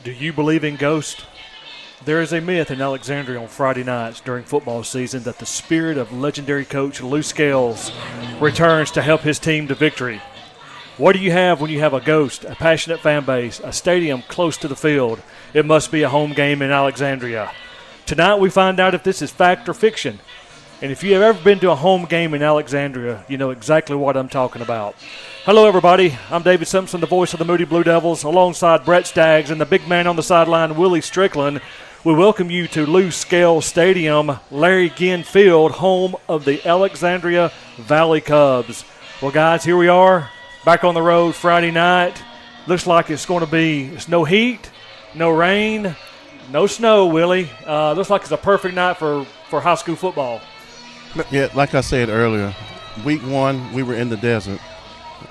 Do you believe in ghosts? There is a myth in Alexandria on Friday nights during football season that the spirit of legendary coach Lou Scales returns to help his team to victory. What do you have when you have a ghost, a passionate fan base, a stadium close to the field? It must be a home game in Alexandria. Tonight we find out if this is fact or fiction. And if you have ever been to a home game in Alexandria, you know exactly what I'm talking about. Hello, everybody. I'm David Simpson, the voice of the Moody Blue Devils, alongside Brett Staggs and the big man on the sideline, Willie Strickland. We welcome you to Lou Scales Stadium, Larry Ginn Field, home of the Alexandria Valley Cubs. Well, guys, here we are, back on the road Friday night. Looks like it's going to be no heat, no rain, no snow, Willie. Looks like it's a perfect night for high school football. Yeah, like I said earlier, week one, we were in the desert.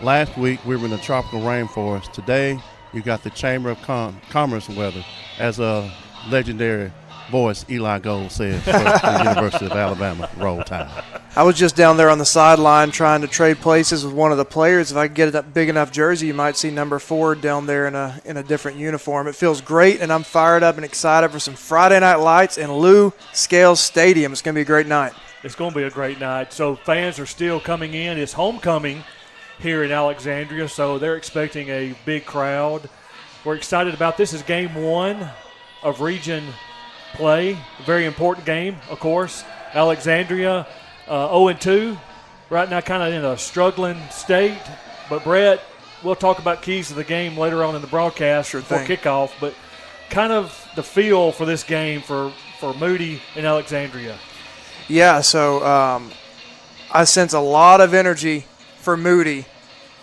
Last week, we were in the tropical rainforest. Today, you got the Chamber of Commerce weather, as a legendary voice Eli Gold says for the University of Alabama, Roll Tide. I was just down there on the sideline trying to trade places with one of the players. If I could get a big enough jersey, you might see number 4 down there in a different uniform. It feels great, and I'm fired up and excited for some Friday Night Lights in Lou Scales Stadium. It's going to be a great night. It's going to be a great night. So fans are still coming in. It's homecoming here in Alexandria, so they're expecting a big crowd. We're excited about this. Is game one of region play. A very important game, of course. Alexandria 0-2, right now kind of in a struggling state. But, Brett, we'll talk about keys to the game later on in the broadcast before kickoff. But kind of the feel for this game for Moody and Alexandria. Yeah, so I sense a lot of energy for Moody.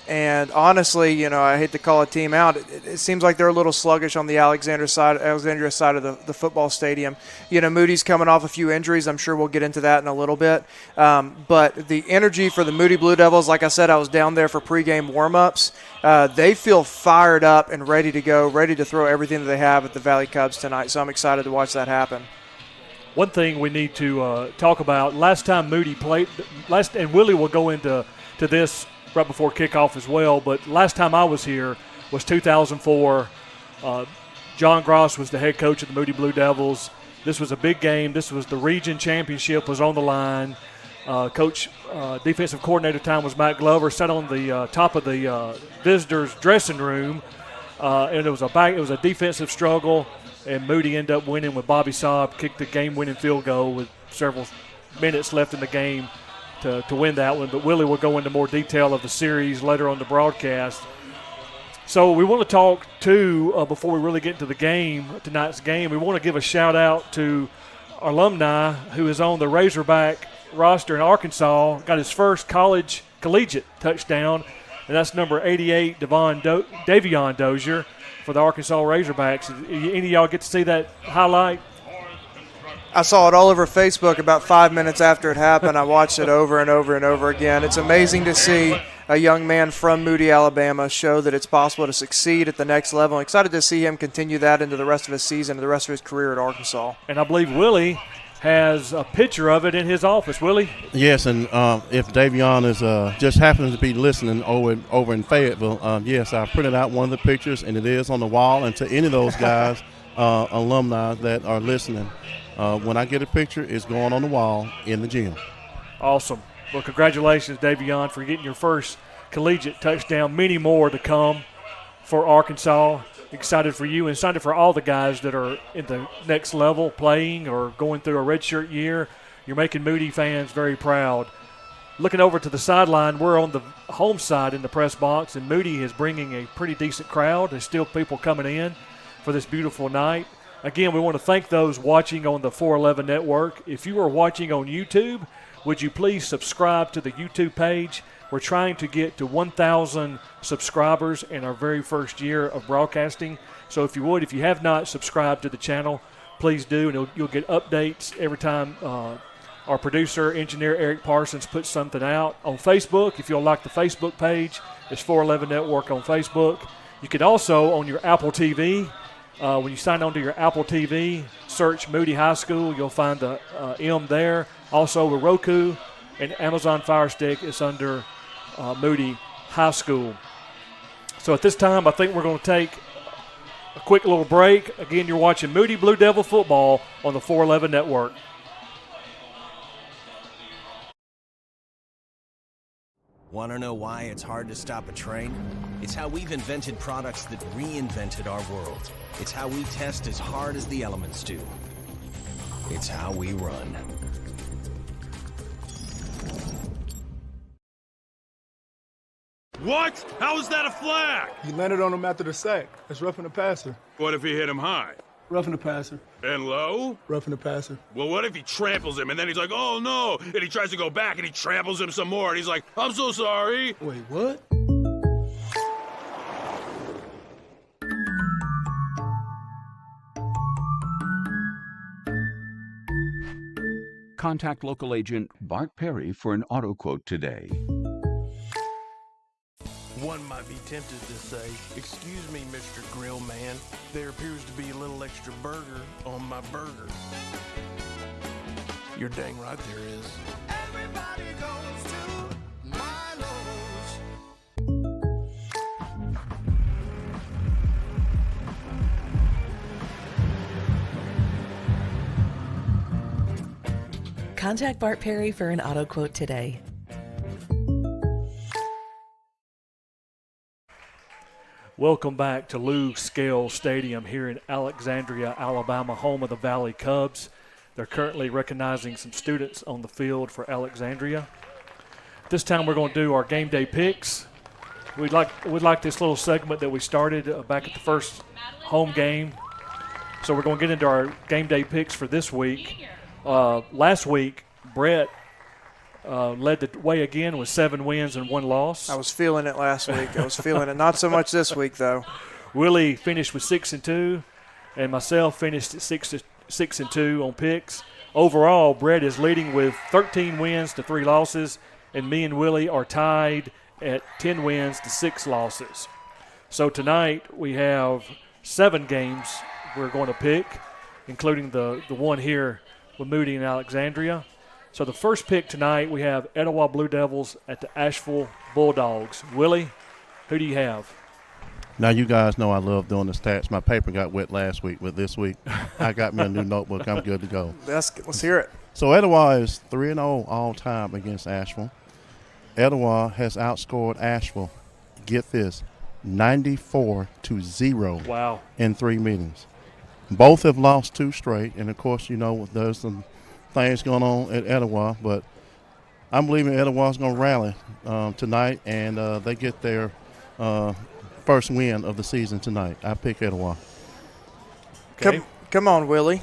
And honestly, you know, I hate to call a team out. It seems like they're a little sluggish on the Alexandria side of the football stadium. You know, Moody's coming off a few injuries. I'm sure we'll get into that in a little bit. But the energy for the Moody Blue Devils, like I said, I was down there for pregame warm-ups. They feel fired up and ready to go, ready to throw everything that they have at the Valley Cubs tonight. So I'm excited to watch that happen. One thing we need to talk about, last time Moody played, and Willie will go into this right before kickoff as well, but last time I was here was 2004. John Gross was the head coach of the Moody Blue Devils. This was a big game. This was the region championship was on the line. Defensive coordinator time was Matt Glover, sat on the top of the visitors' dressing room, and it was a defensive struggle, and Moody ended up winning with Bobby Saab kicked the game-winning field goal with several minutes left in the game to win that one. But Willie will go into more detail of the series later on the broadcast. So we want to talk, too, before we really get into tonight's game, we want to give a shout-out to our alumni who is on the Razorback roster in Arkansas, got his first collegiate touchdown, and that's number 88, Davion Dozier for the Arkansas Razorbacks. Any of y'all get to see that highlight? I saw it all over Facebook about 5 minutes after it happened. I watched it over and over and over again. It's amazing to see a young man from Moody, Alabama, show that it's possible to succeed at the next level. I'm excited to see him continue that into the rest of his season and the rest of his career at Arkansas. And I believe Willie has a picture of it in his office. Willie? Yes, and if Davion is just happens to be listening over in Fayetteville, yes, I printed out one of the pictures, and it is on the wall. And to any of those guys, alumni that are listening, when I get a picture, it's going on the wall in the gym. Awesome. Well, congratulations, Davion, for getting your first collegiate touchdown. Many more to come for Arkansas. Excited for you and excited for all the guys that are in the next level playing or going through a redshirt year. You're making Moody fans very proud. Looking over to the sideline, we're on the home side in the press box, and Moody is bringing a pretty decent crowd. There's still people coming in for this beautiful night. Again, we want to thank those watching on the 411 network. If you are watching on YouTube, would you please subscribe to the YouTube page? We're trying to get to 1,000 subscribers in our very first year of broadcasting. So if you have not subscribed to the channel, please do, and you'll get updates every time our producer, engineer Eric Parsons puts something out. On Facebook, if you'll like the Facebook page, it's 411 Network on Facebook. You can also, on your Apple TV, when you sign on to your Apple TV, search Moody High School. You'll find the M there. Also, with Roku and Amazon Fire Stick, it's under Moody High School. So at this time, I think we're going to take a quick little break. Again, you're watching Moody Blue Devil football on the 411 Network. Want to know why it's hard to stop a train? It's how we've invented products that reinvented our world. It's how we test as hard as the elements do. It's how we run. What? How is that a flag? He landed on him after the sack. That's roughing the passer. What if he hit him high? Roughing the passer. And low? Roughing the passer. Well, what if he tramples him and then he's like, oh no, and he tries to go back and he tramples him some more and he's like, I'm so sorry. Wait, what? Contact local agent Bart Perry for an auto quote today. One might be tempted to say, excuse me, Mr. Grill Man, there appears to be a little extra burger on my burger. You're dang right there is. Everybody goes to Milo's. Contact Bart Perry for an auto quote today. Welcome back to Lou Scales Stadium here in Alexandria, Alabama, home of the Valley Cubs. They're currently recognizing some students on the field for Alexandria. This time we're going to do our game day picks. We'd like this little segment that we started back at the first home game. So we're going to get into our game day picks for this week. Last week, Brett led the way again with 7 wins and 1 loss. I was feeling it last week. I was feeling it. Not so much this week, though. Willie finished with 6-2, and myself finished at 6-2 on picks. Overall, Brett is leading with 13 wins to 3 losses, and me and Willie are tied at 10 wins to 6 losses. So tonight we have 7 games we're going to pick, including the one here with Moody and Alexandria. So the first pick tonight, we have Etowah Blue Devils at the Asheville Bulldogs. Willie, who do you have? Now, you guys know I love doing the stats. My paper got wet last week, but this week I got me a new notebook. I'm good to go. Let's hear it. So Etowah is 3-0 all time against Asheville. Etowah has outscored Asheville, get this, 94-0 Wow. in 3 meetings. Both have lost 2 straight, and, of course, you know, there's some things going on at Etowah, but I'm believing Etowah's going to rally tonight, and they get their first win of the season tonight. I pick Etowah. Okay. Come on, Willie.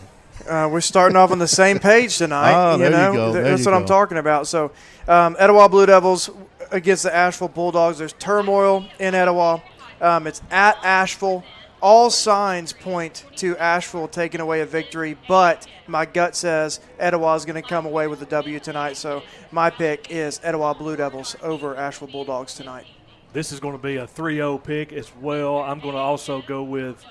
We're starting off on the same page tonight. There you go. That's what I'm talking about. So, Etowah Blue Devils against the Asheville Bulldogs. There's turmoil in Etowah. It's at Asheville. All signs point to Asheville taking away a victory, but my gut says Etowah is going to come away with a W tonight. So my pick is Etowah Blue Devils over Asheville Bulldogs tonight. This is going to be a 3-0 pick as well. I'm going to also go with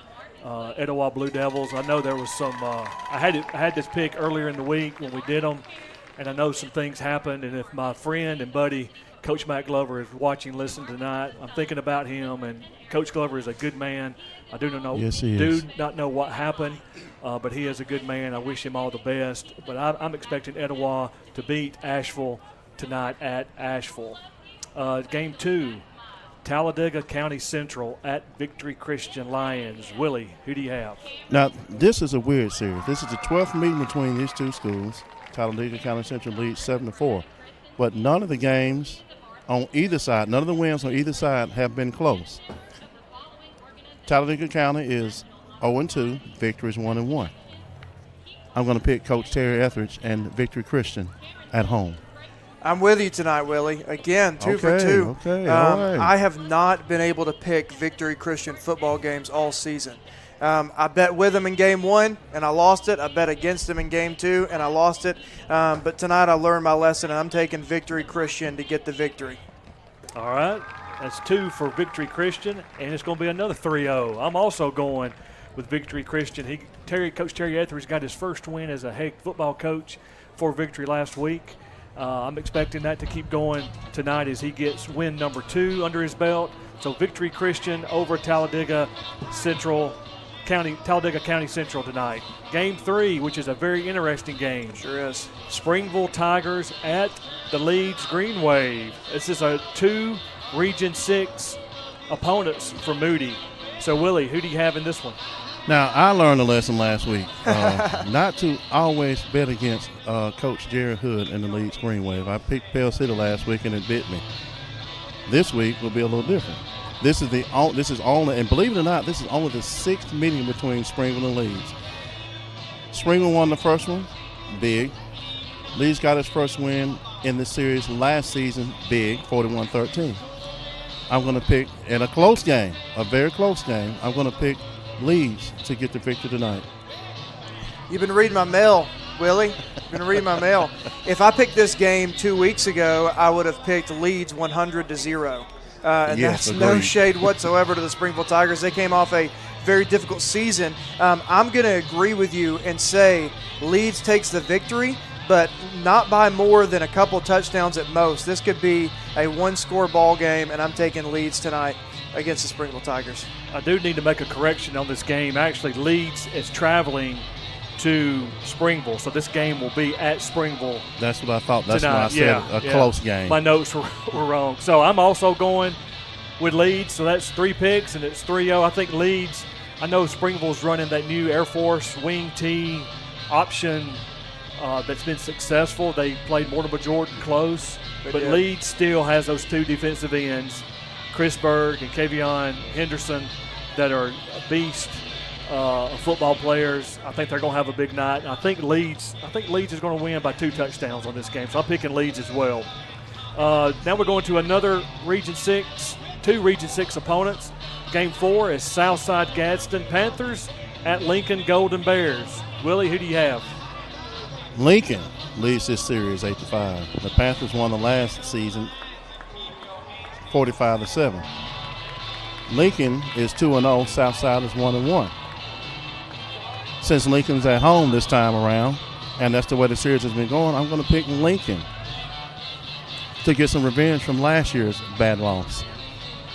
Etowah Blue Devils. I know there was some I had this pick earlier in the week when we did them, and I know some things happened. And if my friend and buddy Coach Matt Glover is watching, listening tonight, I'm thinking about him. And Coach Glover is a good man. I do not know what happened, but he is a good man. I wish him all the best. But I'm expecting Etowah to beat Asheville tonight at Asheville. Game 2, Talladega County Central at Victory Christian Lions. Willie, who do you have? Now, this is a weird series. This is the 12th meeting between these 2 schools. Talladega County Central leads 7-4. But none of the games on either side, none of the wins on either side have been close. Talladega County is 0-2. Victory is 1-1. I'm going to pick Coach Terry Etheridge and Victory Christian at home. I'm with you tonight, Willie. Again, 2 for 2. Okay, all right. I have not been able to pick Victory Christian football games all season. I bet with them in game 1, and I lost it. I bet against them in game 2, and I lost it. But tonight I learned my lesson, and I'm taking Victory Christian to get the victory. All right. That's 2 for Victory Christian, and it's going to be another 3-0. I'm also going with Victory Christian. Coach Terry Etheridge got his first win as a head football coach for Victory last week. I'm expecting that to keep going tonight as he gets win number 2 under his belt. So Victory Christian over Talladega Central Talladega County Central tonight. Game 3, which is a very interesting game. Sure is. Springville Tigers at the Leeds Green Wave. This is a 2 Region 6 opponents for Moody. So, Willie, who do you have in this one? Now, I learned a lesson last week not to always bet against Coach Jerry Hood in the Leeds Green Wave. I picked Pell City last week, and it bit me. This week will be a little different. This is only, and believe it or not, this is only the 6th meeting between Springville and Leeds. Springville won the first one, big. Leeds got its first win in the series last season, big, 41-13. I'm going to pick, in a close game, a very close game, I'm going to pick Leeds to get the victory tonight. You've been reading my mail, Willie. You've been reading my mail. If I picked this game 2 weeks ago, I would have picked Leeds 100-0. And yes, that's agreed. no shade whatsoever to the Springville Tigers. They came off a very difficult season. I'm going to agree with you and say Leeds takes the victory, but not by more than a couple touchdowns at most. This could be a one-score ball game, and I'm taking Leeds tonight against the Springville Tigers. I do need to make a correction on this game. Actually, Leeds is traveling to Springville, so this game will be at Springville. That's what I thought. That's tonight. why I said a close game. My notes were wrong. So I'm also going with Leeds, so that's 3 picks, and it's 3-0. I think Leeds, I know Springville's running that new Air Force wing T option that's been successful. They played Mortimer Jordan close, but Leeds still has those 2 defensive ends, Chris Berg and Kavion Henderson, that are beast football players. I think they're going to have a big night. And I think Leeds is going to win by 2 touchdowns on this game. So I'm picking Leeds as well. Now we're going to another Region 6, 2 Region 6 opponents. Game 4 is Southside Gadsden Panthers at Lincoln Golden Bears. Willie, who do you have? Lincoln leads this series 8-5. The Panthers won the last season 45-7. Lincoln is 2-0. Southside is 1-1. Since Lincoln's at home this time around, and that's the way the series has been going, I'm going to pick Lincoln to get some revenge from last year's bad loss.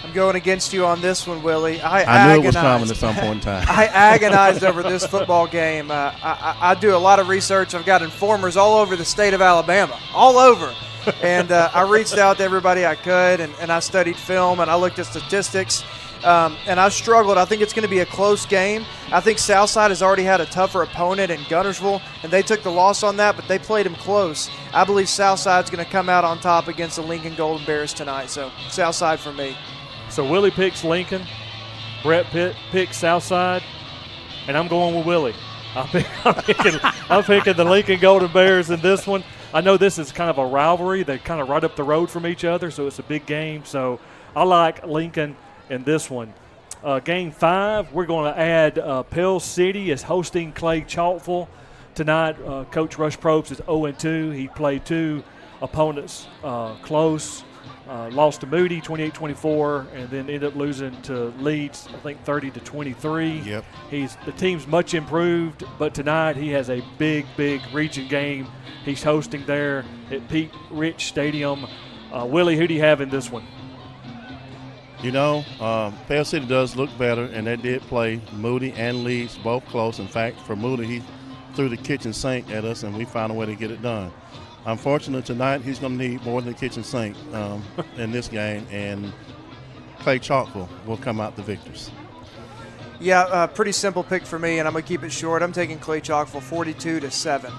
I'm going against you on this one, Willie. I knew it was coming at some point in time. I agonized over this football game. I do a lot of research. I've got informers all over the state of Alabama, all over. And I reached out to everybody I could, and I studied film, and I looked at statistics. And I struggled. I think it's going to be a close game. I think Southside has already had a tougher opponent in Guntersville, and they took the loss on that, but they played him close. I believe Southside's going to come out on top against the Lincoln Golden Bears tonight. So Southside for me. So Willie picks Lincoln, Brett picks Southside, and I'm going with Willie. I'm picking the Lincoln Golden Bears in this one. I know this is kind of a rivalry. They're kind of right up the road from each other, so it's a big game. So I like Lincoln in this one. Game 5, we're going to add Pell City is hosting Clay Chalkville tonight. Coach Rush Probst is 0-2. He played 2 opponents close. Lost to Moody 28-24, and then ended up losing to Leeds, I think 30-23. Yep. The team's much improved, but tonight he has a big region game. He's hosting there at Pete Rich Stadium. Willie, who do you have in this one? You know, Pell City does look better, and they did play Moody and Leeds both close. In fact, for Moody, he threw the kitchen sink at us, and we found a way to get it done. Unfortunately, tonight he's going to need more than the kitchen sink in this game, and Clay Chalkville will come out the victors. Yeah, pretty simple pick for me, and I'm going to keep it short. I'm taking Clay Chalkville 42-7.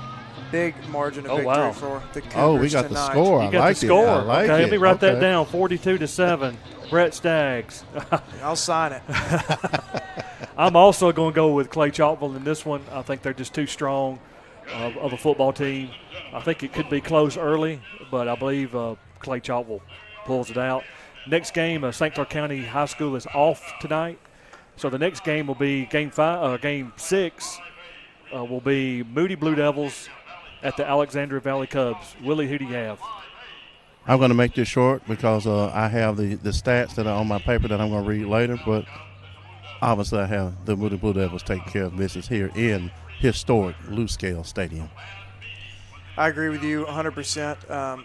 Big margin of victory for the Cougars. Oh, we got tonight. the score. You got the score. I like it. Let me write that down. 42-7. Brett Staggs. I'll sign it. I'm also going to go with Clay Chalkville in this one. I think they're just too strong of a football team. I think it could be close early, but I believe Clay Chalkville pulls it out. Next game, St. Clair County High School is off tonight. So the next game will be Game 6 will be Moody Blue Devils at the Alexandria Valley Cubs. Willie, who do you have? I'm going to make this short because I have the stats that are on my paper that I'm going to read later, but obviously I have the Moody Blue Devils taking care of business here in historic Lou Scale Stadium. I agree with you 100%.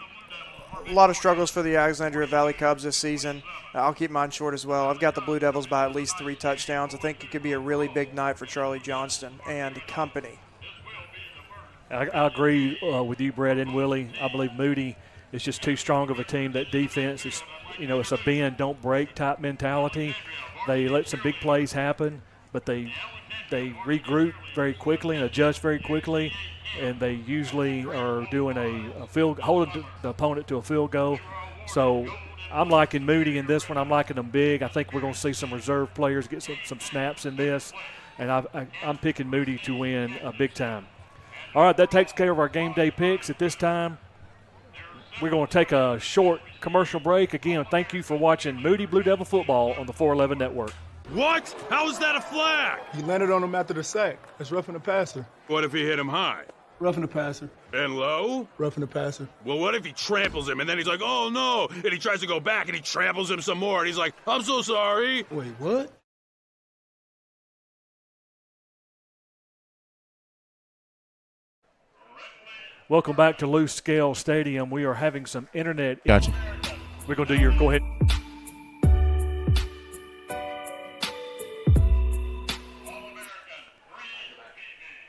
a lot of struggles for the Alexandria Valley Cubs this season. I'll keep mine short as well. I've got the Blue Devils by at least 3 touchdowns. I think it could be a really big night for Charlie Johnston and company. I agree with you, Brett and Willie. I believe Moody is just too strong of a team. That defense is, it's a bend, don't break type mentality. They let some big plays happen, but they regroup very quickly and adjust very quickly, and they usually are doing holding the opponent to a field goal. So I'm liking Moody in this one. I'm liking them big. I think we're going to see some reserve players get some snaps in this, and I'm picking Moody to win big time. All right, that takes care of our game day picks. At this time, we're going to take a short commercial break. Again, thank you for watching Moody Blue Devil football on the 411 Network. What? How is that a flag? He landed on him after the sack. That's roughing the passer. What if he hit him high? Roughing the passer. And low? Roughing the passer. Well, what if he tramples him and then he's like, oh no, and he tries to go back and he tramples him some more and he's like, I'm so sorry. Wait, what? Welcome back to Loose Scale Stadium. We are having some internet. Gotcha. We're going to do go ahead.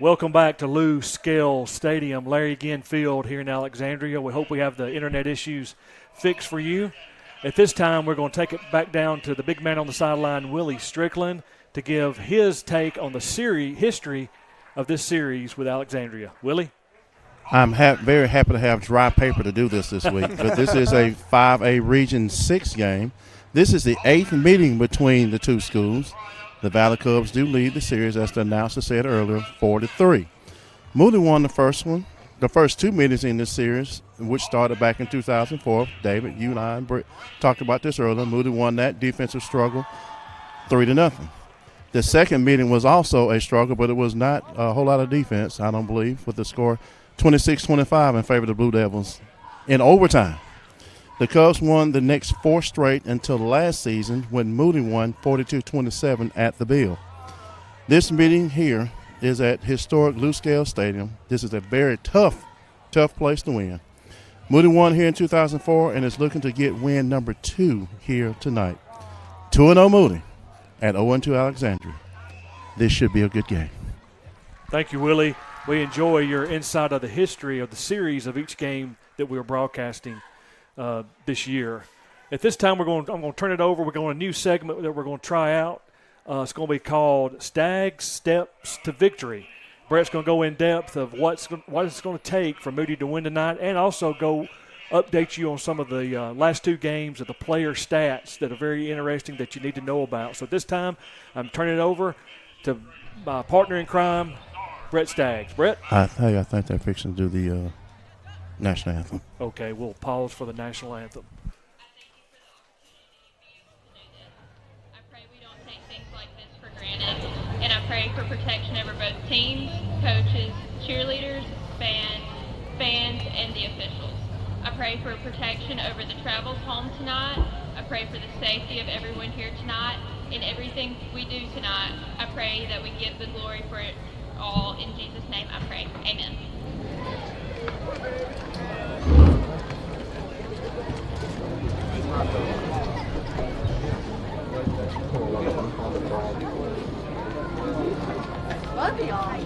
Welcome back to Loose Scale Stadium, Larry Ginn Field here in Alexandria. We hope we have the internet issues fixed for you. At this time, we're going to take it back down to the big man on the sideline, Willie Strickland, to give his take on the history of this series with Alexandria. Willie? I'm very happy to have dry paper to do this week, but this is a 5A Region 6 game. This is the 8th meeting between the two schools. The Valley Cubs do lead the series, as the announcer said earlier, 4-3. Moody won the first one. The first 2 meetings in this series, which started back in 2004. David, you and I and Britt talked about this earlier. Moody won that defensive struggle 3-0. The second meeting was also a struggle, but it was not a whole lot of defense, I don't believe, with the score 26-25 in favor of the Blue Devils in overtime. The Cubs won the next 4 straight until last season when Moody won 42-27 at the Bill. This meeting here is at historic Loose Scale Stadium. This is a very tough place to win. Moody won here in 2004 and is looking to get win number 2 here tonight. 2-0 Moody at 0-2 Alexandria. This should be a good game. Thank you, Willie. We enjoy your insight of the history of the series of each game that we are broadcasting this year. At this time, I'm going to turn it over. We're going to a new segment that we're going to try out. It's going to be called Stag's Steps to Victory. Brett's going to go in depth of what it's going to take for Moody to win tonight, and also go update you on some of the last 2 games of the player stats that are very interesting that you need to know about. So at this time, I'm turning it over to my partner in crime, Brett Staggs. Brett? I think they're fixing to do the national anthem. Okay, we'll pause for the national anthem. I pray we don't take things like this for granted, and I pray for protection over both teams, coaches, cheerleaders, fans, and the officials. I pray for protection over the travels home tonight. I pray for the safety of everyone here tonight. In everything we do tonight, I pray that we give the glory for it all. In Jesus' name I pray. Amen. Love y'all.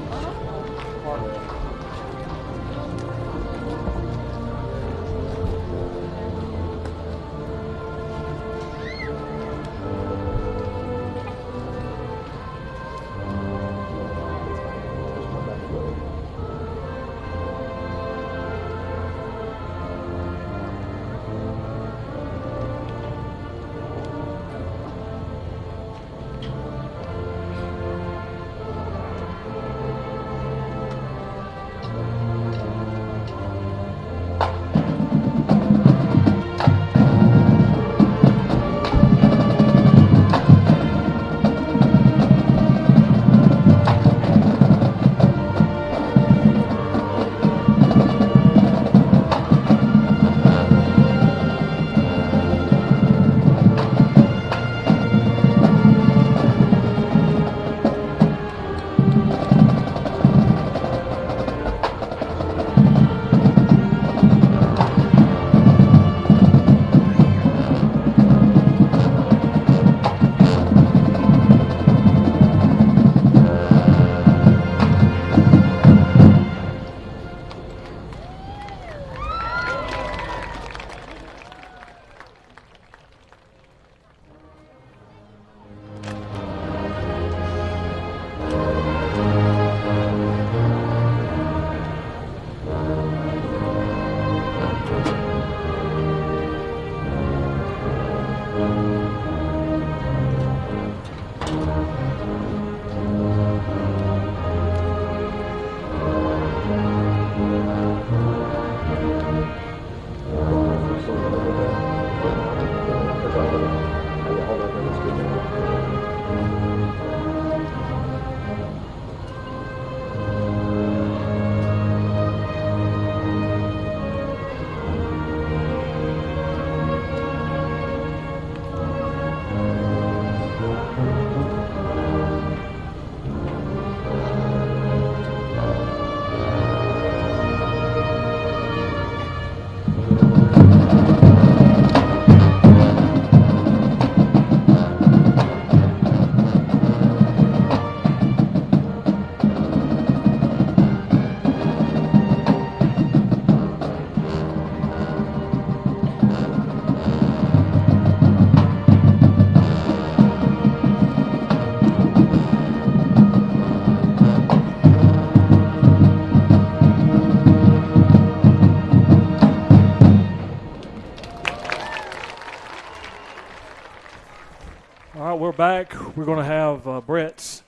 back, we're going to have Brett's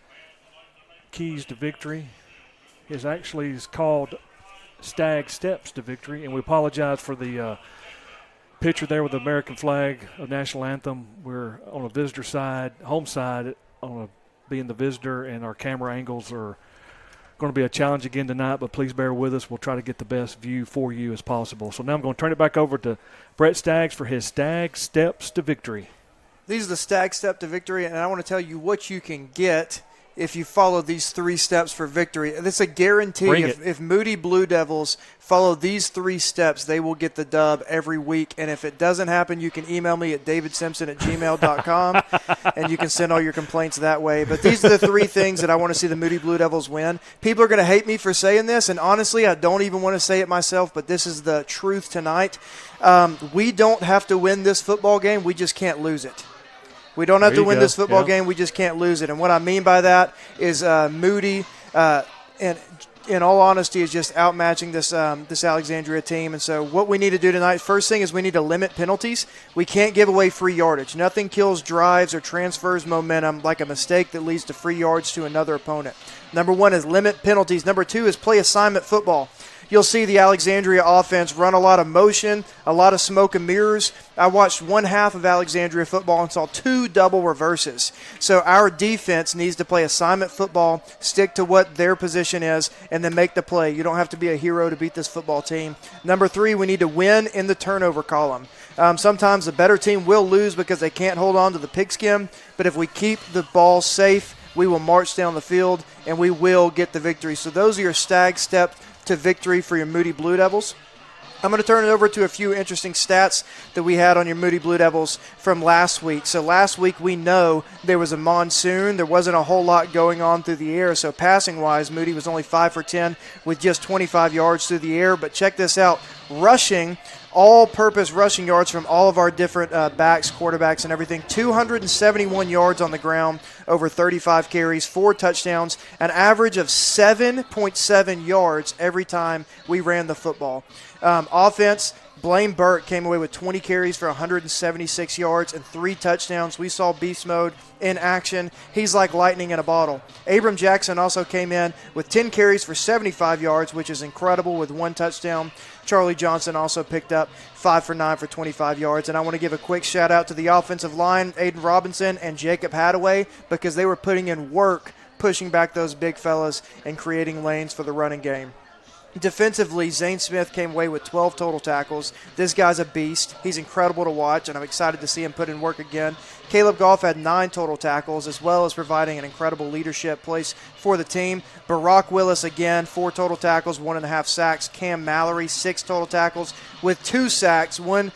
Keys to Victory. Is called Stag Steps to Victory, and we apologize for the picture there with the American flag of national anthem. We're on a visitor side, home side, being the visitor, and our camera angles are going to be a challenge again tonight, but please bear with us. We'll try to get the best view for you as possible. So now I'm going to turn it back over to Brett Staggs for his Stag Steps to Victory. These are the Stag Step to Victory, and I want to tell you what you can get if you follow these 3 steps for victory. It's a guarantee. If Moody Blue Devils follow these 3 steps, they will get the dub every week. And if it doesn't happen, you can email me at davidsimpson@gmail.com, and you can send all your complaints that way. But these are the 3 things that I want to see the Moody Blue Devils win. People are going to hate me for saying this, and honestly, I don't even want to say it myself, but this is the truth tonight. We don't have to win this football game. We just can't lose it. We don't have to win this football game. We just can't lose it. And what I mean by that is Moody, and in all honesty, is just outmatching this Alexandria team. And so what we need to do tonight, first thing is we need to limit penalties. We can't give away free yardage. Nothing kills drives or transfers momentum like a mistake that leads to free yards to another opponent. Number 1 is limit penalties. Number 2 is play assignment football. You'll see the Alexandria offense run a lot of motion, a lot of smoke and mirrors. I watched one half of Alexandria football and saw 2 double reverses. So our defense needs to play assignment football, stick to what their position is, and then make the play. You don't have to be a hero to beat this football team. Number 3, we need to win in the turnover column. Sometimes the better team will lose because they can't hold on to the pigskin, but if we keep the ball safe, we will march down the field, and we will get the victory. So those are your Stag Step to Victory for your Moody Blue Devils. I'm going to turn it over to a few interesting stats that we had on your Moody Blue Devils from last week. So last week we know there was a monsoon. There wasn't a whole lot going on through the air. So passing-wise, Moody was only 5 for 10 with just 25 yards through the air. But check this out. Rushing, all-purpose rushing yards from all of our different backs, quarterbacks, and everything. 271 yards on the ground, over 35 carries, 4 touchdowns, an average of 7.7 yards every time we ran the football. Offense, Blaine Burt came away with 20 carries for 176 yards and 3 touchdowns. We saw beast mode in action. He's like lightning in a bottle. Abram Jackson also came in with 10 carries for 75 yards, which is incredible, with 1 touchdown. Charlie Johnson also picked up 5 for 9 for 25 yards. And I want to give a quick shout-out to the offensive line, Aiden Robinson and Jacob Hadaway, because they were putting in work, pushing back those big fellas and creating lanes for the running game. Defensively, Zane Smith came away with 12 total tackles. This guy's a beast. He's incredible to watch, and I'm excited to see him put in work again. Caleb Goff had 9 total tackles, as well as providing an incredible leadership place for the team. Barack Willis, again, 4 total tackles, 1.5 sacks. Cam Mallory, 6 total tackles with 2 sacks. One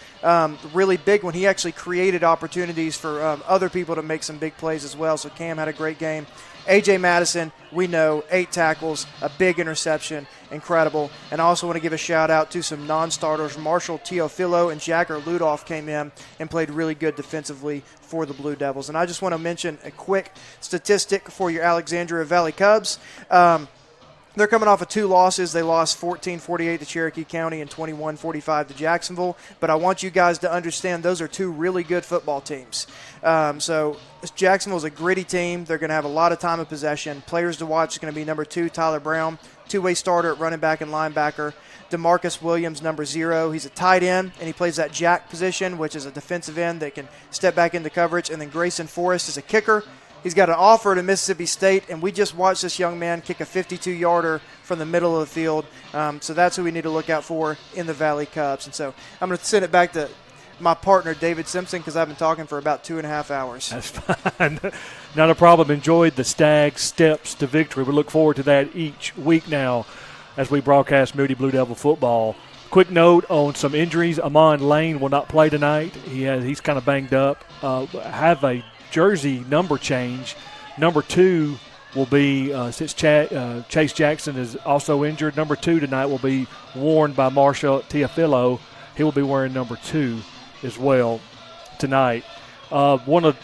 really big one. He actually created opportunities for other people to make some big plays as well, so Cam had a great game. A.J. Madison, we know, 8 tackles, a big interception, incredible. And I also want to give a shout-out to some non-starters. Marshall Teofilo and Jagger Ludoff came in and played really good defensively for the Blue Devils. And I just want to mention a quick statistic for your Alexandria Valley Cubs. They're coming off of 2 losses. They lost 14-48 to Cherokee County and 21-45 to Jacksonville. But I want you guys to understand those are 2 really good football teams. So Jacksonville's a gritty team. They're going to have a lot of time of possession. Players to watch is going to be number 2, Tyler Brown, 2-way starter at running back and linebacker. DeMarcus Williams, number 0. He's a tight end, and he plays that jack position, which is a defensive end that can step back into coverage. And then Grayson Forrest is a kicker. He's got an offer to Mississippi State, and we just watched this young man kick a 52-yarder from the middle of the field. So that's who we need to look out for in the Valley Cubs. And so I'm going to send it back to my partner, David Simpson, because I've been talking for about 2.5 hours. That's fine. Not a problem. Enjoyed the Stag Steps to Victory. We look forward to that each week now as we broadcast Moody Blue Devil football. Quick note on some injuries. Amon Lane will not play tonight. He's kind of banged up. Have a jersey number change. Number 2 will be, since Chase Jackson is also injured, number 2 tonight will be worn by Marshall Teofilo. He will be wearing number 2 as well tonight. I do want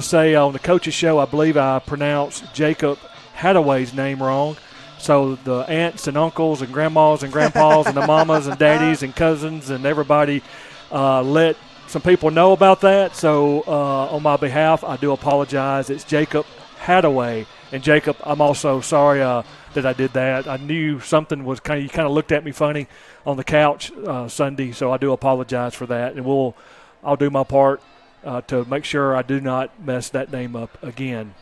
to say on the coach's show, I believe I pronounced Jacob Hadaway's name wrong. So the aunts and uncles and grandmas and grandpas and the mamas and daddies and cousins and everybody let some people know about that, so on my behalf, I do apologize. It's Jacob Hadaway. And Jacob, I'm also sorry that I did that. I knew something was you kind of looked at me funny on the couch Sunday, so I do apologize for that. And I'll do my part to make sure I do not mess that name up again.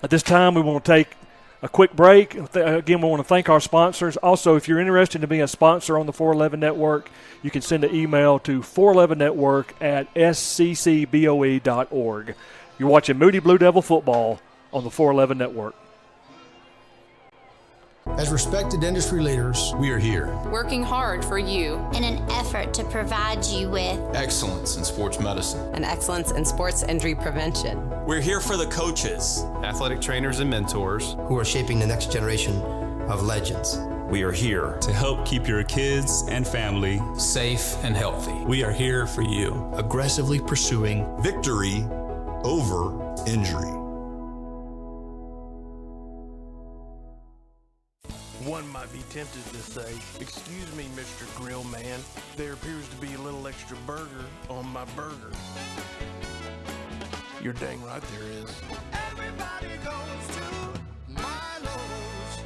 At this time, we want to take a quick break. Again, we want to thank our sponsors. Also, if you're interested in being a sponsor on the 411 Network, you can send an email to 411network@sccboe.org. You're watching Moody Blue Devil football on the 411 Network. As respected industry leaders, we are here, working hard for you in an effort to provide you with excellence in sports medicine and excellence in sports injury prevention. We're here for the coaches, athletic trainers and mentors who are shaping the next generation of legends. We are here to help keep your kids and family safe and healthy. We are here for you, aggressively pursuing victory over injury. One might be tempted to say, excuse me, Mr. Grill Man, there appears to be a little extra burger on my burger. You're dang right there is. Everybody goes to Milo's.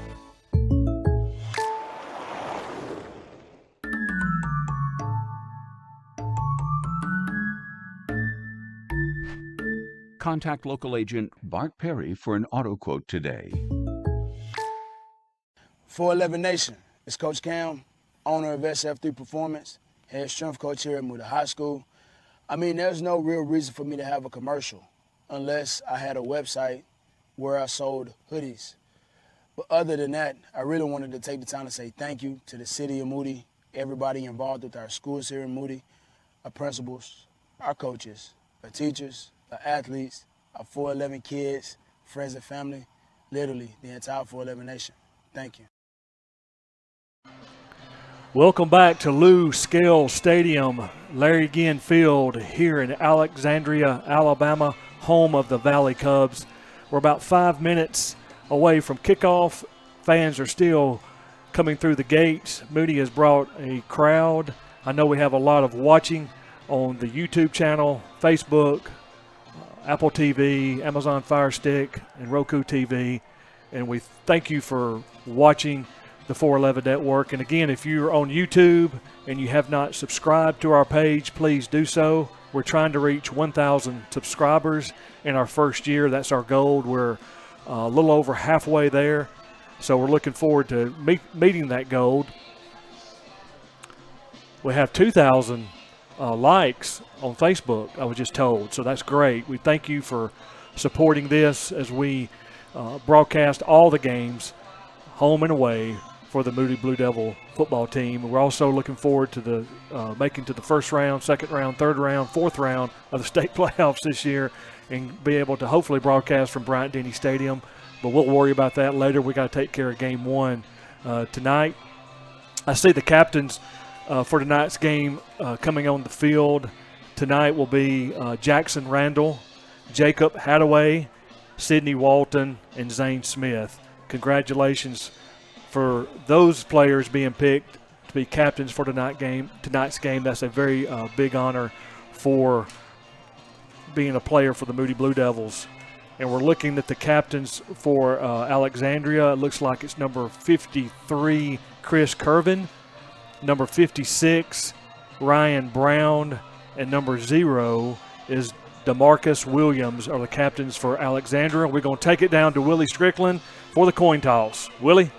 Contact local agent Bart Perry for an auto quote today. 411 Nation, it's Coach Cam, owner of SF3 Performance, head strength coach here at Moody High School. I mean, there's no real reason for me to have a commercial unless I had a website where I sold hoodies. But other than that, I really wanted to take the time to say thank you to the city of Moody, everybody involved with our schools here in Moody, our principals, our coaches, our teachers, our athletes, our 411 kids, friends and family, literally the entire 411 Nation. Thank you. Welcome back to Lou Scale Stadium, Larry Ginn Field here in Alexandria, Alabama, home of the Valley Cubs. We're about 5 minutes away from kickoff. Fans are still coming through the gates. Moody has brought a crowd. I know we have a lot of watching on the YouTube channel, Facebook, Apple TV, Amazon Fire Stick, and Roku TV. And we thank you for watching the 411 Network. And again, if you're on YouTube and you have not subscribed to our page, please do so. We're trying to reach 1,000 subscribers in our first year. That's our goal. We're a little over halfway there. So we're looking forward to meeting that goal. We have 2,000 likes on Facebook, I was just told. So that's great. We thank you for supporting this as we broadcast all the games, home and away, for the Moody Blue Devil football team. We're also looking forward to the making to the first round, second round, third round, fourth round of the state playoffs this year and be able to hopefully broadcast from Bryant-Denny Stadium. But we'll worry about that later. We got to take care of game one tonight. I see the captains for tonight's game coming on the field tonight will be Jackson Randall, Jacob Hadaway, Sidney Walton, and Zane Smith. Congratulations for those players being picked to be captains for tonight's game. That's a very big honor for being a player for the Moody Blue Devils. And we're looking at the captains for Alexandria. It looks like it's number 53, Chris Curvin, number 56, Ryan Brown, and number 0 is DeMarcus Williams are the captains for Alexandria. We're going to take it down to Willie Strickland for the coin toss. Willie?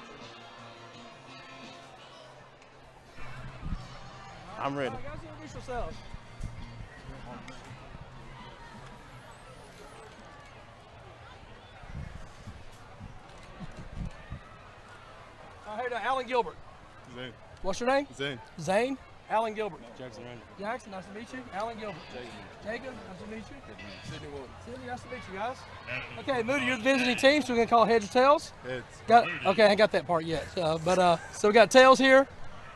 I'm ready. Hey, Alan Gilbert. Zane. What's your name? Zane. Zane? Alan Gilbert. Jackson Randall. Jackson, nice to meet you. Alan Gilbert. Jacob, nice to meet you. Sidney Williams. Sidney, nice to meet you guys. Okay, Moody, you're the visiting team, so we're going to call heads or tails? Heads. Okay, I ain't got that part yet. So we got tails here,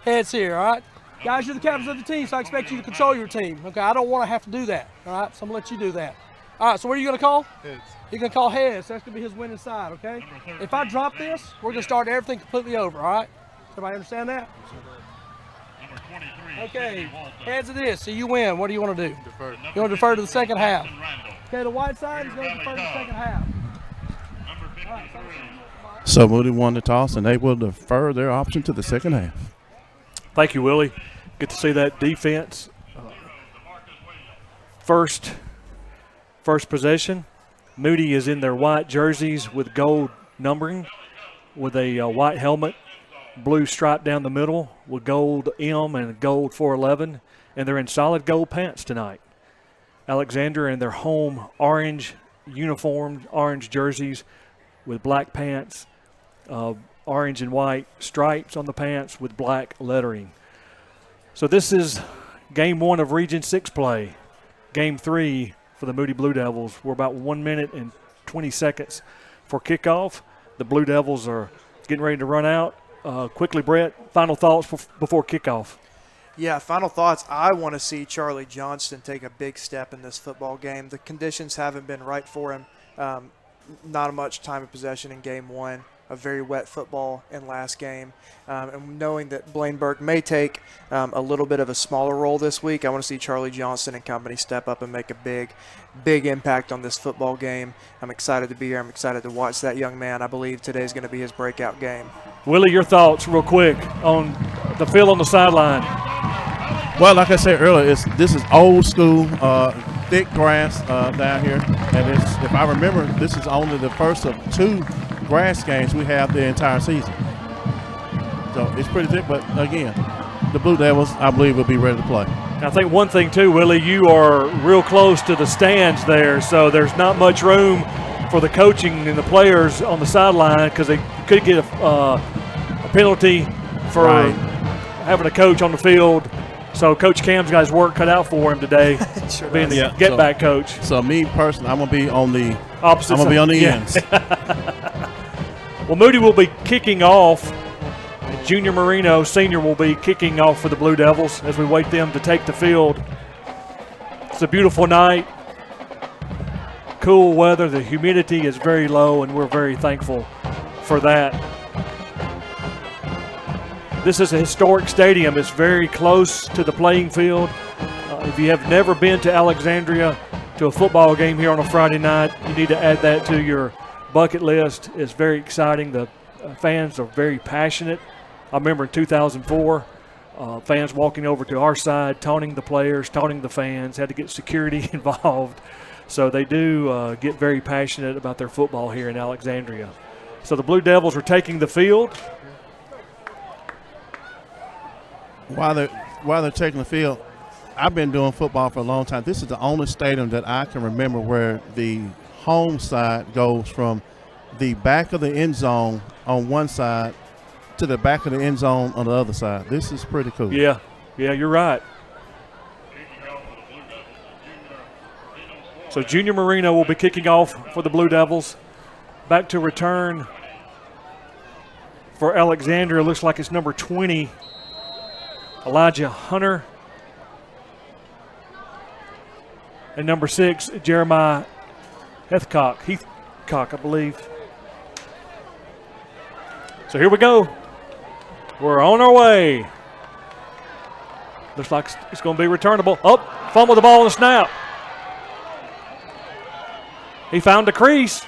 heads here, all right? Guys, you're the captains of the team, so I expect you to control your team. Okay, I don't want to have to do that, all right? So I'm going to let you do that. All right, so what are you going to call? Heads. You're going to call heads. That's going to be his winning side, okay? If I drop this, we're going to start everything completely over, all right? Everybody understand that? Okay, heads of this, so you win. What do you want to do? Defer. You want to defer to the second half? Okay, the white side is going to defer to the second half. So Moody won the toss, and they will defer their option to the second half. Thank you, Willie. Good to see that defense. First possession. Moody is in their white jerseys with gold numbering, with a white helmet, blue stripe down the middle with gold M and gold 411, and they're in solid gold pants tonight. Alexandria in their home orange uniformed, orange jerseys with black pants, orange and white stripes on the pants with black lettering. So this is game 1 of Region 6 play. Game 3 for the Moody Blue Devils. We're about 1 minute and 20 seconds for kickoff. The Blue Devils are getting ready to run out. Quickly, Brett, final thoughts before kickoff. Yeah, final thoughts. I want to see Charlie Johnston take a big step in this football game. The conditions haven't been right for him. Not much time of possession in game 1. A very wet football in last game. And knowing that Blaine Burke may take a little bit of a smaller role this week, I want to see Charlie Johnston and company step up and make a big impact on this football game. I'm excited to be here. I'm excited to watch that young man. I believe today's going to be his breakout game. Willie, your thoughts real quick on the field on the sideline. Well, like I said earlier, this is old school, thick grass down here. And if I remember, this is only the first of 2 grass games we have the entire season. So it's pretty thick, but again, the Blue Devils, I believe, will be ready to play. I think one thing too, Willie, you are real close to the stands there, so there's not much room for the coaching and the players on the sideline because they could get a penalty for having a coach on the field. So Coach Cam's got his work cut out for him today, Sure being does. the get-back coach. So me personally, I'm gonna be on the Opposite I'm gonna be on the side. ends. Well, Moody will be kicking off. Junior Marino, senior, will be kicking off for the Blue Devils as we wait them to take the field. It's a beautiful night. Cool weather. The humidity is very low, and we're very thankful for that. This is a historic stadium. It's very close to the playing field. If you have never been to Alexandria to a football game here on a Friday night, you need to add that to your bucket list. It's very exciting. The fans are very passionate. I remember in 2004, fans walking over to our side, taunting the players, taunting the fans, had to get security involved. So they do get very passionate about their football here in Alexandria. So the Blue Devils are taking the field. While they're taking the field, I've been doing football for a long time. This is the only stadium that I can remember where the home side goes from the back of the end zone on one side to the back of the end zone on the other side. This is pretty cool. Yeah, you're right. So Junior Marino will be kicking off for the Blue Devils. Back to return for Alexandria. Looks like it's number 20, Elijah Hunter. And number 6, Jeremiah Heathcock, I believe. So here we go. We're on our way. Looks like it's going to be returnable. Oh, fumbled the ball on the snap. He found the crease.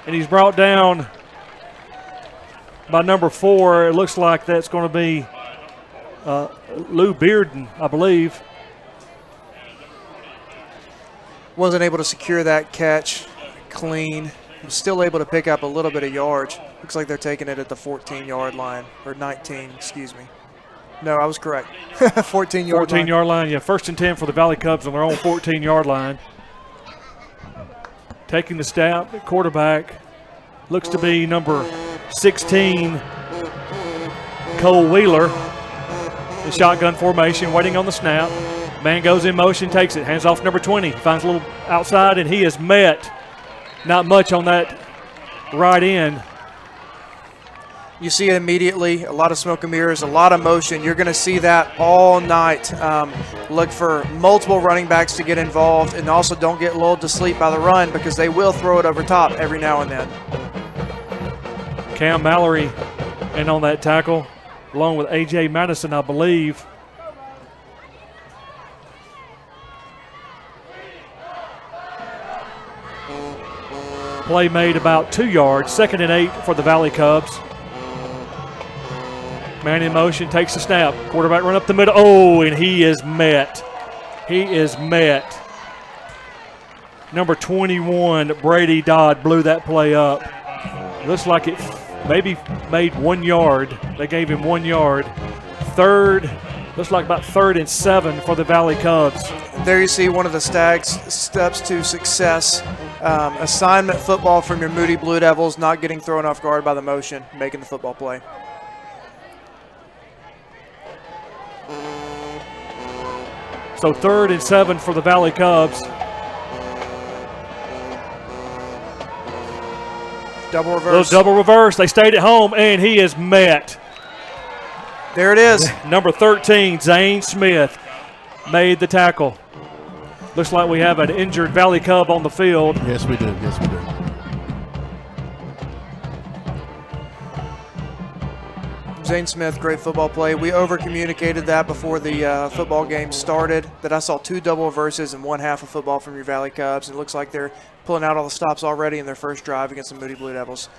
And he's brought down by number 4. It looks like that's going to be Lou Bearden, I believe. Wasn't able to secure that catch clean. Was still able to pick up a little bit of yards. Looks like they're taking it at the 14-yard line, or 19, excuse me. No, I was correct. 14-yard line. 14-yard line, yeah. 1st and 10 for the Valley Cubs on their own 14-yard line. Taking the snap, the quarterback looks to be number 16, Cole Wheeler. The shotgun formation, waiting on the snap. Man goes in motion, takes it, hands off number 20. Finds a little outside, and he is met. Not much on that right end. You see it immediately, a lot of smoke and mirrors, a lot of motion. You're going to see that all night. Look for multiple running backs to get involved, and also don't get lulled to sleep by the run because they will throw it over top every now and then. Cam Mallory in on that tackle. along with A.J. Madison, I believe. Play made about 2 yards, 2nd and 8 for the Valley Cubs. Man in motion, takes the snap. Quarterback run up the middle. Oh, and he is met. He is met. Number 21, Brady Dodd, blew that play up. Looks like it maybe made 1 yard. They gave him 1 yard. Looks like about 3rd and 7 for the Valley Cubs. There you see one of the Stags' steps to success. Assignment football from your Moody Blue Devils, not getting thrown off guard by the motion, making the football play. So 3rd and 7 for the Valley Cubs. Double reverse. Little double reverse. They stayed at home, and he is met. There it is. Number 13, Zane Smith, made the tackle. Looks like we have an injured Valley Cub on the field. Yes, we do. Yes, we do. Zane Smith, great football play. We over-communicated that before the football game started, that I saw 2 double reverses and 1 half of football from your Valley Cubs. It looks like they're pulling out all the stops already in their first drive against the Moody Blue Devils.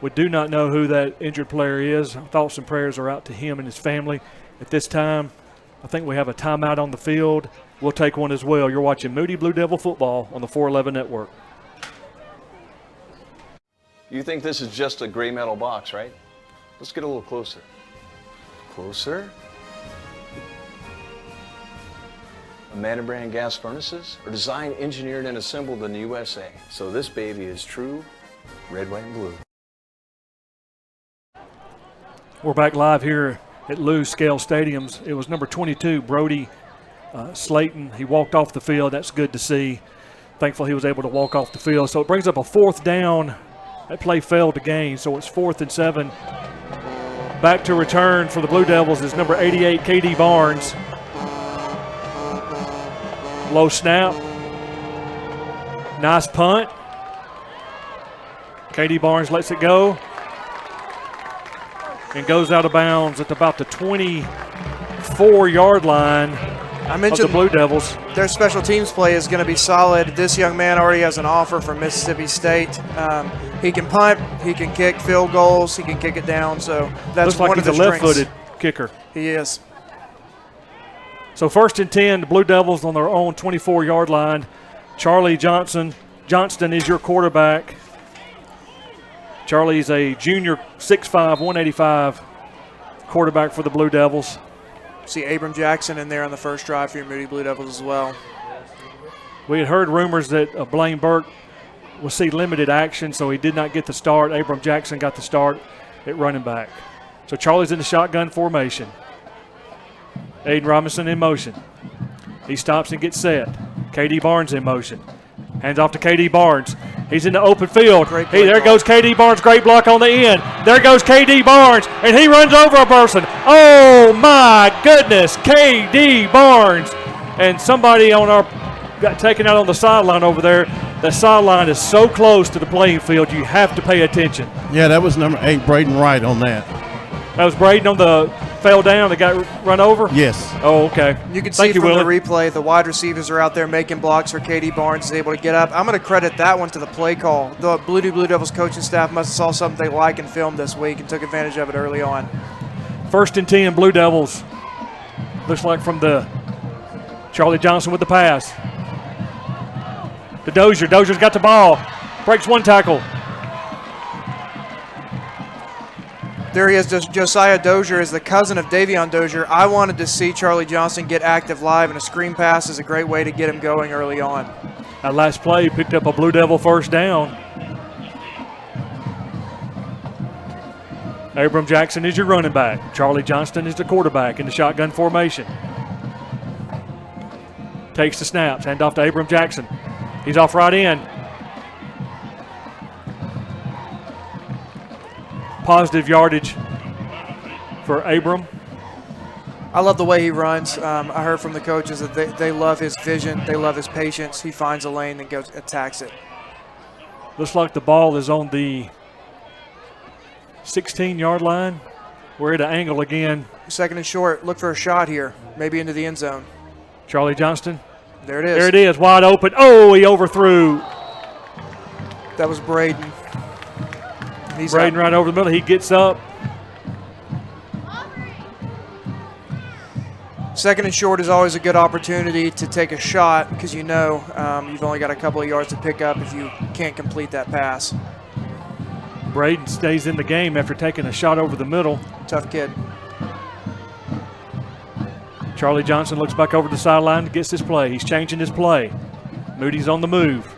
We do not know who that injured player is. Thoughts and prayers are out to him and his family. At this time, I think we have a timeout on the field. We'll take one as well. You're watching Moody Blue Devil football on the 411 Network. You think this is just a gray metal box, right? Let's get a little closer. Closer? Amanda brand gas furnaces are designed, engineered, and assembled in the USA. So this baby is true red, white, and blue. We're back live here at Lou Scale Stadiums. It was number 22, Brody Slayton. He walked off the field. That's good to see. Thankful he was able to walk off the field. So it brings up a 4th down. That play failed to gain, so it's 4th and 7. Back to return for the Blue Devils is number 88, K.D. Barnes. Low snap. Nice punt. K.D. Barnes lets it go and goes out of bounds at about the 24-yard line I mentioned of the Blue Devils. Their special teams play is going to be solid. This young man already has an offer from Mississippi State. He can punt, he can kick field goals, he can kick it down. So that's Looks like one of he's the a strengths. left-footed kicker. He is. So 1st and 10, the Blue Devils on their own 24-yard line. Charlie Johnston is your quarterback. Charlie's a junior 6'5", 185 quarterback for the Blue Devils. See Abram Jackson in there on the first drive for your Moody Blue Devils as well. We had heard rumors that Blaine Burke will see limited action, so he did not get the start. Abram Jackson got the start at running back. So Charlie's in the shotgun formation. Aiden Robinson in motion. He stops and gets set. K.D. Barnes in motion. Hands off to K.D. Barnes. He's in the open field. There goes K.D. Barnes. Great block on the end. There goes K.D. Barnes, and he runs over a person. Oh, my goodness. K.D. Barnes. And somebody got taken out on the sideline over there. The sideline is so close to the playing field, you have to pay attention. Yeah, that was number 8, Braden Wright on that. That was Braden on the fell down that got run over? Yes. Oh, okay. You can see from the replay, the wide receivers are out there making blocks for K.D. Barnes is able to get up. I'm going to credit that one to the play call. The Blue Devils coaching staff must have saw something they like in film this week and took advantage of it early on. 1st and 10, Blue Devils. Looks like from the Charlie Johnson with the pass. To Dozier. Dozier's got the ball. Breaks one tackle. There he is. Josiah Dozier is the cousin of Davion Dozier. I wanted to see Charlie Johnson get active live, and a screen pass is a great way to get him going early on. That last play picked up a Blue Devil first down. Abram Jackson is your running back. Charlie Johnston is the quarterback in the shotgun formation. Takes the snaps. Hand off to Abram Jackson. He's off right in. Positive yardage for Abram. I love the way he runs. I heard from the coaches that they love his vision. They love his patience. He finds a lane and goes attacks it. Looks like the ball is on the 16-yard line. We're at an angle again. Second and short. Look for a shot here. Maybe into the end zone. Charlie Johnston. There it is. There it is, wide open. Oh, he overthrew. That was Braden. He's Braden right over the middle. He gets up. Second and short is always a good opportunity to take a shot because you know you've only got a couple of yards to pick up if you can't complete that pass. Braden stays in the game after taking a shot over the middle. Tough kid. Charlie Johnson looks back over the sideline and gets his play. He's changing his play. Moody's on the move.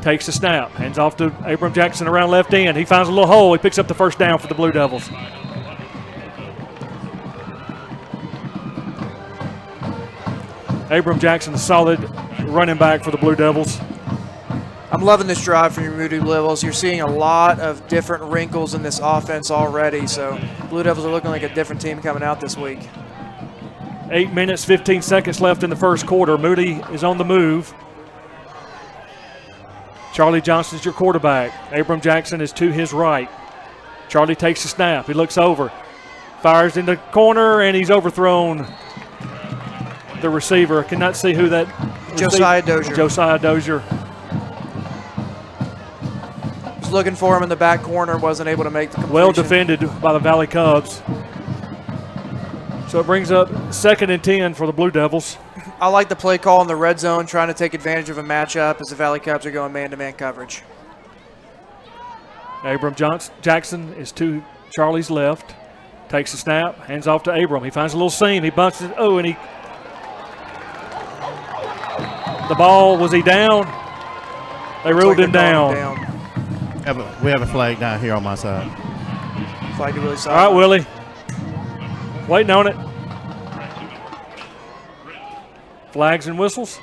Takes the snap. Hands off to Abram Jackson around left end. He finds a little hole. He picks up the first down for the Blue Devils. Abram Jackson, a solid running back for the Blue Devils. I'm loving this drive from your Moody Blue Devils. You're seeing a lot of different wrinkles in this offense already, so Blue Devils are looking like a different team coming out this week. 8 minutes, 15 seconds left in the first quarter. Moody is on the move. Charlie Johnson's your quarterback. Abram Jackson is to his right. Charlie takes the snap. He looks over. Fires in the corner, and he's overthrown the receiver. I cannot see who that Josiah Dozier. Josiah Dozier. Was looking for him in the back corner, wasn't able to make the completion. Well defended by the Valley Cubs. So it brings up 2nd and 10 for the Blue Devils. I like the play call in the red zone, trying to take advantage of a matchup as the Valley Cubs are going man-to-man coverage. Abram Jackson is to Charlie's left. Takes the snap, hands off to Abram. He finds a little seam. He bunches it. Oh, and he. The ball, was he down? They ruled him down. We have a flag down here on my side. Flag to Willie side. All right, Willie. Waiting on it. Flags and whistles?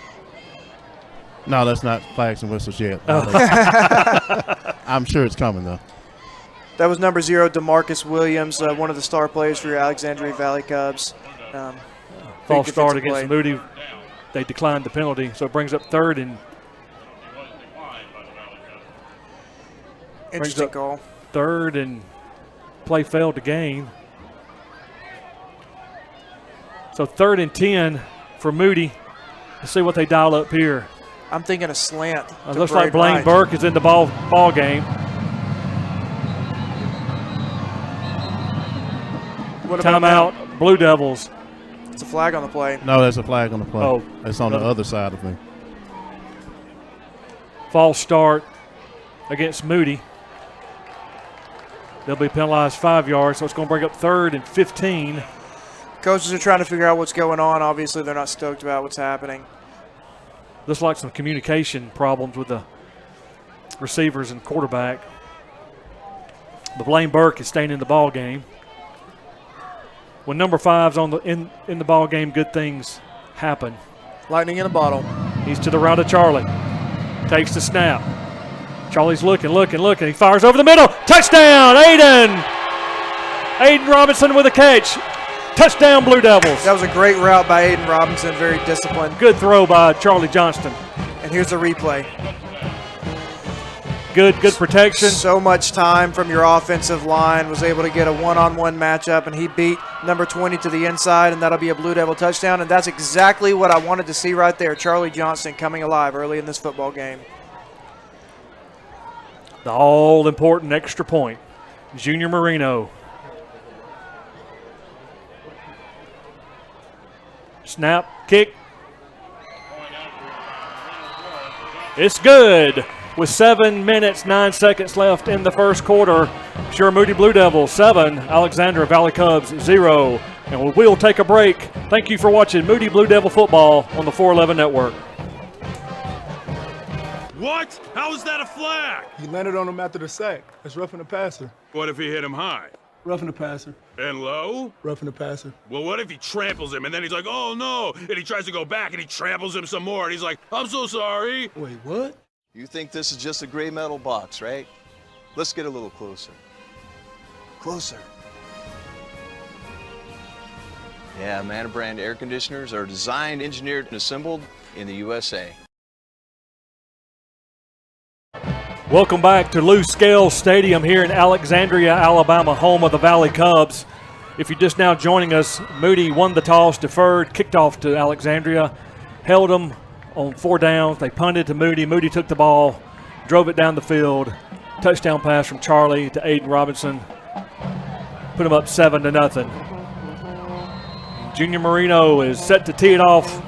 No, that's not flags and whistles yet. Oh. I'm sure it's coming, though. That was number 0, DeMarcus Williams, one of the star players for your Alexandria Valley Cubs. False start against Moody. They declined the penalty, so it brings up 3rd and. Interesting call. 3rd and play failed to gain. So 3rd and 10 for Moody. Let's see what they dial up here. I'm thinking a slant. It looks like Blaine Burke is in the ball game. Timeout, Blue Devils. It's a flag on the play. No, there's a flag on the play. Oh, it's on the other side of me. False start against Moody. They'll be penalized 5 yards, so it's going to bring up 3rd and 15. Coaches are trying to figure out what's going on. Obviously, they're not stoked about what's happening. Looks like some communication problems with the receivers and quarterback. But Blaine Burke is staying in the ball game. When number 5's on in the ball game, good things happen. Lightning in a bottle. He's to the right of Charlie. Takes the snap. Charlie's looking. He fires over the middle. Touchdown, Aiden! Aiden Robinson with a catch. Touchdown, Blue Devils. That was a great route by Aiden Robinson, very disciplined. Good throw by Charlie Johnston. And here's the replay. Good protection. So much time from your offensive line, was able to get a one-on-one matchup, and he beat number 20 to the inside, and that'll be a Blue Devil touchdown, and that's exactly what I wanted to see right there. Charlie Johnston coming alive early in this football game. The all-important extra point. Junior Marino. Snap, kick. It's good. With 7 minutes, 9 seconds left in the first quarter. Sure Moody Blue Devils 7, Alexandria Valley Cubs 0. And we'll take a break. Thank you for watching Moody Blue Devil football on the 411 Network. What? How is that a flag? He landed on him after the sack. That's roughing the passer. What if he hit him high? Roughing the passer. And low? Roughing the passer. Well, what if he tramples him and then he's like, oh no, and he tries to go back and he tramples him some more and he's like, I'm so sorry. Wait, what? You think this is just a gray metal box, right? Let's get a little closer. Closer. Yeah, Manor brand air conditioners are designed, engineered, and assembled in the USA. Welcome back to Lou Scales Stadium here in Alexandria, Alabama, home of the Valley Cubs. If you're just now joining us, Moody won the toss, deferred, kicked off to Alexandria, held them on 4 downs. They punted to Moody. Moody took the ball, drove it down the field. Touchdown pass from Charlie to Aiden Robinson. Put them up 7-0. Junior Marino is set to tee it off.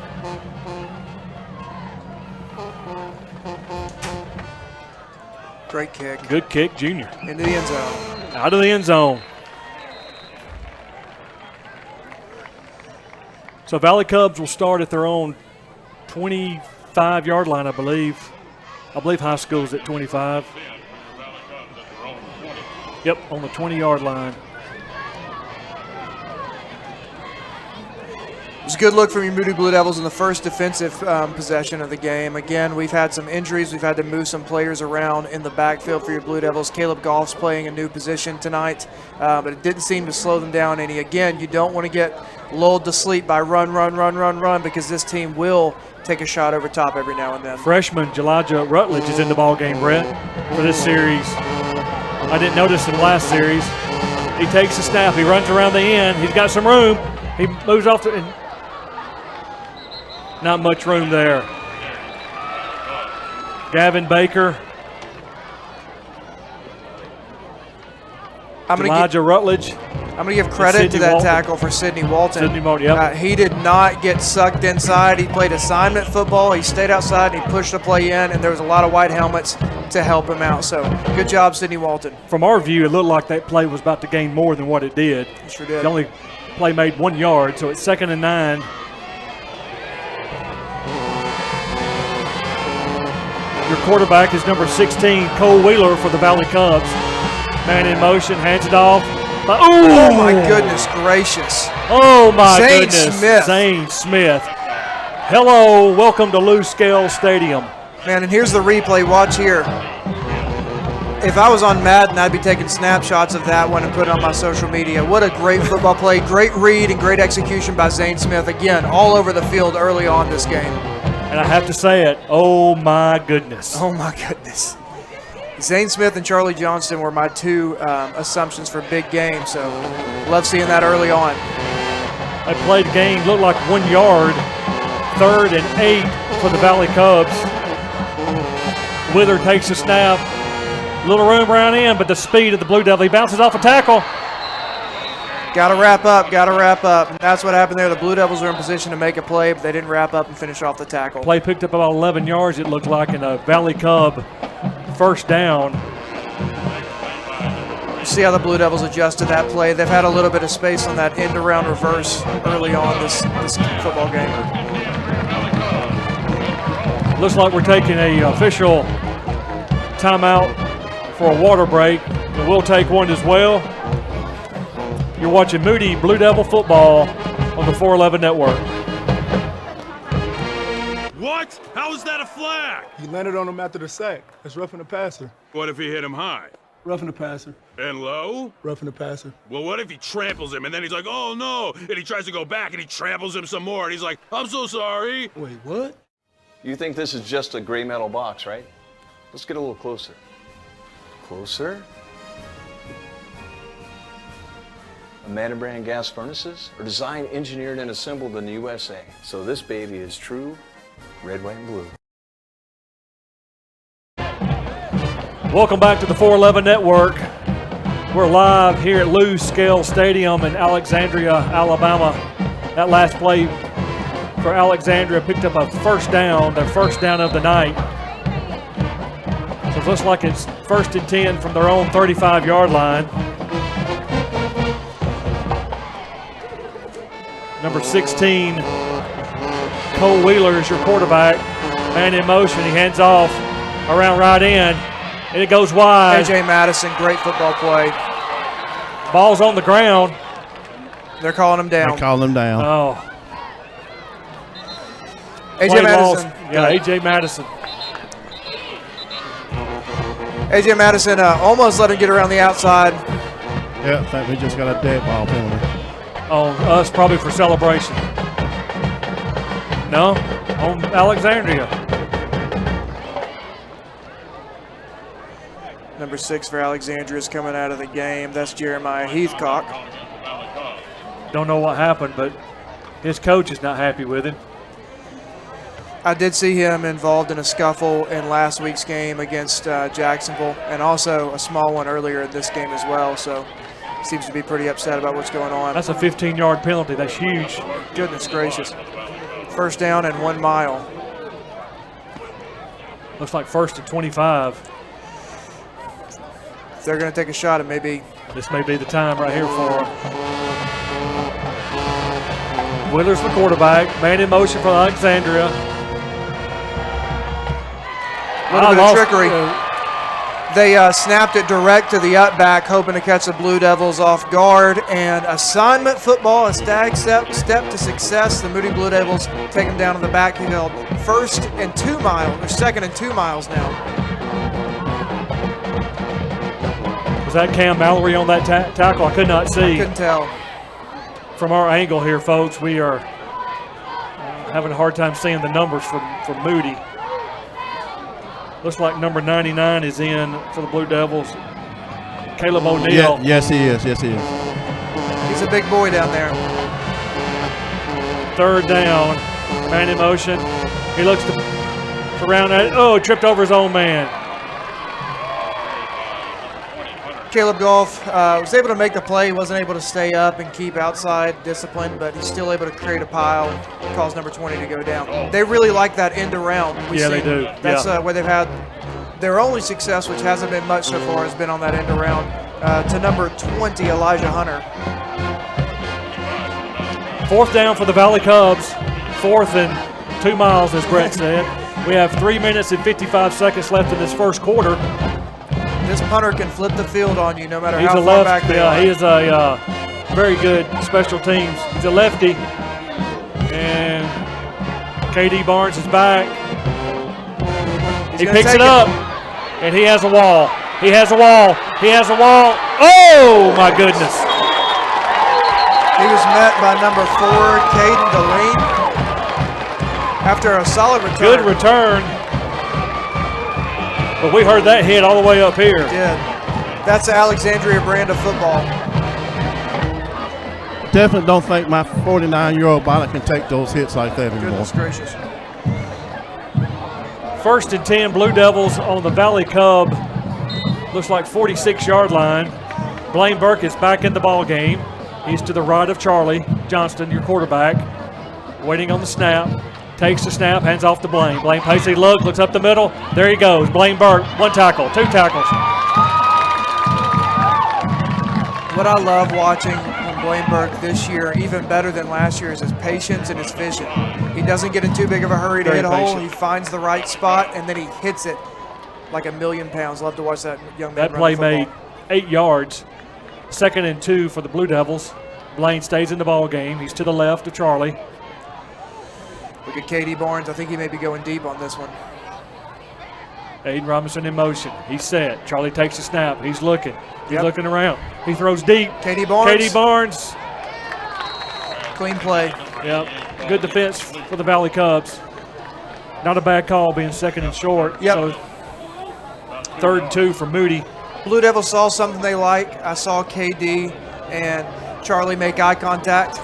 Great kick. Good kick, Junior. Into the end zone. Out of the end zone. So Valley Cubs will start at their own 25-yard line, I believe. I believe high school's at 25. Yep, on the 20-yard line. It was a good look from your Moody Blue Devils in the first defensive possession of the game. Again, we've had some injuries. We've had to move some players around in the backfield for your Blue Devils. Caleb Goff's playing a new position tonight, but it didn't seem to slow them down any. Again, you don't want to get lulled to sleep by run, because this team will take a shot over top every now and then. Freshman Elijah Rutledge is in the ball game, Brett, for this series. I didn't notice in the last series. He takes a snap. He runs around the end. He's got some room. He moves off the – not much room there. Gavin Baker. Elijah Rutledge. I'm going to give credit to that tackle for Sidney Walton. Sidney Walton, yep. He did not get sucked inside. He played assignment football. He stayed outside and he pushed the play in, and there was a lot of white helmets to help him out. So good job, Sidney Walton. From our view, it looked like that play was about to gain more than what it did. It sure did. The only play made 1 yard, so it's 2nd and 9. Your quarterback is number 16, Cole Wheeler for the Valley Cubs. Man in motion, hands it off. Oh my goodness gracious. Oh my Zane goodness. Smith. Zane Smith. Hello, welcome to Lou Scale Stadium. Man, and here's the replay. Watch here. If I was on Madden, I'd be taking snapshots of that one and put it on my social media. What a great football play. Great read and great execution by Zane Smith. Again, all over the field early on this game. And I have to say it, oh my goodness. Oh my goodness. Zane Smith and Charlie Johnston were my 2 assumptions for big games, so love seeing that early on. They played the game, looked like 1 yard, 3rd and 8 for the Valley Cubs. Wither takes a snap, little room around in, but the speed of the Blue Devil, he bounces off a tackle. Got to wrap up, got to wrap up. And that's what happened there. The Blue Devils were in position to make a play, but they didn't wrap up and finish off the tackle. Play picked up about 11 yards, it looked like, in a Valley Cub first down. You see how the Blue Devils adjusted that play. They've had a little bit of space on that end-around reverse early on this football game. Looks like we're taking an official timeout for a water break, and we'll take one as well. You're watching Moody Blue Devil football on the 411 Network. What? How is that a flag? He landed on him after the sack. That's roughing the passer. What if he hit him high? Roughing the passer. And low? Roughing the passer. Well, what if he tramples him and then he's like, oh no, and he tries to go back and he tramples him some more and he's like, I'm so sorry. Wait, what? You think this is just a gray metal box, right? Let's get a little closer. Closer? Amanda brand gas furnaces are designed, engineered, and assembled in the USA. So this baby is true red, white, and blue. Welcome back to the 411 Network. We're live here at Lou Scale Stadium in Alexandria, Alabama. That last play for Alexandria picked up a first down, their first down of the night. So it looks like it's 1st and 10 from their own 35-yard line. Number 16, Cole Wheeler is your quarterback. Man in motion, he hands off around right end, and it goes wide. A.J. Madison, great football play. Ball's on the ground. They're calling him down. They're calling him down. Oh. A.J. Madison. Yeah, A.J. Madison. A.J. Madison almost let him get around the outside. Yeah, I think we just got a dead ball penalty. On us, probably for celebration. No, on Alexandria. Number 6 for Alexandria is coming out of the game. That's Jeremiah Heathcock. Don't know what happened, but his coach is not happy with him. I did see him involved in a scuffle in last week's game against Jacksonville, and also a small one earlier in this game as well. So seems to be pretty upset about what's going on. That's a 15-yard penalty. That's huge. Goodness gracious. First down and 1 mile. Looks like 1st and 25. If they're going to take a shot, it may be. This may be the time right here for them. Wheeler's the quarterback. Man in motion for Alexandria. A little bit of trickery. They snapped it direct to the up back, hoping to catch the Blue Devils off guard. And assignment football, a stag step to success. The Moody Blue Devils take them down to the backfield. 1st and 2 miles, or 2nd and 2 miles now. Was that Cam Mallory on that tackle? I could not see. I couldn't tell. From our angle here, folks, we are having a hard time seeing the numbers from Moody. Looks like number 99 is in for the Blue Devils. Caleb O'Neal. Yeah, yes, he is. Yes, he is. He's a big boy down there. 3rd down. Man in motion. He looks to round that. Oh, tripped over his own man. Caleb Goff was able to make the play. He wasn't able to stay up and keep outside discipline, but he's still able to create a pile, cause number 20 to go down. They really like that end around. Yeah, they do. That's where they've had their only success, which hasn't been much so far, has been on that end around to number 20, Elijah Hunter. 4th down for the Valley Cubs. 4th and 2 miles, as Brett said. We have 3 minutes and 55 seconds left in this first quarter. This punter can flip the field on you no matter He's how a far left, back they are. he is a very good special teams. He's a lefty. And KD Barnes is back. He picks it up, and he has a wall. He has a wall. He has a wall. Oh, my goodness. He was met by number 4, Caden Delaney, after a solid return. Good return. But we heard that hit all the way up here. We did. That's the Alexandria brand of football. Definitely don't think my 49-year-old body can take those hits like that anymore. Goodness gracious. 1st and 10, Blue Devils on the Valley Cub. Looks like 46-yard line. Blaine Burke is back in the ball game. He's to the right of Charlie Johnston, your quarterback. Waiting on the snap. Takes the snap, hands off to Blaine. Blaine pays a look, looks up the middle. There he goes. Blaine Burke, 1 tackle, 2 tackles. What I love watching from Blaine Burke this year, even better than last year, is his patience and his vision. He doesn't get in too big of a hurry to hit a hole. He finds the right spot, and then he hits it like a million pounds. Love to watch that young man That play made 8 yards. 2nd and 2 for the Blue Devils. Blaine stays in the ball game. He's to the left of Charlie. Look at KD Barnes. I think he may be going deep on this one. Aiden Robinson in motion. He's set. Charlie takes the snap. He's looking. He's looking around. He throws deep. KD Barnes. KD Barnes. Clean play. Yep. Good defense for the Valley Cubs. Not a bad call being 2nd and short. Yep. So 3rd and 2 for Moody. Blue Devils saw something they like. I saw KD and Charlie make eye contact.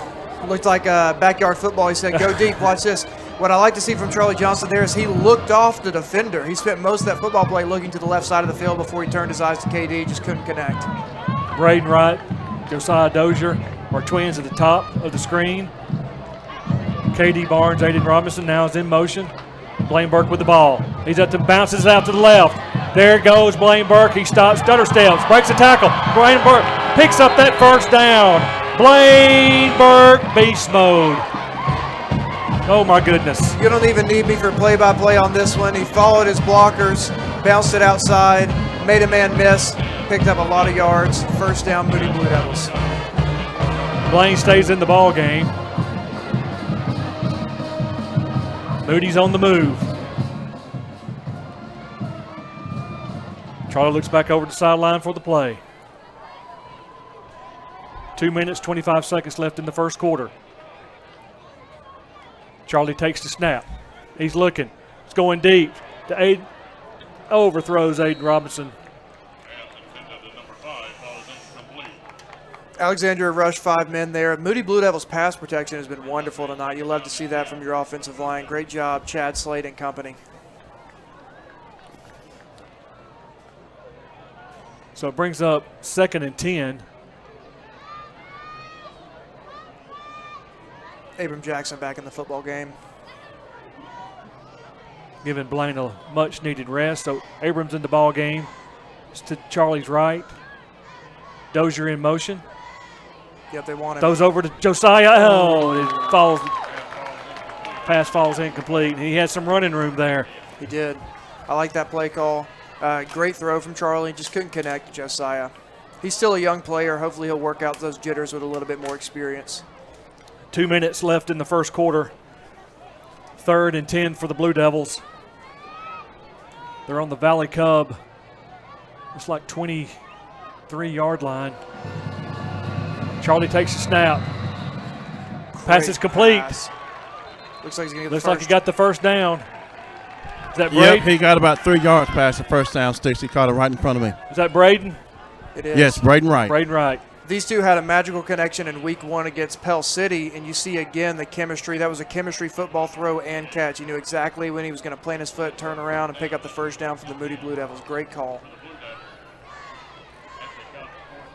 Looked like backyard football. He said, go deep, watch this. What I like to see from Charlie Johnston there is he looked off the defender. He spent most of that football play looking to the left side of the field before he turned his eyes to KD, just couldn't connect. Braden Wright, Josiah Dozier are twins at the top of the screen. KD Barnes, Aiden Robinson now is in motion. Blaine Burke with the ball. He's up to bounces out to the left. There goes Blaine Burke. He stops, stutter steps, breaks a tackle. Blaine Burke picks up that 1st down. Blaine Burke, beast mode. Oh, my goodness. You don't even need me for play-by-play on this one. He followed his blockers, bounced it outside, made a man miss, picked up a lot of yards. 1st down, Moody Blue Devils. Blaine stays in the ball game. Moody's on the move. Charlie looks back over the sideline for the play. 2 minutes, 25 seconds left in the first quarter. Charlie takes the snap. He's looking. It's going deep. To Aiden. Overthrows Aiden Robinson. Alexandria rushed 5 men there. Moody Blue Devils pass protection has been wonderful tonight. You love to see that from your offensive line. Great job, Chad Slade and company. So it brings up 2nd and 10. Abram Jackson back in the football game. Giving Blaine a much-needed rest. So Abrams in the ball game. It's to Charlie's right. Dozier in motion. Yep, they want it. Throws over to Josiah. Oh, it falls. Pass falls incomplete. He had some running room there. He did. I like that play call. Great throw from Charlie. Just couldn't connect to Josiah. He's still a young player. Hopefully he'll work out those jitters with a little bit more experience. 2 minutes left in the first quarter. 3rd and 10 for the Blue Devils. They're on the Valley Cub. It's like 23-yard line. Charlie takes a snap. Pass is complete. Pass. Looks like he's going to get the Looks first. like he got the first down. Is that Yep, Braden? he got about 3 yards past the first down sticks. He caught it right in front of me. Is that Braden? It is. Yes, Braden Wright. Braden Wright. These two had a magical connection in week 1 against Pell City, and you see again the chemistry. That was a chemistry football throw and catch. He knew exactly when he was going to plant his foot, turn around, and pick up the first down for the Moody Blue Devils. Great call.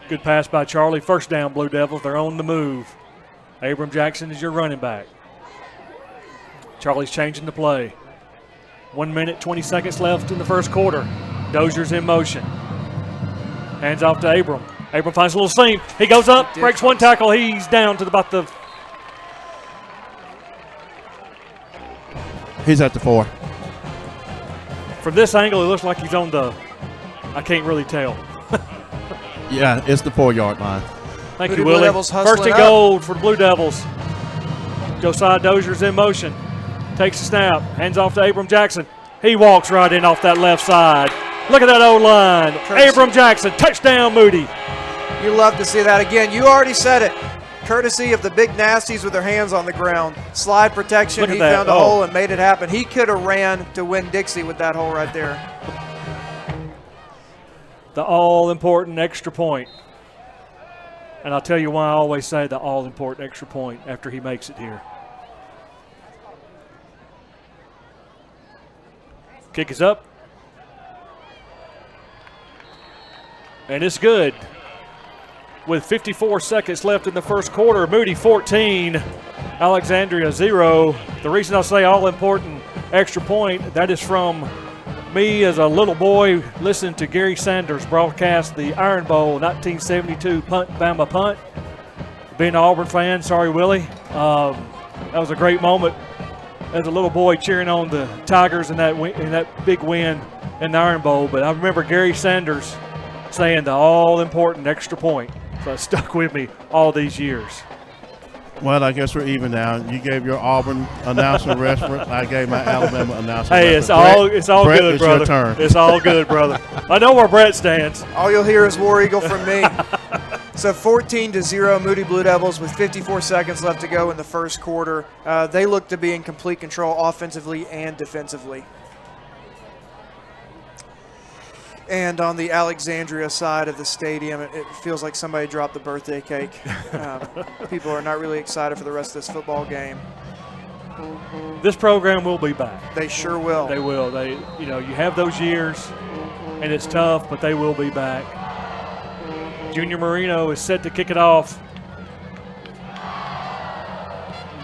Good pass by Charlie. First down, Blue Devils. They're on the move. Abram Jackson is your running back. Charlie's changing the play. 1 minute, 20 seconds left in the first quarter. Dozier's in motion. Hands off to Abram. Abram finds a little seam. He goes up, breaks one tackle. He's down to about the. He's at the 4. From this angle, it looks like he's on the. I can't really tell. Yeah, it's the 4-yard line. Thank Moody you, Blue Willie. Devils First hustling and up. goal for the Blue Devils. Josiah Dozier's in motion. Takes a snap. Hands off to Abram Jackson. He walks right in off that left side. Look at that O-line. Abram Jackson, touchdown, Moody. You love to see that again. You already said it. Courtesy of the big nasties with their hands on the ground. Slide protection. Look at He that. found a Oh. hole and made it happen. He could have ran to win Dixie with that hole right there. The all-important extra point. And I'll tell you why I always say the all-important extra point after he makes it here. Kick is up. And it's good. With 54 seconds left in the first quarter, Moody 14, Alexandria 0. The reason I say all-important extra point, that is from me as a little boy listening to Gary Sanders broadcast the Iron Bowl 1972 Bama punt. Being an Auburn fan, sorry, Willie. That was a great moment as a little boy cheering on the Tigers in that big win in the Iron Bowl. But I remember Gary Sanders saying the all-important extra point. So it stuck with me all these years. Well, I guess we're even now. You gave your Auburn announcement reference. I gave my Alabama announcement Hey, reference. it's all Brett, good, it's brother. Your turn. It's all good, brother. I know where Brett stands. All you'll hear is War Eagle from me. So 14-0 Moody Blue Devils with 54 seconds left to go in the first quarter. They look to be in complete control offensively and defensively. And on the Alexandria side of the stadium, it feels like somebody dropped the birthday cake. People are not really excited for the rest of this football game. This program will be back. They sure will. They will. You have those years, and it's tough, but they will be back. Junior Marino is set to kick it off.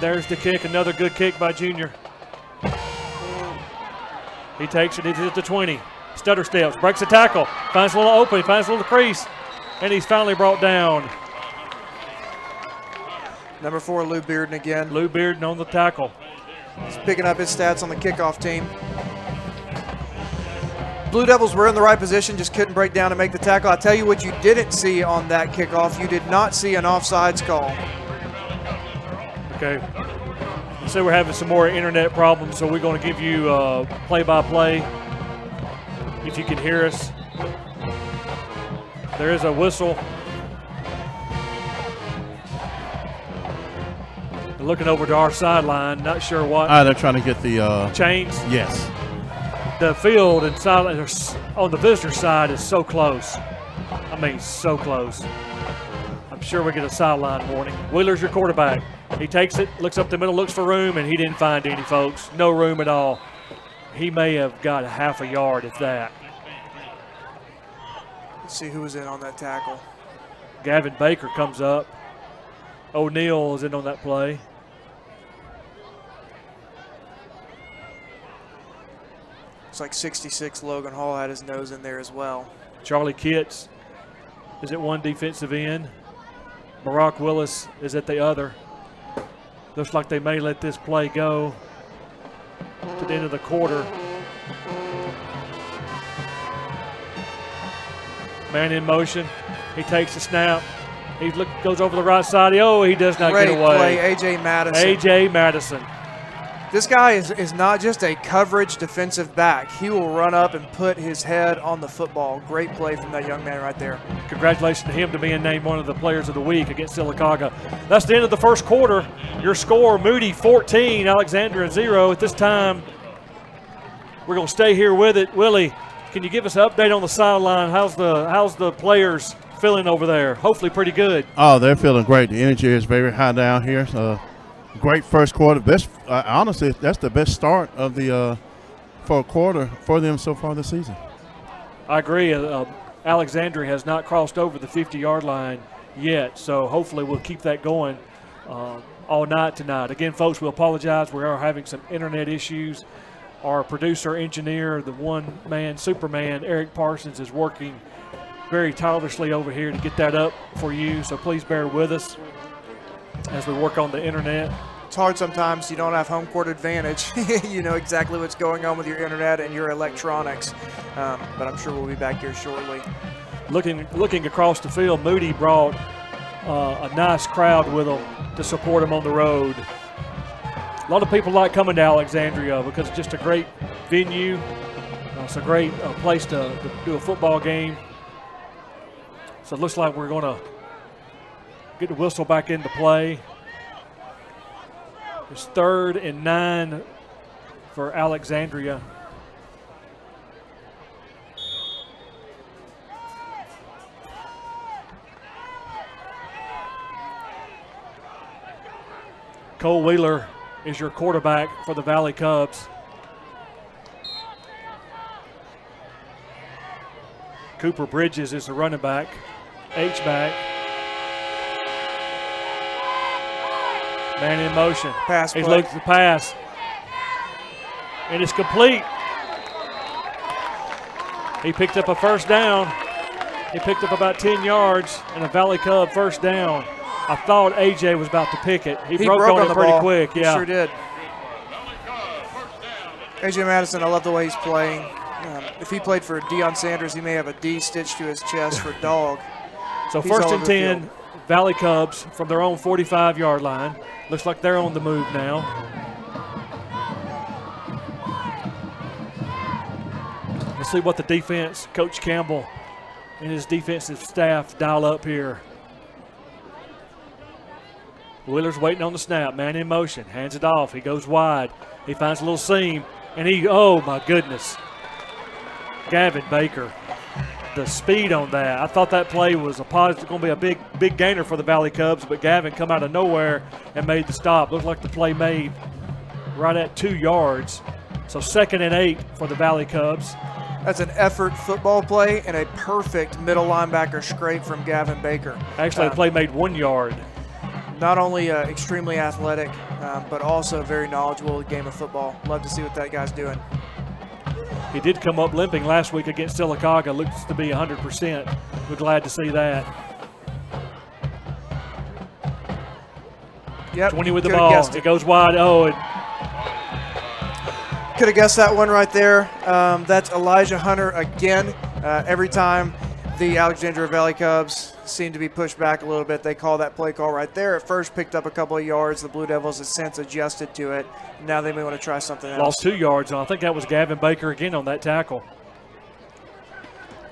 There's the kick, another good kick by Junior. He takes it, he's at the 20. Stutter steps, breaks a tackle, finds a little opening, finds a little crease, and he's finally brought down. Number 4, Lou Bearden again. Lou Bearden on the tackle. He's picking up his stats on the kickoff team. Blue Devils were in the right position, just couldn't break down and make the tackle. I'll tell you what you didn't see on that kickoff. You did not see an offsides call. Okay. So we're having some more internet problems, so we're going to give you play-by-play. If you can hear us, there is a whistle. Looking over to our sideline, not sure what. They're trying to get the chains. Yes. The field and sideline on the visitor side is so close. I mean, so close. I'm sure we get a sideline warning. Wheeler's your quarterback. He takes it, looks up the middle, looks for room, and he didn't find any, folks. No room at all. He may have got a half a yard, if that. Let's see who was in on that tackle. Gavin Baker comes up. O'Neal is in on that play. Looks like 66 Logan Hall had his nose in there as well. Charlie Kitts is at one defensive end. Barack Willis is at the other. Looks like they may let this play go to the end of the quarter. Man in motion. He takes the snap. He goes over the right side. Oh, he does not Great get away. Play, A.J. Madison. A.J. Madison. This guy is not just a coverage defensive back. He will run up and put his head on the football. Great play from that young man right there. Congratulations to him to being named one of the players of the week against Sylacauga. That's the end of the first quarter. Your score, Moody 14, Alexandria 0. At this time, we're going to stay here with it. Willie, can you give us an update on the sideline? How's the players feeling over there? Hopefully pretty good. Oh, they're feeling great. The energy is very high down here. Great first quarter. Best, honestly, that's the best start of the for a quarter for them so far this season. I agree. Alexandria has not crossed over the 50-yard line yet, so hopefully we'll keep that going all night tonight. Again, folks, we apologize. We are having some internet issues. Our producer, engineer, the one-man Superman, Eric Parsons, is working very tirelessly over here to get that up for you, so please bear with us as we work on the internet. It's hard sometimes. You don't have home court advantage. You know exactly what's going on with your internet and your electronics, but I'm sure we'll be back here shortly. Looking across the field, Moody brought a nice crowd with them to support him on the road. A lot of people like coming to Alexandria because it's just a great venue. It's a great place to do a football game. So it looks like we're going to get the whistle back into play. It's 3rd and 9 for Alexandria. Cole Wheeler is your quarterback for the Valley Cubs. Cooper Bridges is the running back, H-back. Man in motion. Pass He play. looks the pass. And it's complete. He picked up a first down. He picked up about 10 yards and a Valley Cub first down. I thought AJ was about to pick it. He broke on it pretty quick. He sure did. AJ Madison, I love the way he's playing. If he played for Deion Sanders, he may have a D stitched to his chest for dog. So He's first all and over the 10, field. Valley Cubs from their own 45-yard line. Looks like they're on the move now. Let's see what the defense, Coach Campbell and his defensive staff dial up here. Wheeler's waiting on the snap. Man in motion. Hands it off. He goes wide. He finds a little seam. And oh, my goodness. Gavin Baker. The speed on that. I thought that play was going to be a big gainer for the Valley Cubs, but Gavin come out of nowhere and made the stop. Looked like the play made right at 2 yards. So 2nd and 8 for the Valley Cubs. That's an effort football play and a perfect middle linebacker scrape from Gavin Baker. Actually, the play made 1 yard. Not only extremely athletic, but also very knowledgeable of the game of football. Love to see what that guy's doing. He did come up limping last week against Sylacauga. Looks to be 100%. We're glad to see that. Yep. 20 with the ball. It goes wide. Oh, could have guessed that one right there. That's Elijah Hunter again. Every time the Alexandria Valley Cubs seem to be pushed back a little bit, they call that play call right there. At first picked up a couple of yards. The Blue Devils have since adjusted to it. Now they may want to try something else. Lost 2 yards. I think that was Gavin Baker again on that tackle.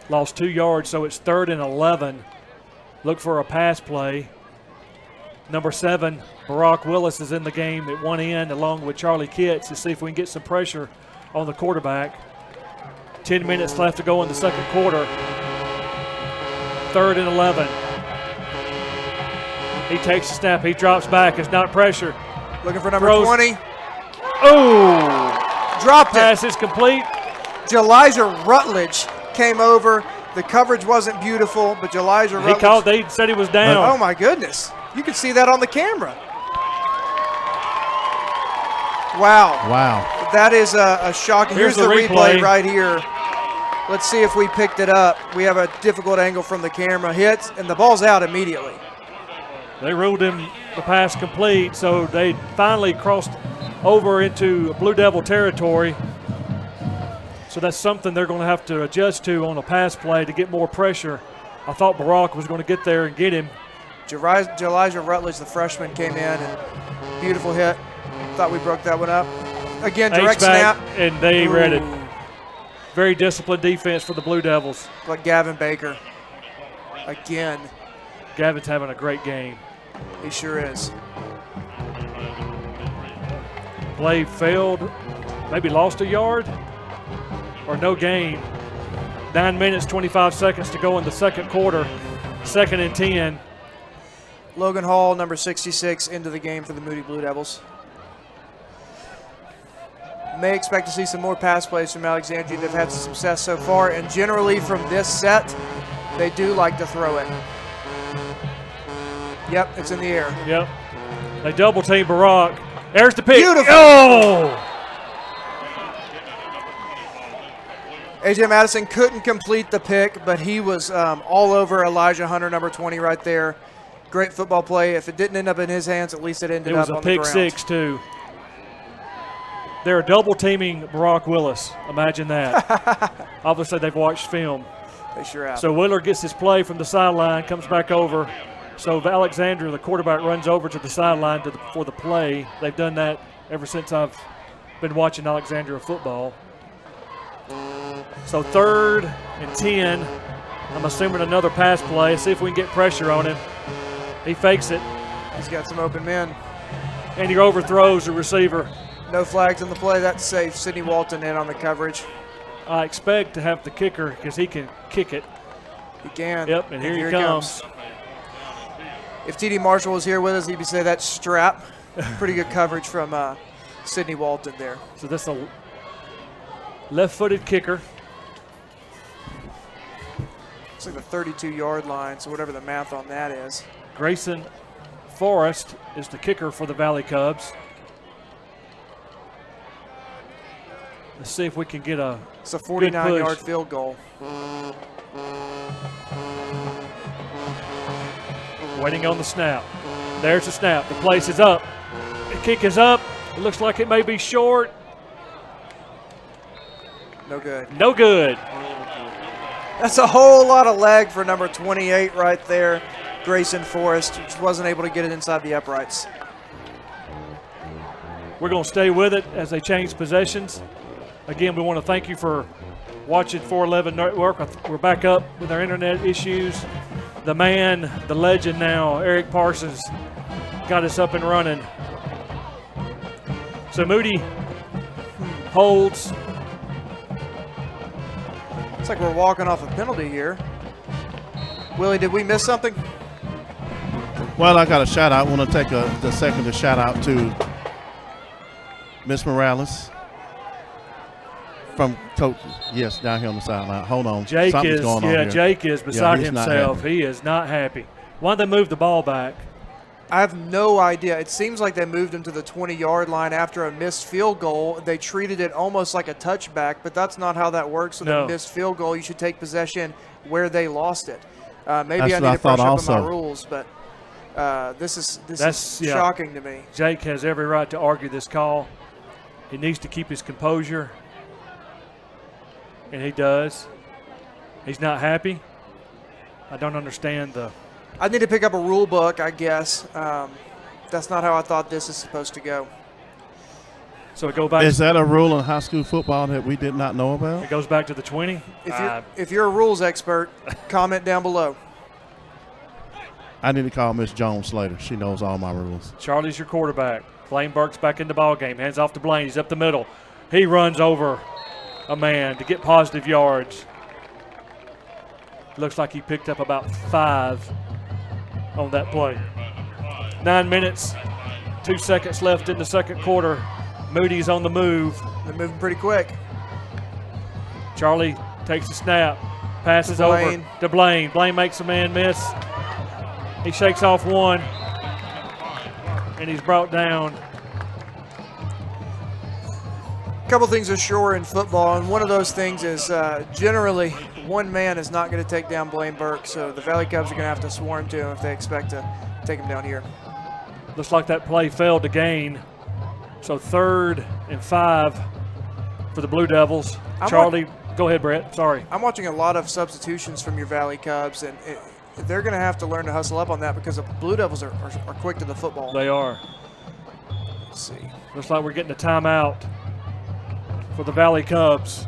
Lost 2 yards, so it's 3rd and 11. Look for a pass play. Number 7, Barack Willis is in the game at one end along with Charlie Kitts to see if we can get some pressure on the quarterback. 10 minutes left to go in the second quarter. 3rd and 11. He takes the snap. He drops back. It's not pressure. Looking for number Throws. 20. Oh! Dropped it. Pass is complete. Elijah Rutledge came over. The coverage wasn't beautiful, but Elijah Rutledge. They said he was down. Oh, my goodness. You could see that on the camera. Wow. That is a shocking. Here's the replay right here. Let's see if we picked it up. We have a difficult angle from the camera. Hits, and the ball's out immediately. They ruled him the pass complete, so they finally crossed over into Blue Devil territory. So that's something they're going to have to adjust to on a pass play to get more pressure. I thought Barack was going to get there and get him. Elijah Rutledge, the freshman, came in, and beautiful hit. Thought we broke that one up. Again, direct snap. And they read it. Very disciplined defense for the Blue Devils. Like Gavin Baker. Again. Gavin's having a great game. He sure is. Play failed, maybe lost a yard, or no gain. 9 minutes, 25 seconds to go in the second quarter. 2nd and 10. Logan Hall, number 66, into the game for the Moody Blue Devils. May expect to see some more pass plays from Alexandria. They've had some success so far, and generally from this set, they do like to throw it. Yep, it's in the air. Yep. They double team Barack. There's the pick. Beautiful. Oh! A.J. Madison couldn't complete the pick, but he was all over Elijah Hunter, number 20, right there. Great football play. If it didn't end up in his hands, at least it ended up on the ground. It was a pick six, too. They're double teaming Barack Willis. Imagine that. Obviously, they've watched film. They sure have. So Wheeler gets his play from the sideline, comes back over. So Alexandria, the quarterback, runs over to the sideline for the play. They've done that ever since I've been watching Alexandria football. So 3rd and 10. I'm assuming another pass play. See if we can get pressure on him. He fakes it. He's got some open men. And he overthrows the receiver. No flags on the play. That's safe. Sidney Walton in on the coverage. I expect to have the kicker because he can kick it. He can. Yep, and here he comes. If T.D. Marshall was here with us, he'd say that strap. Pretty good coverage from Sidney Walton there. So that's a left-footed kicker. It's like the 32-yard line, so whatever the math on that is. Grayson Forrest is the kicker for the Valley Cubs. Let's see if we can get a It's a 49-yard field goal. Waiting on the snap. There's the snap. The place is up. The kick is up. It looks like it may be short. No good. No good. That's a whole lot of leg for number 28 right there. Grayson Forrest just wasn't able to get it inside the uprights. We're going to stay with it as they change possessions. Again, we want to thank you for watching 411 Network. We're back up with our internet issues. The man, the legend now, Eric Parsons, got us up and running. So Moody holds. It's like we're walking off a penalty here. Willie, did we miss something? Well, I got a shout out. I want to take the second to shout out to Miss Morales from Coach. Yes, down here on the sideline. Hold on. Jake Something's is going on here. Jake is beside he's not himself. happy. He is not happy. Why did they move the ball back? I have no idea. It seems like they moved him to the 20-yard line after a missed field goal. They treated it almost like a touchback, but that's not how that works. With a missed field goal, you should take possession where they lost it. Maybe I need to brush up on my rules, but this is shocking to me. Jake has every right to argue this call. He needs to keep his composure, and he does. He's not happy. I don't understand the. I need to pick up a rule book, I guess. That's not how I thought this is supposed to go. So it go back. Is that a rule in high school football that we did not know about? It goes back to the 20. If you're a rules expert, comment down below. I need to call Miss Jones Slater. She knows all my rules. Charlie's your quarterback. Blaine Burke's back in the ball game. Hands off to Blaine. He's up the middle. He runs over a man to get positive yards. Looks like he picked up about 5 on that play. 9 minutes, 2 seconds left in the second quarter. Moody's on the move. They're moving pretty quick. Charlie takes the snap, passes over to Blaine. Blaine makes a man miss. He shakes off one, and he's brought down. A couple things are sure in football, and one of those things is generally one man is not going to take down Blaine Burke, so the Valley Cubs are going to have to swarm to him if they expect to take him down here. Looks like that play failed to gain. So 3rd and 5 for the Blue Devils. Charlie, go ahead, Brett. Sorry. I'm watching a lot of substitutions from your Valley Cubs, and they're going to have to learn to hustle up on that because the Blue Devils are quick to the football. They are. Let's see. Looks like we're getting a timeout for the Valley Cubs.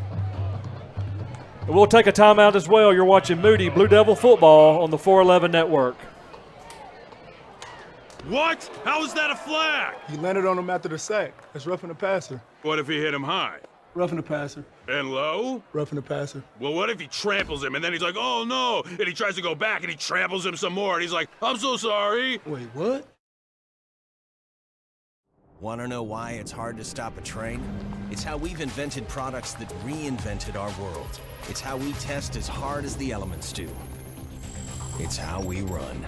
And we'll take a timeout as well. You're watching Moody Blue Devil football on the 411 network. What? How is that a flag? He landed on him after the sack. That's roughing the passer. What if he hit him high? Roughing the passer. And low? Roughing the passer. Well, what if he tramples him and then he's like, oh no, and he tries to go back and he tramples him some more and he's like, I'm so sorry. Wait, what? Want to know why it's hard to stop a train? It's how we've invented products that reinvented our world. It's how we test as hard as the elements do. It's how we run.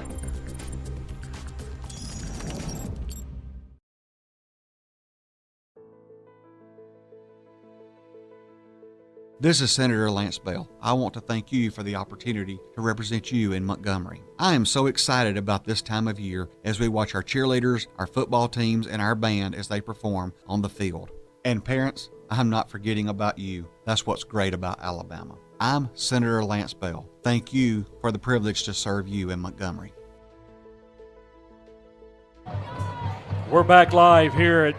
This is Senator Lance Bell. I want to thank you for the opportunity to represent you in Montgomery. I am so excited about this time of year as we watch our cheerleaders, our football teams, and our band as they perform on the field. And parents, I'm not forgetting about you. That's what's great about Alabama. I'm Senator Lance Bell. Thank you for the privilege to serve you in Montgomery. We're back live here at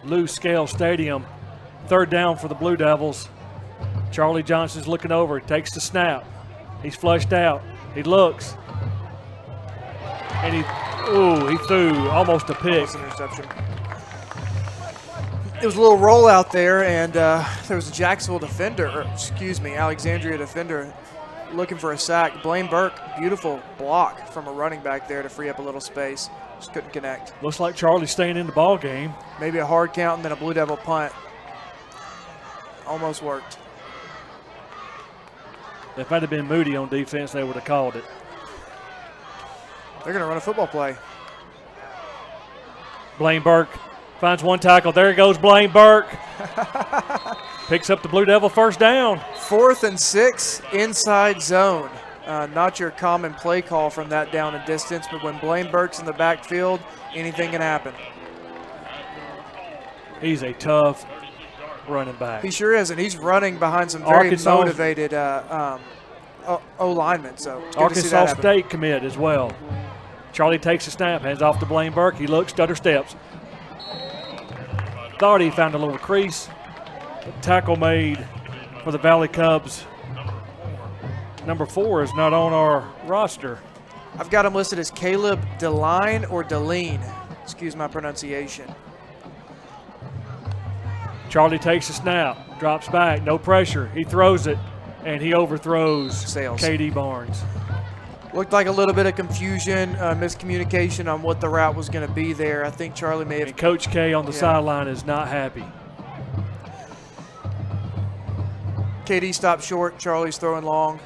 Lou Scale Stadium. 3rd down for the Blue Devils. Charlie Johnson's looking over, takes the snap. He's flushed out. He looks. And he threw almost a pick. An interception. It was a little rollout there, and there was a Jacksonville defender, Alexandria defender looking for a sack. Blaine Burke, beautiful block from a running back there to free up a little space. Just couldn't connect. Looks like Charlie's staying in the ball game. Maybe a hard count and then a Blue Devil punt. Almost worked. If that had been Moody on defense, they would have called it. They're going to run a football play. Blaine Burke finds one tackle. There goes Blaine Burke. Picks up the Blue Devil 1st down. 4th and 6, inside zone. Not your common play call from that down and distance, but when Blaine Burke's in the backfield, anything can happen. He's a tough running back. He sure is, and he's running behind some very motivated O-linemen. So it's good to see that Arkansas happen. State commit as well. Charlie takes a snap, hands off to Blaine Burke. He looks, stutter steps. Thought he found a little crease. Tackle made for the Valley Cubs. Number 4 is not on our roster. I've got him listed as Caleb Deline or Deline. Excuse my pronunciation. Charlie takes a snap, drops back, no pressure. He throws it, and he overthrows KD Barnes. Looked like a little bit of confusion, miscommunication on what the route was going to be there. I think Charlie may have. And Coach K on the sideline is not happy. KD stopped short. Charlie's throwing long.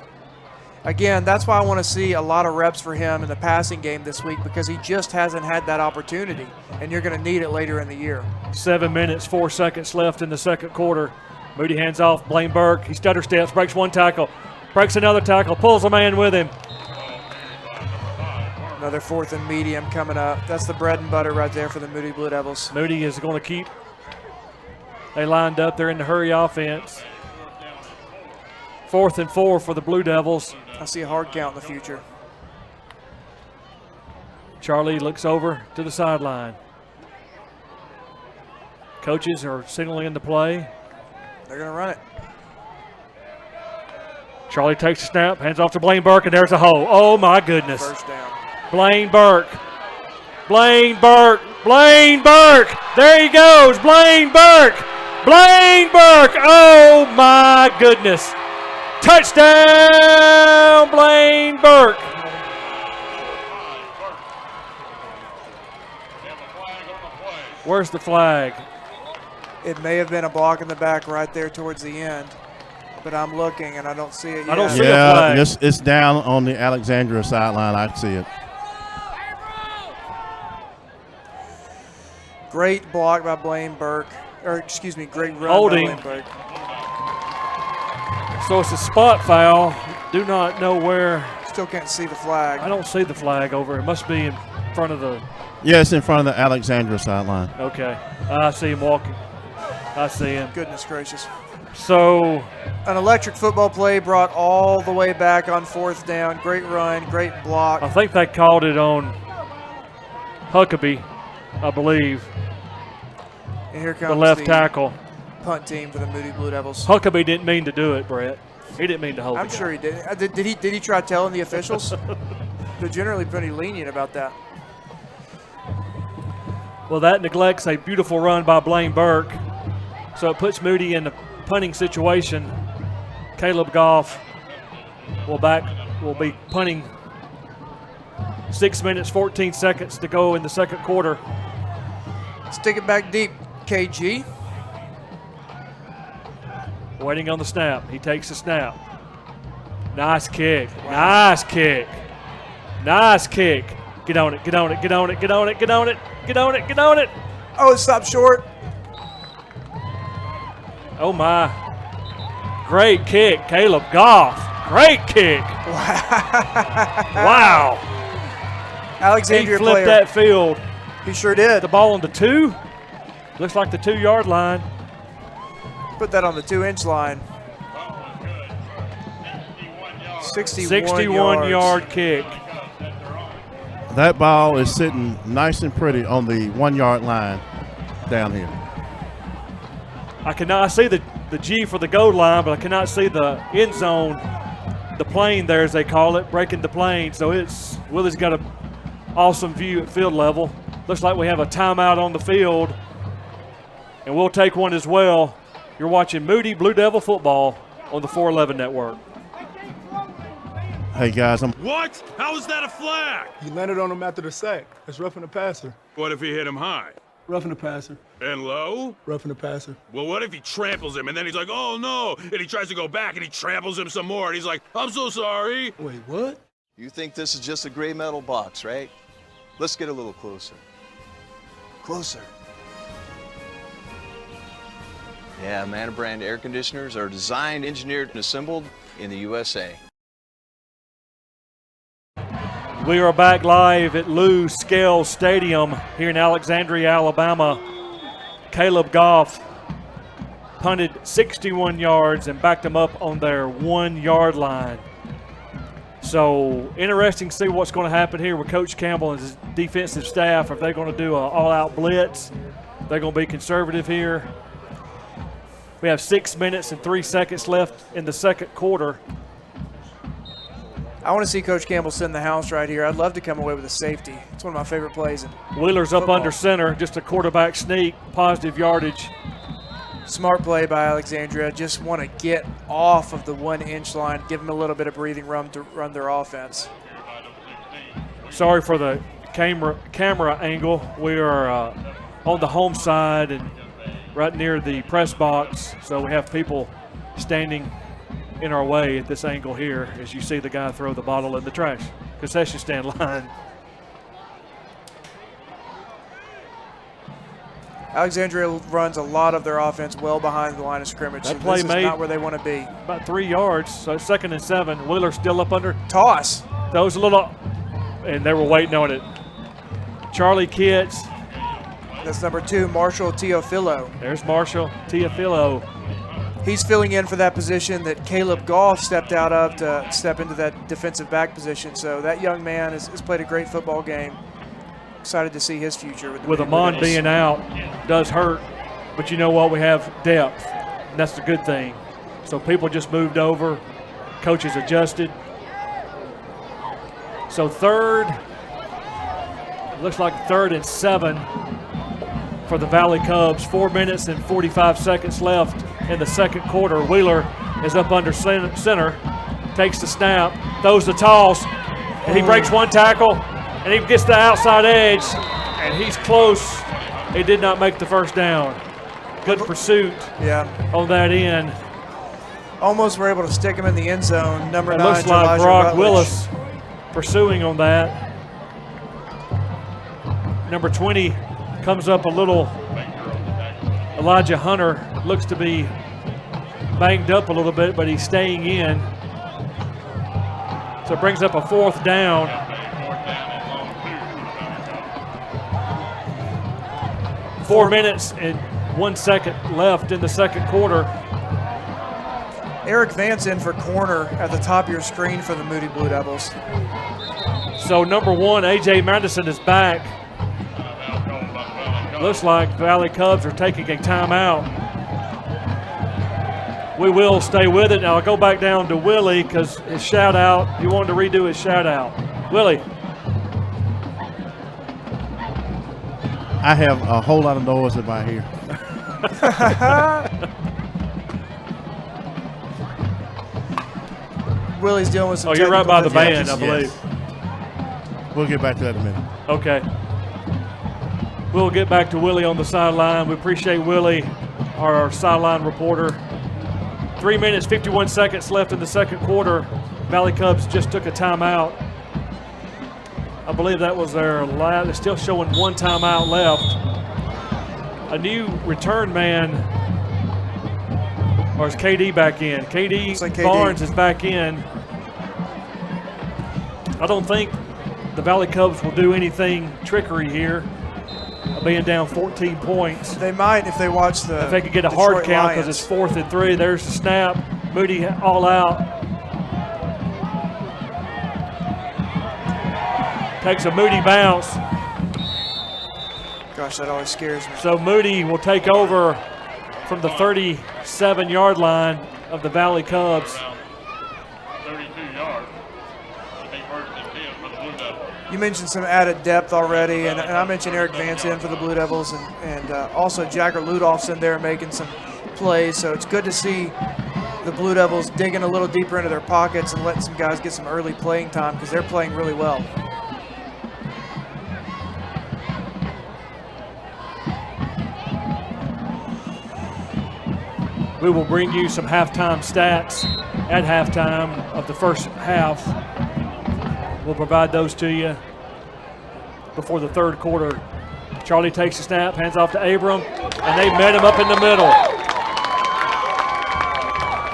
Again, that's why I want to see a lot of reps for him in the passing game this week, because he just hasn't had that opportunity, and you're going to need it later in the year. 7 minutes, 4 seconds left in the second quarter. Moody hands off Blaine Burke. He stutter steps, breaks one tackle, breaks another tackle, pulls a man with him. Another 4th and medium coming up. That's the bread and butter right there for the Moody Blue Devils. Moody is going to keep. They lined up. They're in the hurry offense. 4th and 4 for the Blue Devils. I see a hard count in the future. Charlie looks over to the sideline. Coaches are signaling the play. They're going to run it. Charlie takes a snap, hands off to Blaine Burke, and there's a hole. Oh, my goodness. 1st down. Blaine Burke. Blaine Burke. Blaine Burke. There he goes. Blaine Burke. Blaine Burke. Oh, my goodness. Touchdown, Blaine Burke. Where's the flag? It may have been a block in the back right there towards the end, but I'm looking and I don't see it yet. I don't see a flag. It's down on the Alexandria sideline. I see it. Great block by Blaine Burke. Great run Holding. by Blaine Burke. So it's a spot foul. Do not know where. Still can't see the flag. I don't see the flag over. It must be in front of the. Yeah, it's in front of the Alexandria sideline. Okay. I see him walking. I see him. Goodness gracious. So. An electric football play brought all the way back on 4th down. Great run, great block. I think they called it on Huckabee, I believe. And here comes the left tackle. Punt team for the Moody Blue Devils. Huckabee didn't mean to do it, Brett. He didn't mean to hold it. I'm sure he did. Did he try telling the officials? They're generally pretty lenient about that. Well, that neglects a beautiful run by Blaine Burke. So it puts Moody in the punting situation. Caleb Goff will be punting. 6 minutes, 14 seconds to go in the second quarter. Stick it back deep, KG. Waiting on the snap. He takes the snap. Nice kick. Wow. Nice kick. Nice kick. Get on it. Get on it. Get on it. Get on it. Get on it. Get on it. Get on it. Oh, it stopped short. Oh, my. Great kick, Caleb Goff. Great kick. Wow. Alexandria he flipped player. that field. He sure did. The ball on the 2. Looks like the 2-yard line. Put that on the 2-inch line. 61-yard kick. That ball is sitting nice and pretty on the 1-yard line down here. I see the G for the goal line, but I cannot see the end zone, the plane there as they call it, breaking the plane. So Willie's got an awesome view at field level. Looks like we have a timeout on the field, and we'll take one as well. You're watching Moody Blue Devil football on the 411 network. Hey, guys. What? How is that a flag? He landed on him after the sack. That's roughing the passer. What if he hit him high? Roughing the passer. And low? Roughing the passer. Well, what if he tramples him and then he's like, oh no, and he tries to go back and he tramples him some more and he's like, I'm so sorry. Wait, what? You think this is just a gray metal box, right? Let's get a little closer. Closer. Yeah, Manor brand air conditioners are designed, engineered, and assembled in the USA. We are back live at Lou Scales Stadium here in Alexandria, Alabama. Caleb Goff punted 61 yards and backed them up on their 1-yard line. So interesting to see what's going to happen here with Coach Campbell and his defensive staff. Are they going to do an all-out blitz? They're going to be conservative here. We have 6 minutes and 3 seconds left in the second quarter. I want to see Coach Campbell send the house right here. I'd love to come away with a safety. It's one of my favorite plays. Wheeler's up under center, just a quarterback sneak, positive yardage. Smart play by Alexandria. Just want to get off of the 1-inch line, give them a little bit of breathing room to run their offense. Sorry for the camera angle. We are on the home side and right near the press box, so we have people standing in our way at this angle here as you see the guy throw the bottle in the trash. Concession stand line. Alexandria runs a lot of their offense well behind the line of scrimmage. That so play this is made not where they want to be. About 3 yards, so 2nd and 7. Wheeler still up under. Toss. Those a little, and they were waiting on it. Charlie Kitts. That's number 2, Marshall Teofilo. There's Marshall Teofilo. He's filling in for that position that Caleb Goff stepped out of to step into that defensive back position. So that young man has played a great football game. Excited to see his future. With Amon being out, does hurt. But you know what? We have depth, and that's the good thing. So people just moved over. Coaches adjusted. So looks like 3rd and 7 for the Valley Cubs. 4 minutes and 45 seconds left in the second quarter. Wheeler is up under center, takes the snap, throws the toss, and he breaks one tackle, and he gets the outside edge, and he's close He did not make the first down. Good pursuit on that end. Almost were able to stick him in the end zone. Number 9, looks like Elijah Brock Rutledge. Willis pursuing on that. Number 20 comes up a little. Elijah Hunter looks to be banged up a little bit, but he's staying in. So it brings up a 4th down. Four minutes and 1 second left in the second quarter. Eric Vance in for corner at the top of your screen for the Moody Blue Devils. So number 1, A.J. Madison is back. Looks like Valley Cubs are taking a timeout. We will stay with it. Now I'll go back down to Willie because his shout out, he wanted to redo his shout out. Willie. I have a whole lot of noise in my ear. Willie's dealing with some you're right by the technical band, I believe. We'll get back to that in a minute. Okay. We'll get back to Willie on the sideline. We appreciate Willie, our sideline reporter. 3 minutes, 51 seconds left in the second quarter. Valley Cubs just took a timeout. I believe that was their last. They're still showing 1 timeout left. A new return man, or is KD back in? KD like KD. Barnes is back in. I don't think the Valley Cubs will do anything trickery here, being down 14 points. They might if they watch the. If they could get a Detroit hard count because Lions. it's 4th and 3. There's the snap. Moody all out. Takes a Moody bounce. Gosh, that always scares me. So Moody will take over from the 37-yard line of the Valley Cubs. 32 yards. You mentioned some added depth already, and I mentioned Eric Vance in for the Blue Devils, and also Jagger Ludolf's in there making some plays. So it's good to see the Blue Devils digging a little deeper into their pockets and letting some guys get some early playing time because they're playing really well. We will bring you some halftime stats at halftime of the first half. We'll provide those to you before the third quarter. Charlie takes the snap, hands off to Abram, and they met him up in the middle.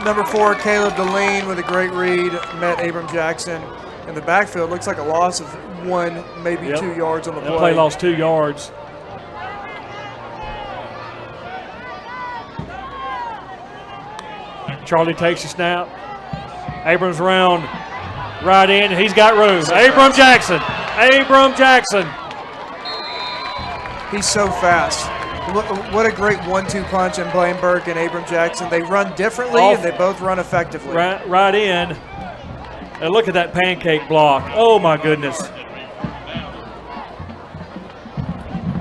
Number 4, Caleb Deline with a great read, met Abram Jackson in the backfield. Looks like a loss of 1, maybe 2 yards on the That play. play lost 2 yards. Charlie takes the snap. Abrams around, right in, and he's got room. Abram Jackson. Abram Jackson. He's so fast. What a great 1-2 punch in Blaine Burke and Abram Jackson. They run differently and they both run effectively. Right in. And look at that pancake block. Oh my goodness.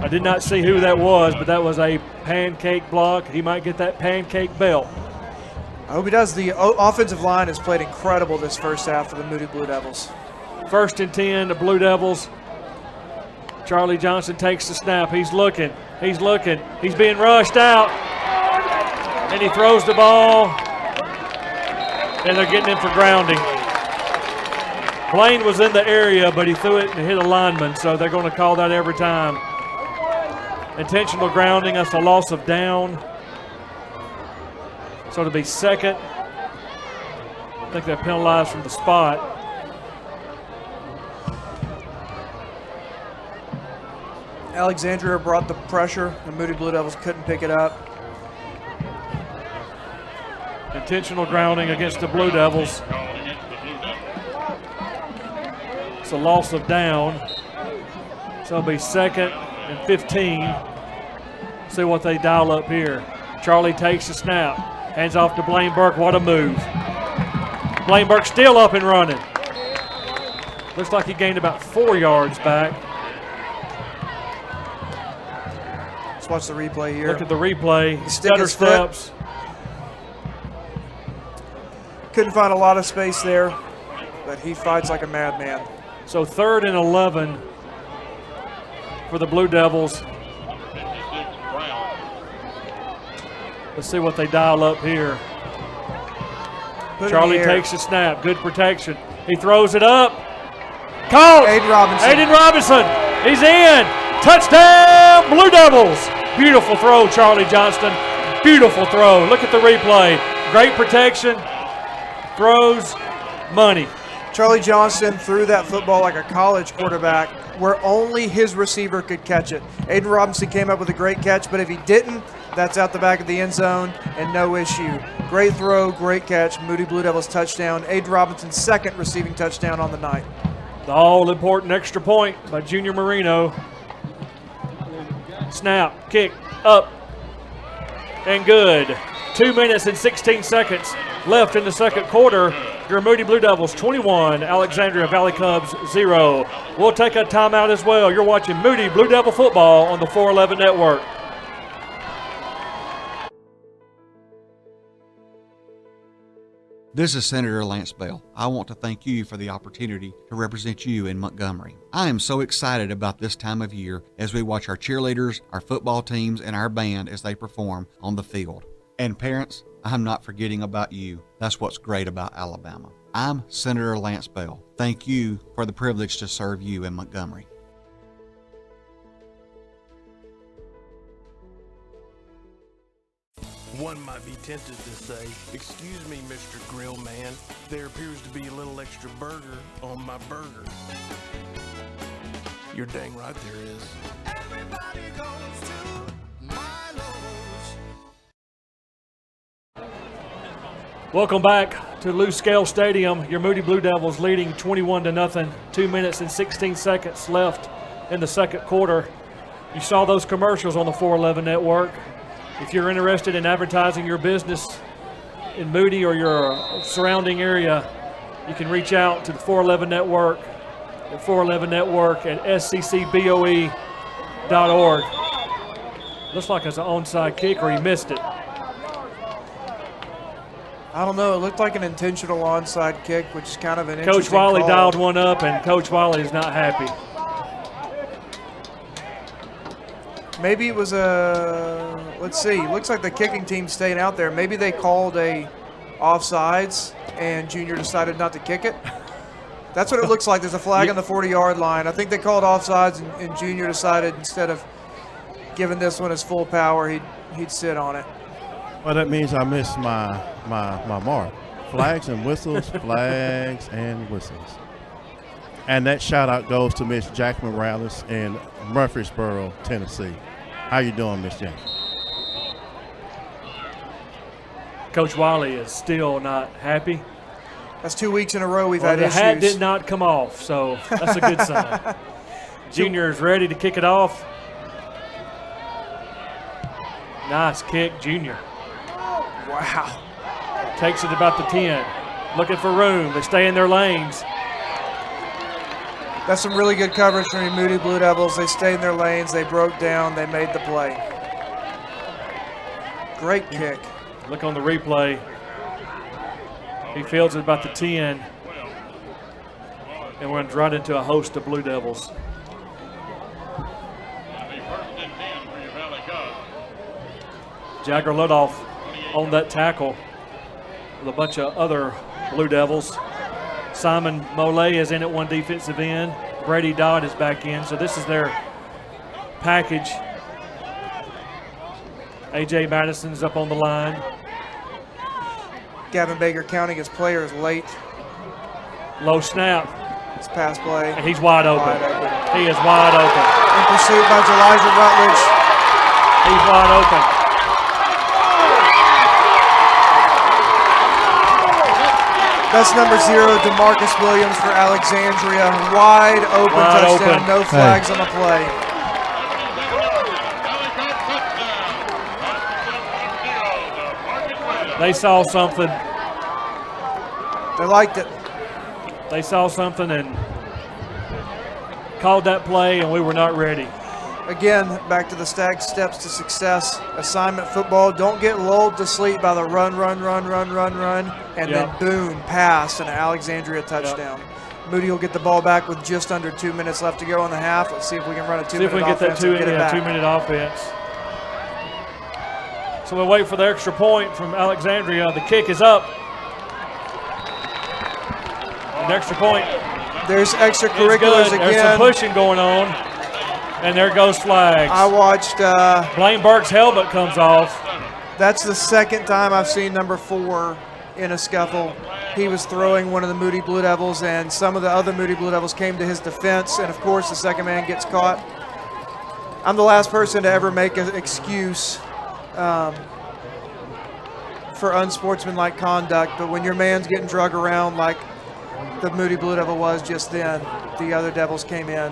I did not see who that was, but that was a pancake block. He might get that pancake belt. I hope he does. The offensive line has played incredible this first half for the Moody Blue Devils. 1st and 10, the Blue Devils. Charlie Johnson takes the snap. He's looking. He's looking. He's being rushed out. And he throws the ball. And they're getting him for grounding. Blaine was in the area, but he threw it and hit a lineman, so they're going to call that every time. Intentional grounding, that's a loss of down. So it'll be second. I think they're penalized from the spot. Alexandria brought the pressure. The Moody Blue Devils couldn't pick it up. Intentional grounding against the Blue Devils. It's a loss of down. So it'll be 2nd and 15. See what they dial up here. Charlie takes the snap. Hands off to Blaine Burke. What a move. Blaine Burke still up and running. Looks like he gained about 4 yards back. Let's watch the replay here. Look at the replay. Stick Stutter his foot. steps. Couldn't find a lot of space there, but he fights like a madman. So 3rd and 11 for the Blue Devils. Let's see what they dial up here. Charlie takes the snap. Good protection. He throws it up. Caught. Aiden Robinson. He's in. Touchdown, Blue Devils. Beautiful throw, Charlie Johnston. Beautiful throw. Look at the replay. Great protection. Throws money. Charlie Johnston threw that football like a college quarterback where only his receiver could catch it. Aiden Robinson came up with a great catch, but if he didn't, that's out the back of the end zone and no issue. Great throw, great catch. Moody Blue Devils touchdown. Aiden Robinson's second receiving touchdown on the night. The all-important extra point by Junior Marino. Snap, kick, up, and good. 2 minutes and 16 seconds left in the second quarter. Your Moody Blue Devils 21, Alexandria Valley Cubs 0. We'll take a timeout as well. You're watching Moody Blue Devil football on the 411 Network. This is Senator Lance Bell. I want to thank you for the opportunity to represent you in Montgomery. I am so excited about this time of year as we watch our cheerleaders, our football teams, and our band as they perform on the field. And parents, I'm not forgetting about you. That's what's great about Alabama. I'm Senator Lance Bell. Thank you for the privilege to serve you in Montgomery. One might be tempted to say, "Excuse me, Mr. Grill Man, there appears to be a little extra burger on my burger." You're dang right there is. Everybody goes to Milo's. Welcome back to Lou Scale Stadium. Your Moody Blue Devils leading 21-0. 2 minutes and 16 seconds left in the second quarter. You saw those commercials on the 411 Network. If you're interested in advertising your business in Moody or your surrounding area, you can reach out to the 411 Network at 411network at sccboe.org. Looks like it's an onside kick or he missed it. I don't know. It looked like an intentional onside kick, which is kind of an interesting Coach Wiley call. dialed one up, and Coach Wiley is not happy. Maybe it was a, let's see, looks like the kicking team stayed out there. Maybe they called a offsides and Junior decided not to kick it. That's what it looks like. There's a flag on the 40-yard line. I think they called offsides and Junior decided instead of giving this one his full power, he'd sit on it. Well, that means I missed my mark. Flags and whistles, flags and whistles. And that shout-out goes to Miss Jack Morales in Murfreesboro, Tennessee. How you doing, Miss Jack? Coach Wiley is still not happy. That's 2 weeks in a row we've had issues. The hat did not come off, so that's a good sign. Junior is ready to kick it off. Nice kick, Junior. Wow. Takes it about the 10. Looking for room. They stay in their lanes. That's some really good coverage from the Moody Blue Devils. They stayed in their lanes. They broke down. They made the play. Great kick. Look on the replay. He fields it about the 10 and runs right into a host of Blue Devils. Jagger Ludoff on that tackle with a bunch of other Blue Devils. Simon Molay is in at one defensive end. Brady Dodd is back in. So this is their package. A.J. Madison's up on the line. Gavin Baker counting his players late. Low snap. It's pass play. And he's wide open. He is wide open. In pursuit by Elijah Rutledge. He's wide open. That's number 0, DeMarcus Williams for Alexandria. Wide open touchdown. Open. No flags on the play. They saw something. They liked it. They saw something and called that play, and we were not ready. Again, back to the Stag steps to success. Assignment football. Don't get lulled to sleep by the run, and then boom, pass, and an Alexandria touchdown. Moody will get the ball back with just under 2 minutes left to go in the half. Let's see if we can run a 2-minute offense. See if we can get that 2-minute offense. So we wait for the extra point from Alexandria. The kick is up. An extra point. There's extracurriculars again. There's some pushing going on. And there goes flags. I watched. Blaine Burke's helmet comes off. That's the second time I've seen number 4 in a scuffle. He was throwing one of the Moody Blue Devils, and some of the other Moody Blue Devils came to his defense, and of course the second man gets caught. I'm the last person to ever make an excuse for unsportsmanlike conduct, but when your man's getting drug around like the Moody Blue Devil was just then, the other Devils came in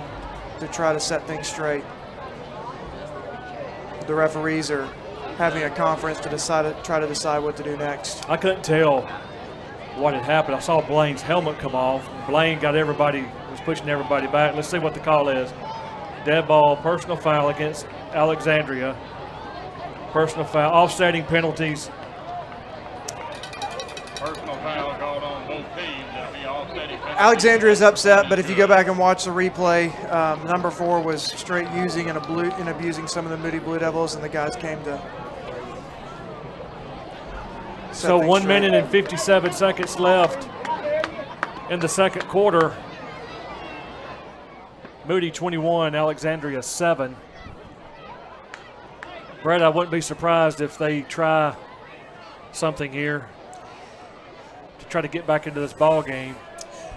to try to set things straight. The referees are having a conference to try to decide what to do next. I couldn't tell what had happened. I saw Blaine's helmet come off. Blaine was pushing everybody back. Let's see what the call is. Dead ball, personal foul against Alexandria. Personal foul, offsetting penalties. Personal foul called on both teams. Alexandria is upset, but if you go back and watch the replay, number 4 was straight using and abusing some of the Moody Blue Devils, and the guys came to. So 1 minute and 57 seconds left in the second quarter. Moody 21, Alexandria 7. Brett, I wouldn't be surprised if they try something here to try to get back into this ball game.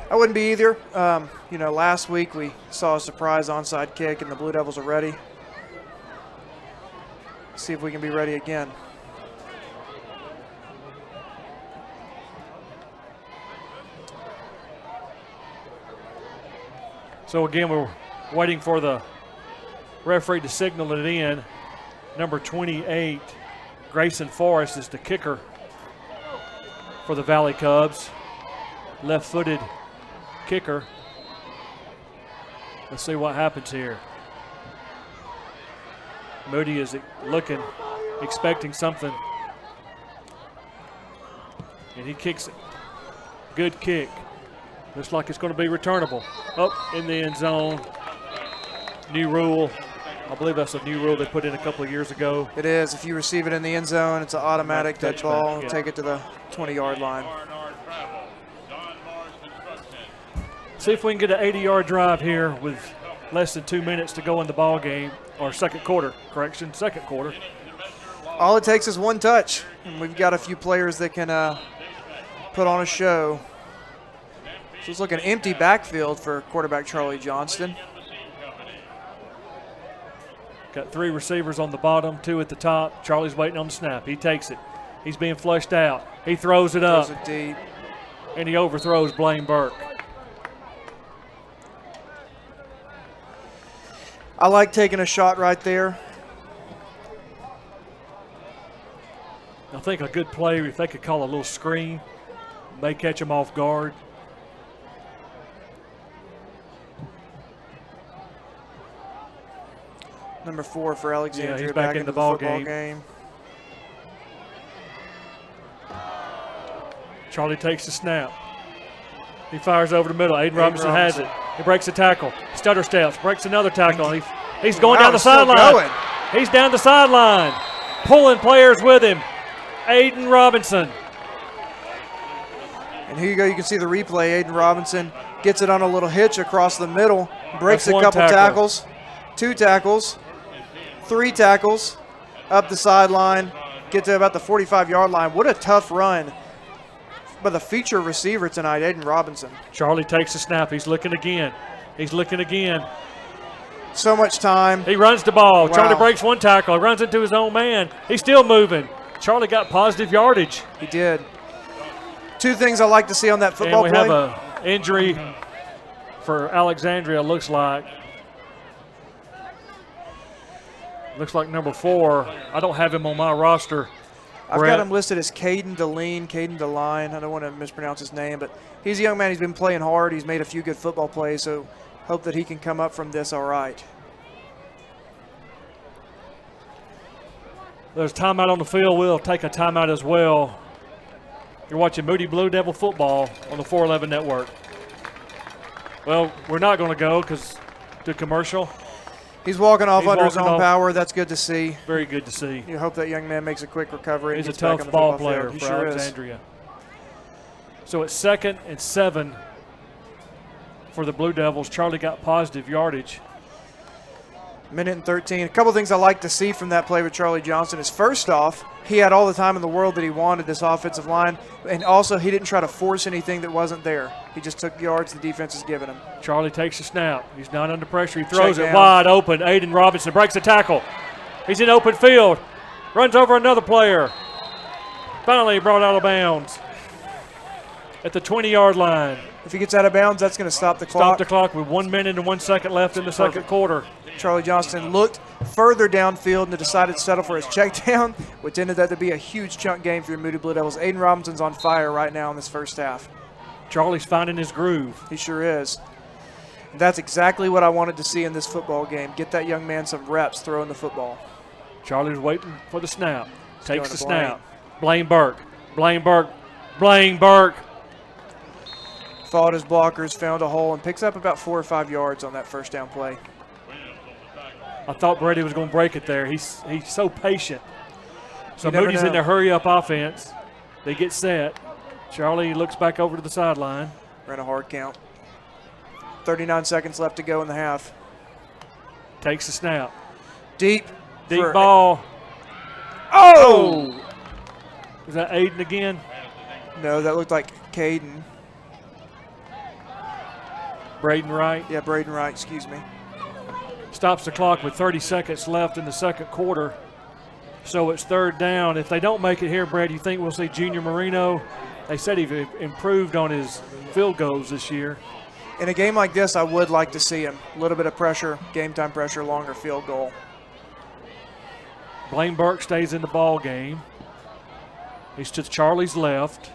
I wouldn't be either. Last week we saw a surprise onside kick, and the Blue Devils are ready. See if we can be ready again. So again, we're waiting for the referee to signal it in. Number 28, Grayson Forrest, is the kicker for the Valley Cubs. Left-footed kicker. Let's see what happens here. Moody is looking, expecting something. And he kicks it. Good kick. Looks like it's going to be returnable. Up in the end zone. New rule. I believe that's a new rule they put in a couple of years ago. It is. If you receive it in the end zone, it's an automatic dead ball. Yeah. Take it to the 20-yard line. See if we can get an 80-yard drive here with less than 2 minutes to go in the ball game, or second quarter. All it takes is one touch, and we've got a few players that can put on a show. So it's like an empty backfield for quarterback Charlie Johnston. Got 3 receivers on the bottom, 2 at the top. Charlie's waiting on the snap. He takes it. He's being flushed out. He throws it up. Throws it deep. And he overthrows Blaine Burke. I like taking a shot right there. I think a good play, if they could call a little screen, may catch him off guard. Number 4 for Alexandria. Yeah, he's back in the ball game. Charlie takes the snap. He fires over the middle. Aiden Robinson has it. He breaks a tackle. Stutter steps, breaks another tackle. He's going down the sideline. He's down the sideline. Pulling players with him. Aiden Robinson. And here you go. You can see the replay. Aiden Robinson gets it on a little hitch across the middle. Breaks a couple tackles. 2 tackles. 3 tackles. Up the sideline. Get to about the 45-yard line. What a tough run by the feature receiver tonight, Aiden Robinson. Charlie takes a snap. He's looking again. So much time. He runs the ball. Wow. Charlie breaks 1 tackle. He runs into his own man. He's still moving. Charlie got positive yardage. He did. 2 things I like to see on that football play. And we have an injury for Alexandria, looks like. Looks like number 4. I don't have him on my roster. I've got him listed as Caden DeLine. I don't want to mispronounce his name, but he's a young man. He's been playing hard. He's made a few good football plays, so hope that he can come up from this all right. There's timeout on the field. We'll take a timeout as well. You're watching Moody Blue Devil football on the 411 network. Well, we're not going to go because the commercial. He's walking off He's under his walking own off. power. That's good to see. Very good to see. You hope that young man makes a quick recovery. He's a and gets back on tough the ball football player field. He for sure is. Alexandria. So it's 2nd and 7 for the Blue Devils. Charlie got positive yardage. Minute and 13. A couple things I like to see from that play with Charlie Johnson is, first off, he had all the time in the world that he wanted, this offensive line, and also he didn't try to force anything that wasn't there. He just took yards the defense has given him. Charlie takes a snap. He's not under pressure. He throws Check it down. wide open. Aiden Robinson breaks the tackle. He's in open field. Runs over another player. Finally brought out of bounds at the 20-yard line. If he gets out of bounds, that's going to stop the clock. Stop the clock with 1 minute and 1 second left in the second quarter. Charlie Johnston looked further downfield and decided to settle for his check down, which ended up to be a huge chunk game for your Moody Blue Devils. Aiden Robinson's on fire right now in this first half. Charlie's finding his groove. He sure is. And that's exactly what I wanted to see in this football game. Get that young man some reps throwing the football. Charlie's waiting for the snap. Takes the going to Blaine. snap. Blaine Burke. Blaine Burke. Blaine Burke. Fought his blockers, found a hole, and picks up about 4 or 5 yards on that first down play. I thought Brady was going to break it there. He's so patient. So You never Moody's know. in the hurry-up offense. They get set. Charlie looks back over to the sideline. Ran a hard count. 39 seconds left to go in the half. Takes the snap. Deep for- ball. Oh! Was that Aiden again? No, that looked like Caden. Braden Wright. Yeah, Braden Wright, excuse me. Stops the clock with 30 seconds left in the second quarter. So it's 3rd down. If they don't make it here, Brad, you think we'll see Junior Marino? They said he improved on his field goals this year. In a game like this, I would like to see him. A little bit of pressure, game time pressure, longer field goal. Blaine Burke stays in the ball game. He's to Charlie's left.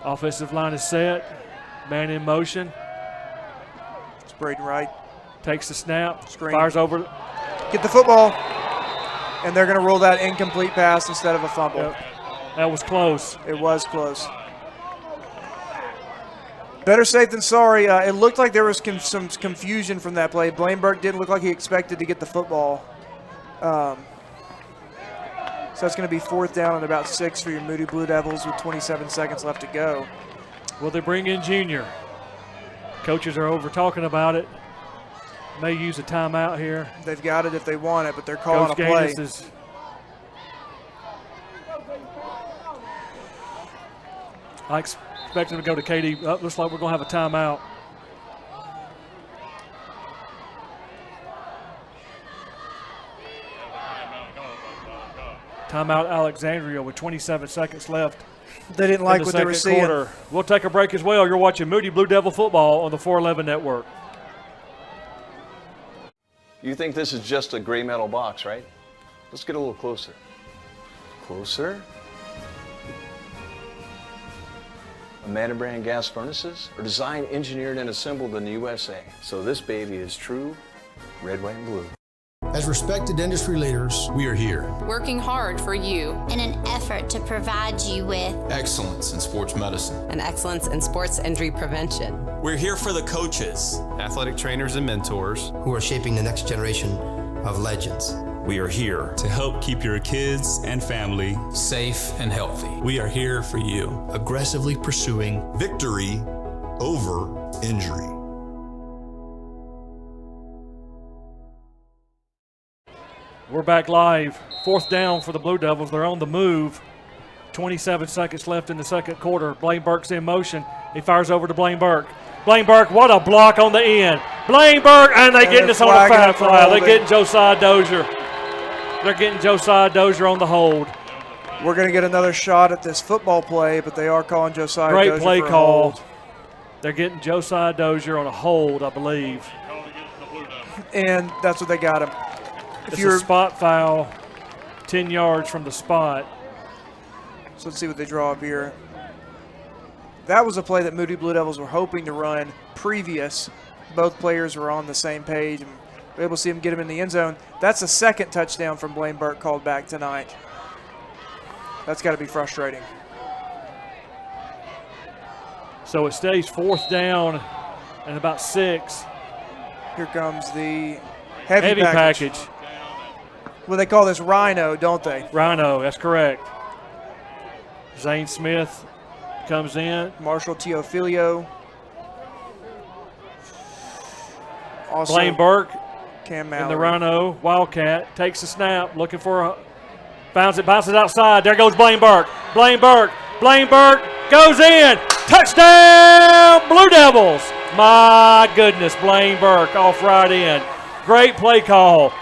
Offensive line is set. Man in motion. It's Braden Wright. Takes the snap. Screen. Fires over. Get the football. And they're going to roll that incomplete pass instead of a fumble. Yep. That was close. It was close. Better safe than sorry. It looked like there was some confusion from that play. Blaine Burke didn't look like he expected to get the football. So it's going to be 4th down and about 6 for your Moody Blue Devils with 27 seconds left to go. Will they bring in Junior? Coaches are over talking about it. May use a timeout here. They've got it if they want it, but they're calling Coach a play. Gaines is I expect him to go to KD. Oh, looks like we're going to have a timeout. Timeout Alexandria with 27 seconds left. They didn't like what they were seeing. Quarter. We'll take a break as well. You're watching Moody Blue Devil football on the 411 Network. You think this is just a gray metal box, right? Let's get a little closer. Closer? Amanda brand gas furnaces are designed, engineered, and assembled in the USA. So this baby is true red, white, and blue. As respected industry leaders, We are here. Working hard for you. In an effort to provide you with Excellence in sports medicine. And excellence in sports injury prevention. We're here for the coaches, athletic trainers, and mentors. who are shaping the next generation of legends. We are here to help keep your kids and family Safe and healthy. We are here for you. Aggressively pursuing Victory over injury. We're back live. 4th down for the Blue Devils. They're on the move. 27 seconds left in the second quarter. Blaine Burke's in motion. He fires over to Blaine Burke. Blaine Burke, what a block on the end. Blaine Burke, and they're getting this on a foul fly. They're getting Josiah Dozier. They're getting Josiah Dozier on the hold. We're going to get another shot at this football play, but they are calling Josiah Great Dozier play for a call. hold. They're getting Josiah Dozier on a hold, I believe. And that's what they got him. It's a spot foul, 10 yards from the spot. So let's see what they draw up here. That was a play that Moody Blue Devils were hoping to run previous. Both players were on the same page and were able to see him get him in the end zone. That's the second touchdown from Blaine Burke called back tonight. That's got to be frustrating. So it stays 4th down and about 6. Here comes the heavy package. Well, they call this Rhino, don't they? Rhino, that's correct. Zane Smith comes in. Marshall Teofilio. Also, Blaine Burke Cam in Mallory. the Rhino. Wildcat takes the snap, looking for a bounce. It bounces outside. There goes Blaine Burke. Blaine Burke goes in. Touchdown, Blue Devils. My goodness, Blaine Burke off right in. Great play call.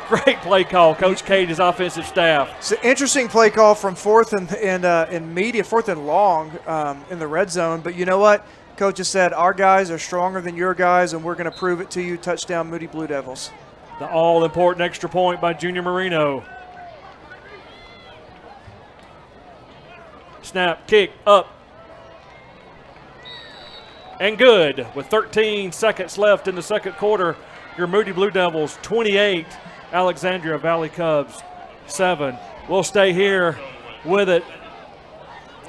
Great play call, Coach K and his offensive staff. It's an interesting play call from fourth and long in the red zone. But you know what? Coach has said our guys are stronger than your guys, and we're going to prove it to you. Touchdown, Moody Blue Devils. The all-important extra point by Junior Marino. Snap, kick, up. And good. With 13 seconds left in the second quarter, your Moody Blue Devils 28, Alexandria Valley Cubs 7. We'll stay here with it.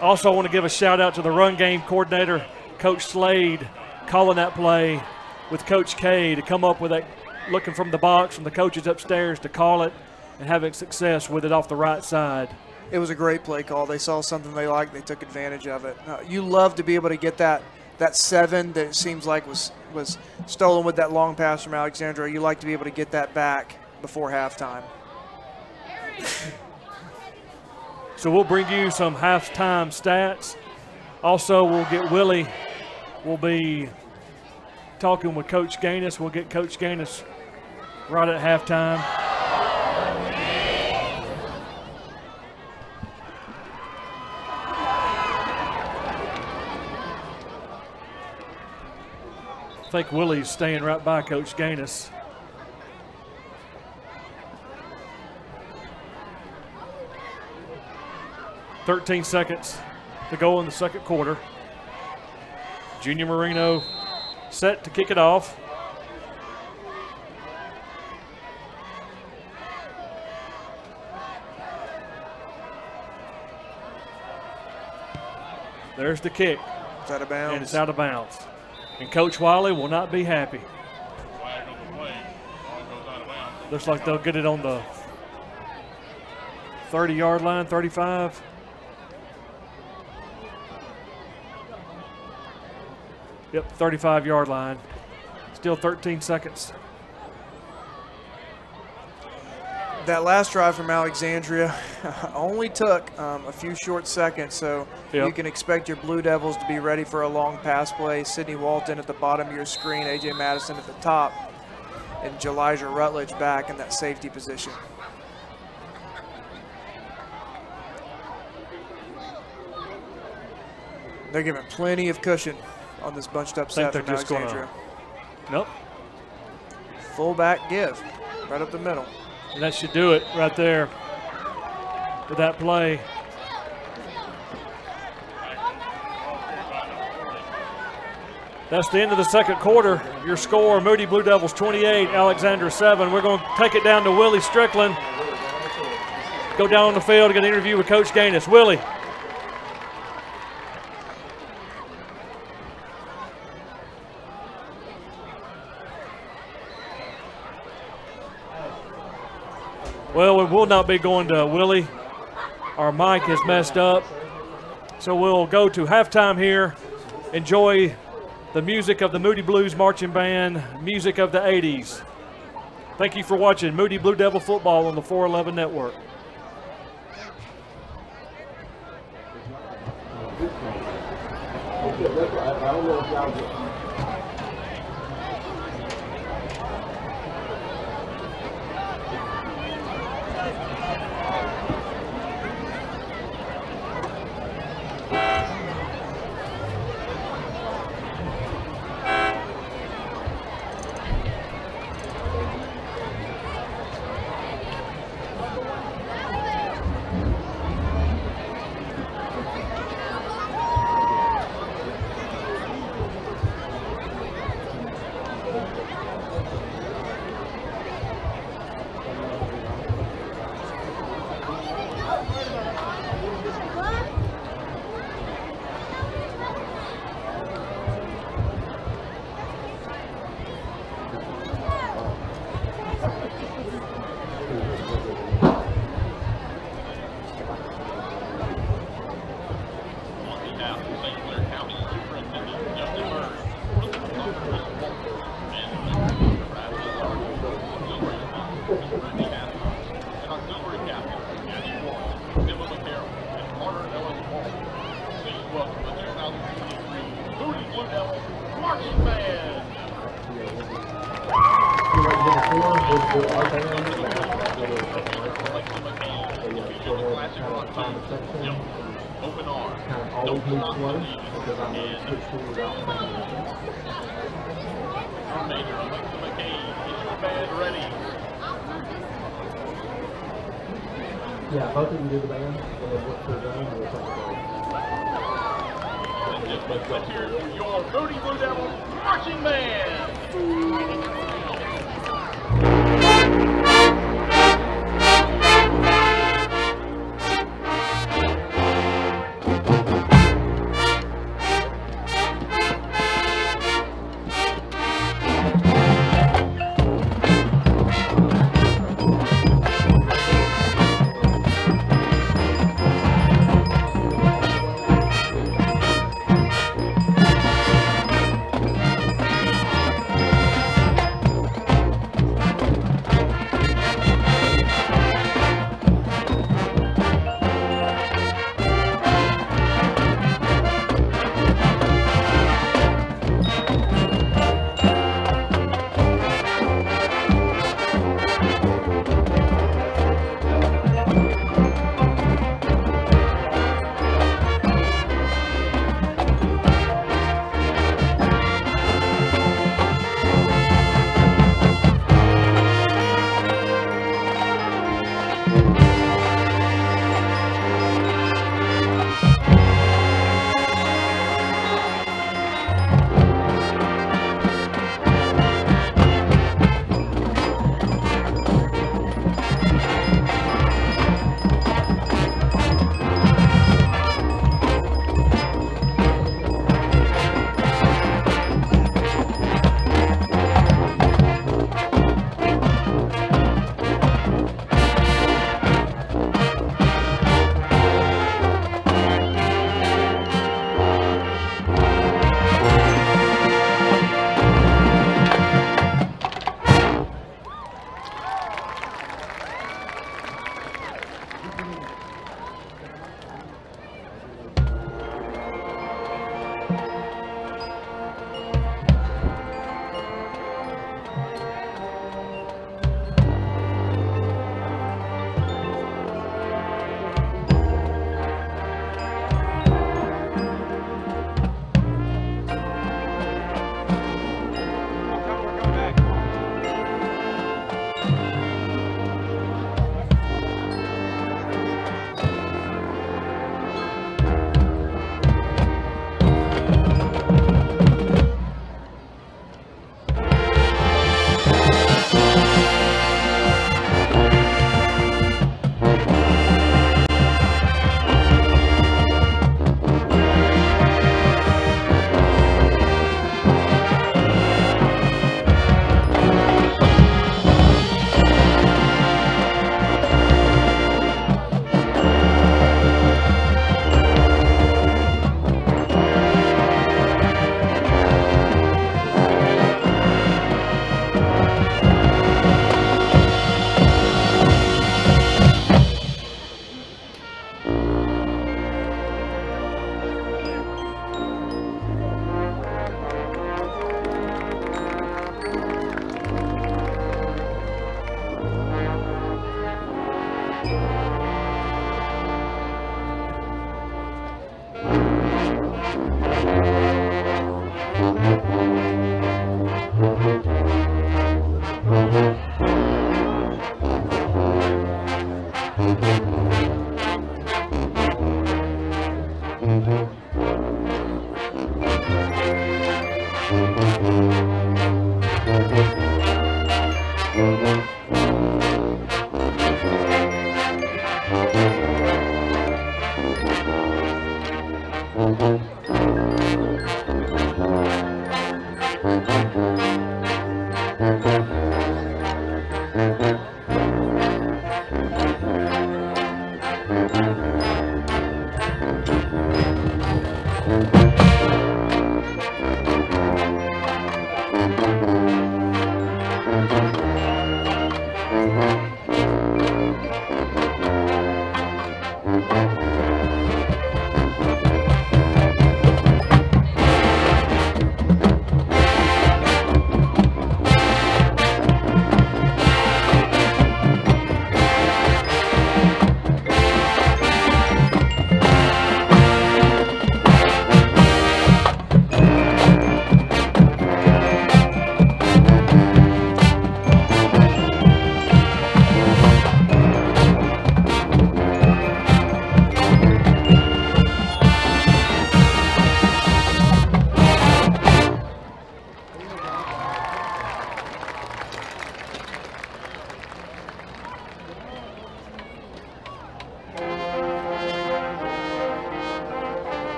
Also want to give a shout-out to the run game coordinator, Coach Slade, calling that play with Coach K to come up with that, looking from the box, from the coaches upstairs to call it and having success with it off the right side. It was a great play call. They saw something they liked. They took advantage of it. You love to be able to get that 7 that it seems like was stolen with that long pass from Alexandria. You like to be able to get that back before halftime. So we'll bring you some halftime stats. Also, we'll get Willie. We'll be talking with Coach Gaines. We'll get Coach Gaines right at halftime. I think Willie's staying right by Coach Gaines. "13 seconds to go in the second quarter. Junior Marino set to kick it off. There's the kick. It's out of bounds. And it's out of bounds. And Coach Wiley will not be happy. Looks like they'll get it on the 30-yard line, 35. Yep, 35-yard line. Still 13 seconds. That last drive from Alexandria only took a few short seconds, so Yep. you can expect your Blue Devils to be ready for a long pass play. Sidney Walton at the bottom of your screen, A.J. Madison at the top, and Jelijah Rutledge back in that safety position. They're giving plenty of cushion on this bunched up set from Alexandria. Nope. Fullback give, right up the middle. And that should do it right there with that play. That's the end of the second quarter. Your score, Moody Blue Devils 28, Alexandria 7. We're going to take it down to Willie Strickland. Go down on the field to get an interview with Coach Gaines. Willie. Well, we will not be going to Willie. Our mic is messed up. So we'll go to halftime here. Enjoy the music of the Moody Blues Marching Band, music of the 80s. Thank you for watching Moody Blue Devil Football on the 411 Network. Open arm. Don't stop the lead. Major Alexa McCain, is your band ready? Yeah, both of you do the band, and then what's their done, and we'll talk about it. Let's hear it for your Moody Blue Devils marching band.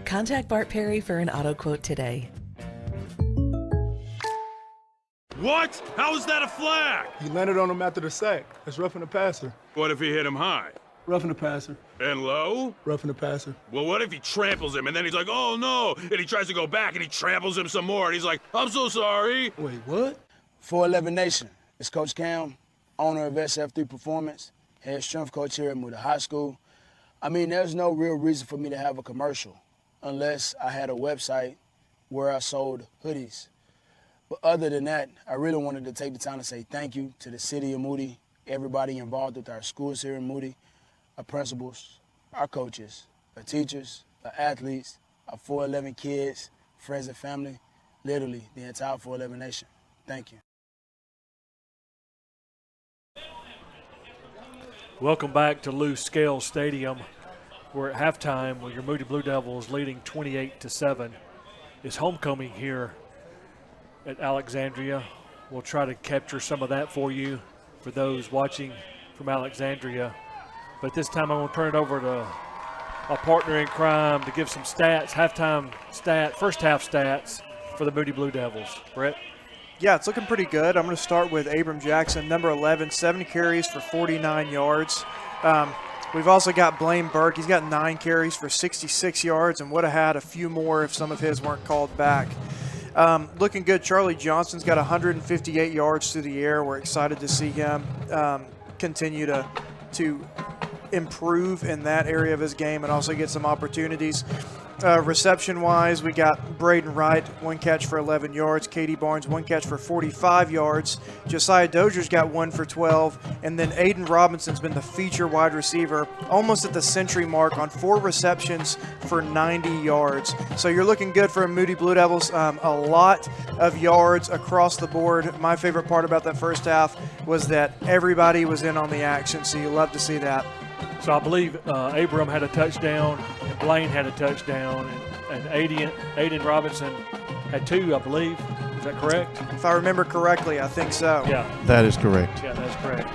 Contact Bart Perry for an auto quote today. What? How is that a flag? He landed on him after the sack. That's roughing the passer. What if he hit him high? Roughing the passer. And low? Roughing the passer. Well, what if he tramples him and then he's like, oh no, and he tries to go back and he tramples him some more and he's like, I'm so sorry. Wait, what? 411 Nation. It's Coach Cam, owner of SF3 Performance, head strength coach here at Moody High School. I mean, there's no real reason for me to have a commercial unless I had a website where I sold hoodies. But other than that, I really wanted to take the time to say thank you to the city of Moody, everybody involved with our schools here in Moody, our principals, our coaches, our teachers, our athletes, our 411 kids, friends and family, literally the entire 411 Nation. Thank you. Welcome back to Lou Scales Stadium. We're at halftime with your Moody Blue Devils leading 28-7. It's homecoming here at Alexandria. We'll try to capture some of that for you, for those watching from Alexandria. But this time I'm going to turn it over to a partner in crime to give some stats, first half stats for the Moody Blue Devils. Brett? Yeah, it's looking pretty good. I'm going to start with Abram Jackson, number 11, 7 carries for 49 yards. We've also got Blaine Burke. He's got 9 carries for 66 yards and would have had a few more if some of his weren't called back. Looking good. Charlie Johnson's got 158 yards through the air. We're excited to see him continue to improve in that area of his game and also get some opportunities. Reception-wise, we got Braden Wright, 1 catch for 11 yards. Katie Barnes, 1 catch for 45 yards. Josiah Dozier's got 1 for 12. And then Aiden Robinson's been the feature wide receiver, almost at the century mark on 4 receptions for 90 yards. So you're looking good for Moody Blue Devils. A lot of yards across the board. My favorite part about that first half was that everybody was in on the action, so you love to see that. So I believe Abram had a touchdown, and Blaine had a touchdown, and Aiden Robinson had 2, I believe. Is that correct? If I remember correctly, I think so. Yeah. That is correct. Yeah, that's correct.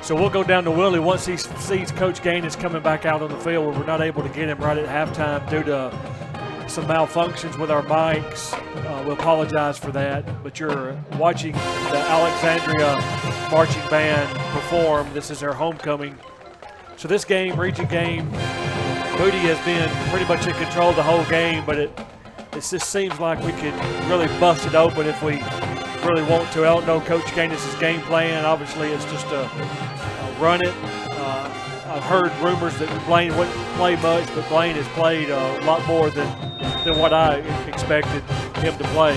So we'll go down to Willie once he sees Coach Gaines coming back out on the field, where we're not able to get him right at halftime due to some malfunctions with our mics. We apologize for that, but you're watching the Alexandria Marching Band perform. This is their homecoming. So this game, region game, Moody has been pretty much in control the whole game, but it just seems like we could really bust it open if we really want to. I don't know Coach Gaines' game plan. Obviously, it's just a run it. I've heard rumors that Blaine wouldn't play much, but Blaine has played a lot more than what I expected him to play.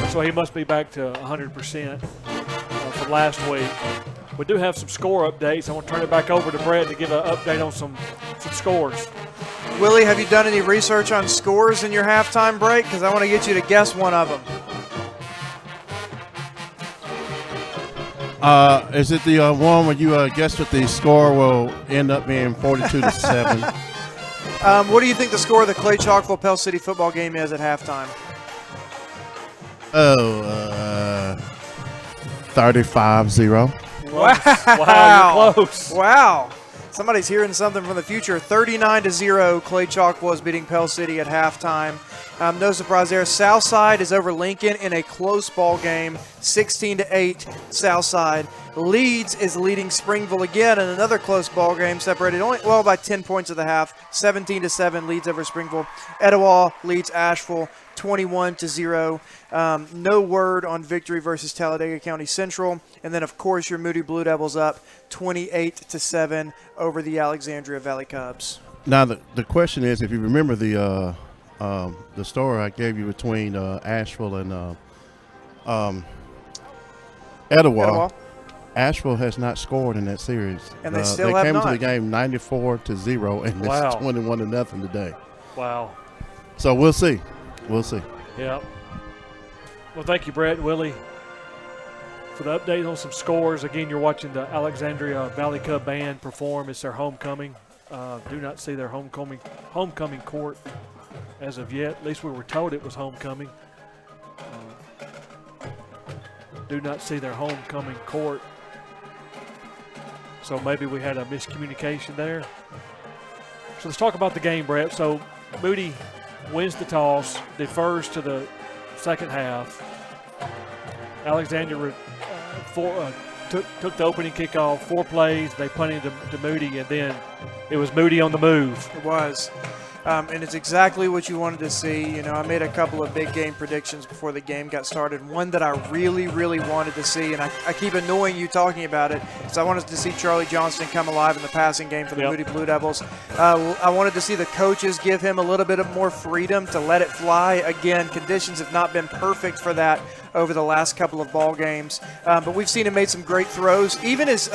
So he must be back to 100% from last week. We do have some score updates. I want to turn it back over to Brett to give an update on some scores. Willie, have you done any research on scores in your halftime break? Because I want to get you to guess one of them. Is it the one where you guess that the score will end up being 42-7? What do you think the score of the Clay Chalkville Pell City football game is at halftime? 35-0. Wow. You're close. Wow. Somebody's hearing something from the future. 39-0, Clay Chalkville is beating Pell City at halftime. No surprise there. Southside is over Lincoln in a close ball game, 16-8 Southside. Leeds is leading Springville again in another close ball game, separated only by 10 points at the half, 17-7 Leeds over Springville. Etowah leads Asheville 21-0. No word on victory versus Talladega County Central. And then, of course, your Moody Blue Devils up 28-7 over the Alexandria Valley Cubs. Now, the question is, if you remember the story I gave you between Asheville and Etowah. Asheville has not scored in that series. And they still have not. They came not. to the game 94-0, and Wow. it's 21-0 today. Wow. So we'll see. We'll see. Yeah. Well, thank you, Brett and Willie, for the update on some scores. Again, you're watching the Alexandria Valley Cub Band perform. It's their homecoming. Do not see their homecoming court as of yet. At least we were told it was homecoming. Do not see their homecoming court. So maybe we had a miscommunication there. So let's talk about the game, Brett. So Moody wins the toss, defers to the second half. Alexandria took the opening kickoff, 4 plays. They punted to Moody, and then it was Moody on the move. It was. And it's exactly what you wanted to see. You know, I made a couple of big game predictions before the game got started. One that I really, really wanted to see, and I keep annoying you talking about it, is I wanted to see Charlie Johnston come alive in the passing game for the Moody Blue Devils. I wanted to see the coaches give him a little bit of more freedom to let it fly. Again, conditions have not been perfect for that over the last couple of ball games. But we've seen him make some great throws. Even as,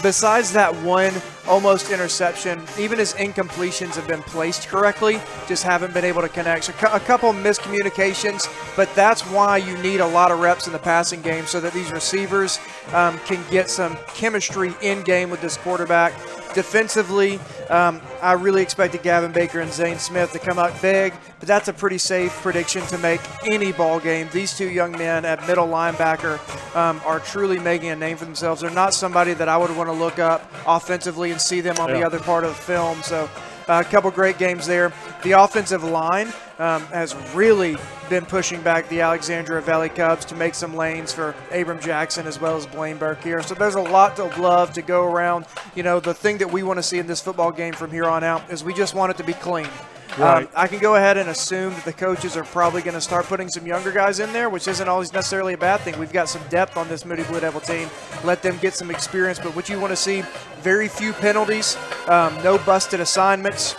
besides that one almost interception, even his incompletions have been placed correctly, just haven't been able to connect. So a couple miscommunications, but that's why you need a lot of reps in the passing game so that these receivers can get some chemistry in game with this quarterback. Defensively, I really expected Gavin Baker and Zane Smith to come out big, but that's a pretty safe prediction to make any ball game. These two young men at middle linebacker are truly making a name for themselves. They're not somebody that I would want to look up offensively and see them on the other part of the film. So a couple great games there. The offensive line has really been pushing back the Alexandria Valley Cubs to make some lanes for Abram Jackson as well as Blaine Burke here. So there's a lot of love to go around. You know, the thing that we want to see in this football game from here on out is we just want it to be clean. Right. I can go ahead and assume that the coaches are probably going to start putting some younger guys in there, which isn't always necessarily a bad thing. We've got some depth on this Moody Blue Devil team. Let them get some experience. But what you want to see, very few penalties, no busted assignments.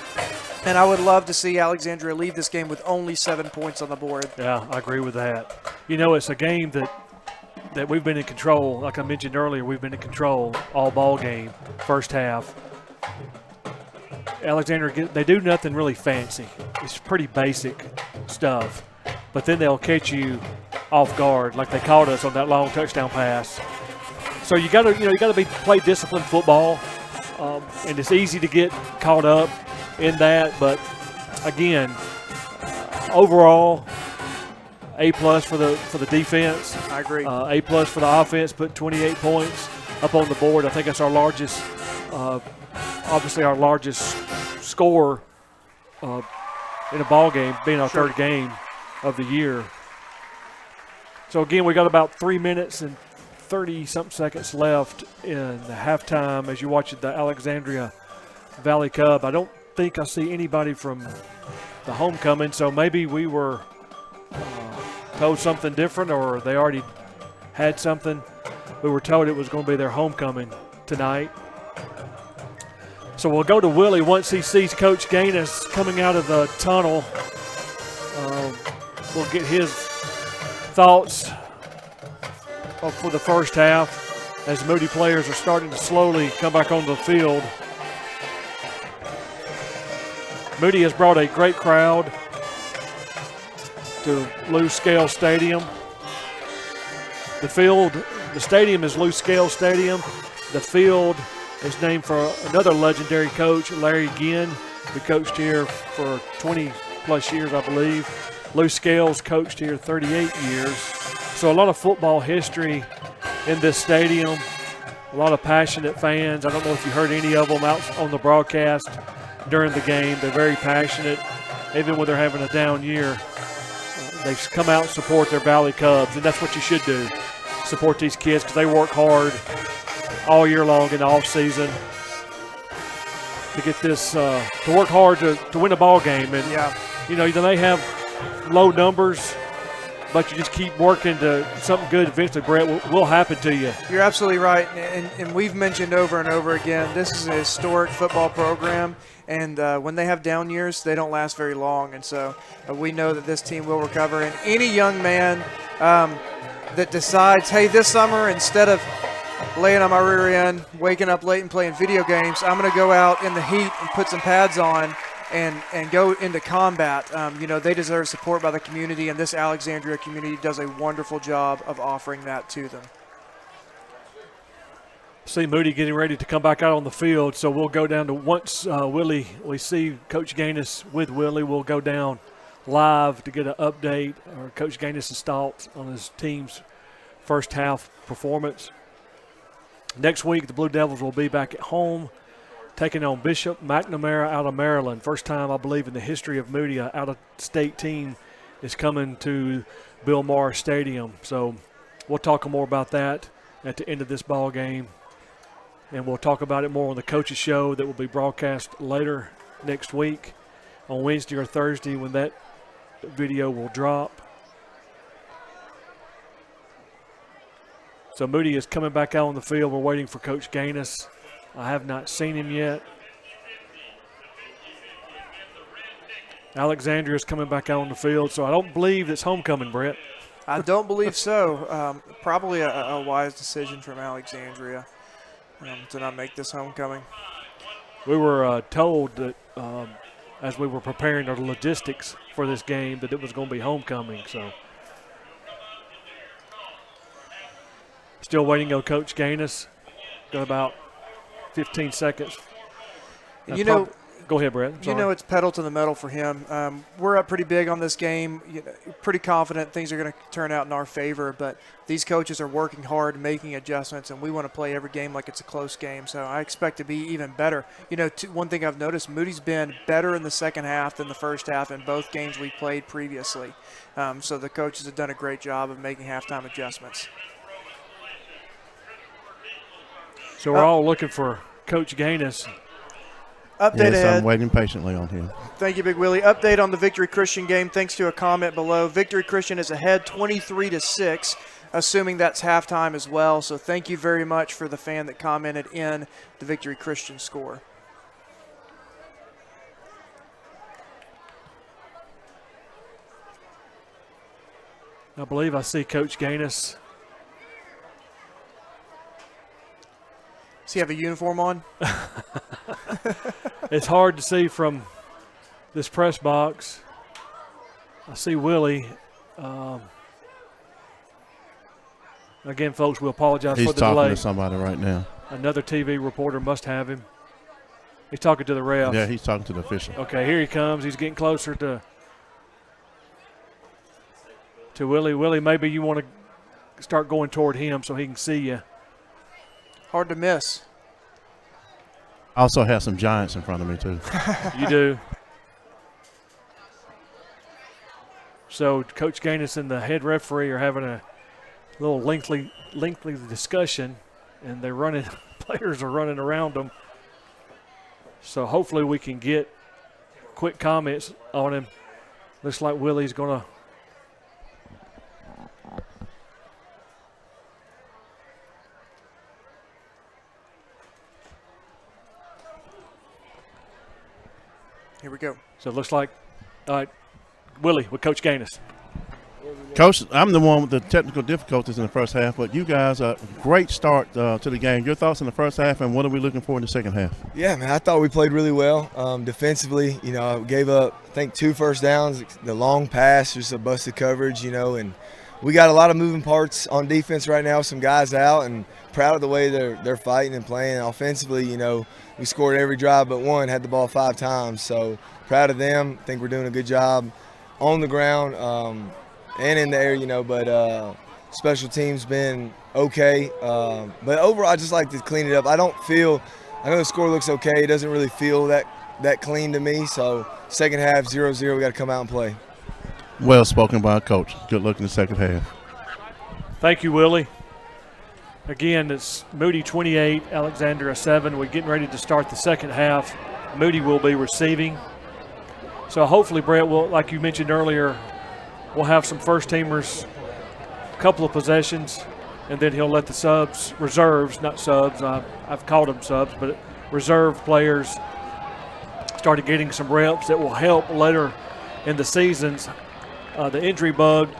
And I would love to see Alexandria leave this game with only 7 points on the board. Yeah, I agree with that. You know, it's a game that we've been in control. Like I mentioned earlier, we've been in control all ball game, first half. Alexandria, they do nothing really fancy. It's pretty basic stuff. But then they'll catch you off guard, like they caught us on that long touchdown pass. So you got to play disciplined football, and it's easy to get caught up in that. But again, overall, A+ for the defense. I agree. A+ for the offense. Put 28 points up on the board. I think that's our largest. Obviously, our largest score in a ball game, being our third game of the year. So again, we got about 3 minutes and 30-something seconds left in the halftime as you watch the Alexandria Valley Cub. I don't think I see anybody from the homecoming, so maybe we were told something different, or they already had something. We were told it was going to be their homecoming tonight. So we'll go to Willie once he sees Coach Gaines coming out of the tunnel. We'll get his thoughts for the first half as Moody players are starting to slowly come back onto the field. Moody has brought a great crowd to Lou Scale Stadium. The stadium is Lou Scale Stadium. The field is named for another legendary coach, Larry Ginn, who coached here for 20-plus years, I believe. Lou Scales coached here 38 years. So a lot of football history in this stadium, a lot of passionate fans. I don't know if you heard any of them out on the broadcast during the game. They're very passionate. Even when they're having a down year, they come out and support their Valley Cubs, and that's what you should do. Support these kids because they work hard all year long in the off season to get this, to work hard to win a ball game. And, you know, they may have low numbers, but you just keep working to something good eventually, Brett, will happen to you. You're absolutely right, and we've mentioned over and over again, this is a historic football program, and when they have down years, they don't last very long, and so we know that this team will recover. And any young man that decides, hey, this summer, instead of laying on my rear end, waking up late and playing video games, I'm going to go out in the heat and put some pads on and go into combat. You know, they deserve support by the community, and this Alexandria community does a wonderful job of offering that to them. See Moody getting ready to come back out on the field, so we'll go down to once we see Coach Gaines with Willie, we'll go down live to get an update, or Coach Gaines' thoughts on his team's first half performance. Next week, the Blue Devils will be back at home, taking on Bishop McNamara out of Maryland. First time, I believe, in the history of Moody, an out-of-state team is coming to Bill Maher Stadium. So we'll talk more about that at the end of this ball game, and we'll talk about it more on the Coaches Show that will be broadcast later next week on Wednesday or Thursday when that video will drop. So Moody is coming back out on the field. We're waiting for Coach Gaines. I have not seen him yet. Alexandria is coming back out on the field, so I don't believe it's homecoming, Brett. I don't believe so. Probably a wise decision from Alexandria to not make this homecoming. We were told that as we were preparing our logistics for this game that it was going to be homecoming. So still waiting on Coach Gaines. Got about 15 seconds. And go ahead, Brett. You know, it's pedal to the metal for him. We're up pretty big on this game. Pretty confident things are going to turn out in our favor, but these coaches are working hard, making adjustments, and we want to play every game like it's a close game. So I expect to be even better. You know, one thing I've noticed, Moody's been better in the second half than the first half in both games we played previously. So the coaches have done a great job of making halftime adjustments. So we're all looking for Coach Gaines. Update ahead. I'm waiting patiently on him. Thank you, Big Willie. Update on the Victory Christian game, thanks to a comment below. Victory Christian is ahead 23-6, assuming that's halftime as well. So thank you very much for the fan that commented in the Victory Christian score. I believe I see Coach Gaines. Does he have a uniform on? It's hard to see from this press box. I see Willie. Again, folks, we apologize for the delay. He's talking to somebody right now. Another TV reporter must have him. He's talking to the ref. Yeah, he's talking to the official. Okay, here he comes. He's getting closer to Willie. Willie, maybe you want to start going toward him so he can see you. Hard to miss. I also have some giants in front of me, too. You do. So Coach Gaines and the head referee are having a little lengthy discussion, and they're running. Players are running around them. So hopefully we can get quick comments on him. Looks like Willie's going to Here we go. So it looks like, all right, Willie with Coach Gaines. Coach, I'm the one with the technical difficulties in the first half, but you guys, a great start to the game. Your thoughts in the first half, and what are we looking for in the second half? Yeah, man, I thought we played really well. Defensively, gave up, I think, 2 first downs, the long pass, just a busted coverage, and we got a lot of moving parts on defense right now, some guys out, and proud of the way they're fighting and playing. Offensively, we scored every drive but one, had the ball 5 times, so proud of them. I think we're doing a good job on the ground. And in the air, but special teams been okay. But overall, I just like to clean it up. I know the score looks okay. It doesn't really feel that clean to me. So second half, 0-0, we got to come out and play. Well spoken by a coach. Good luck in the second half. Thank you, Willie. Again, it's Moody 28, Alexandria 7. We're getting ready to start the second half. Moody will be receiving. So hopefully, Brett, will, like you mentioned earlier, we'll have some first-teamers, a couple of possessions, and then he'll let the reserves, not subs, I've called them subs, but reserve players started getting some reps that will help later in the seasons. The injury bug,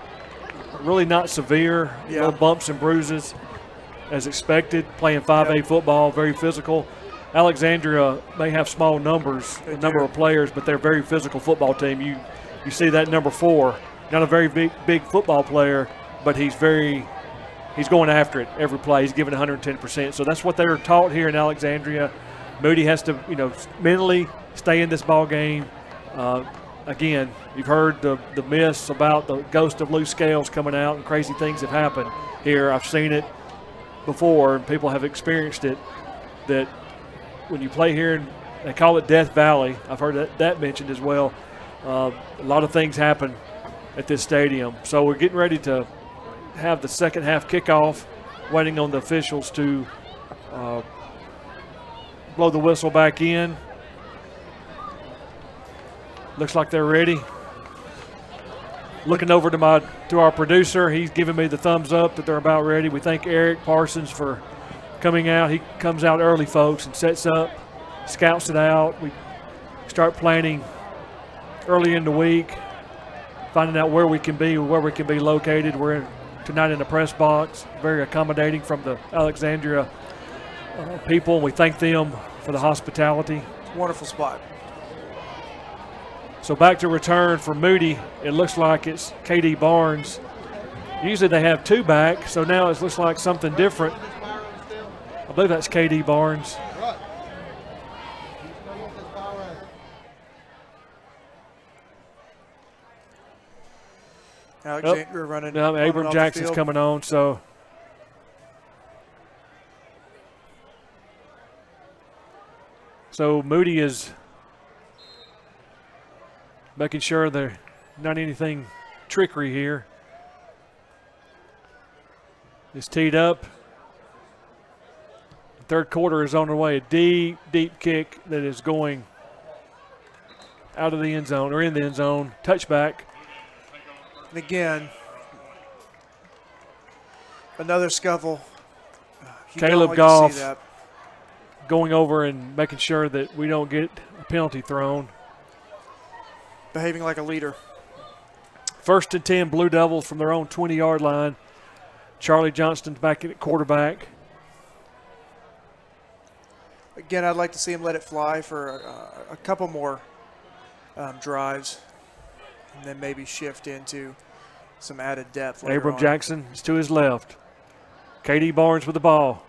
really not severe, little bumps and bruises as expected, playing 5A football, very physical. Alexandria may have small numbers, a number of players, but they're a very physical football team. You see that number 4. Not a very big football player, but he's going after it every play. He's giving 110%. So that's what they're taught here in Alexandria. Moody has to, mentally stay in this ball game. Again, you've heard the myths about the ghost of loose scales coming out and crazy things have happened here. I've seen it before, and people have experienced it, that when you play here, and they call it Death Valley. I've heard that mentioned as well. A lot of things happen at this stadium. So we're getting ready to have the second half kickoff, waiting on the officials to blow the whistle back in. Looks like they're ready. Looking over to our producer, he's giving me the thumbs up that they're about ready. We thank Eric Parsons for coming out. He comes out early, folks, and sets up, scouts it out. We start planning early in the week, finding out where we can be located. We're tonight in the press box, very accommodating from the Alexandria people. We thank them for the hospitality. Wonderful spot. So back to return for Moody. It looks like it's KD Barnes. Usually they have 2 back, so now it looks like something different. I believe that's KD Barnes. Alexandria running. No, Abram Jackson's coming on, so. So Moody is making sure there's not anything trickery here. It's teed up. Third quarter is on the way. A deep, deep kick that is going out of the end zone, or in the end zone. Touchback. And again, another scuffle. Caleb Goff going over and making sure that we don't get a penalty thrown. Behaving like a leader. 1st and 10, Blue Devils from their own 20-yard line. Charlie Johnston's back at quarterback. Again, I'd like to see him let it fly for a couple more drives, and then maybe shift into some added depth later Abram on. Jackson is to his left. KD Barnes with the ball.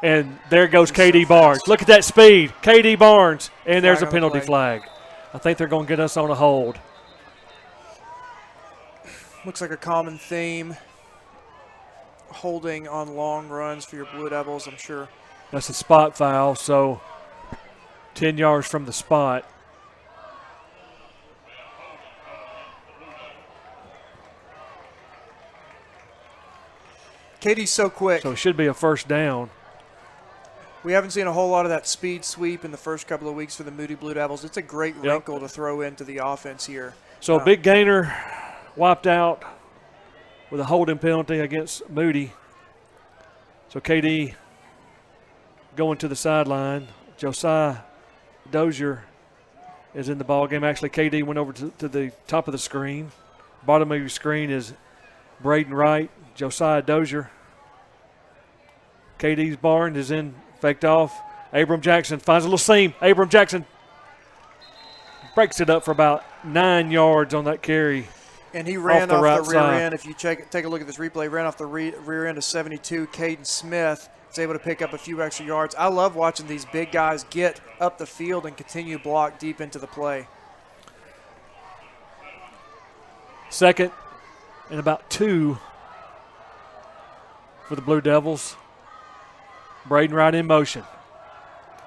And there goes KD Barnes. Look at that speed. KD Barnes. And there's a penalty flag. I think they're going to get us on a hold. Looks like a common theme. Holding on long runs for your Blue Devils, I'm sure. That's a spot foul, so 10 yards from the spot. Katie's so quick. So it should be a first down. We haven't seen a whole lot of that speed sweep in the first couple of weeks for the Moody Blue Devils. It's a great wrinkle to throw into the offense here. So a big gainer wiped out with a holding penalty against Moody. So KD going to the sideline. Josiah Dozier is in the ball game. Actually, KD went over to the top of the screen. Bottom of your screen is Braden Wright, Josiah Dozier. KD's Barnes is in, faked off. Abram Jackson finds a little seam. Abram Jackson breaks it up for about 9 yards on that carry. And he ran off off the rear side. end. If you take a look at this replay, ran off the rear end of 72. Caden Smith is able to pick up a few extra yards. I love watching these big guys get up the field and continue to block deep into the play. Second and about 2 for the Blue Devils. Braden Wright in motion.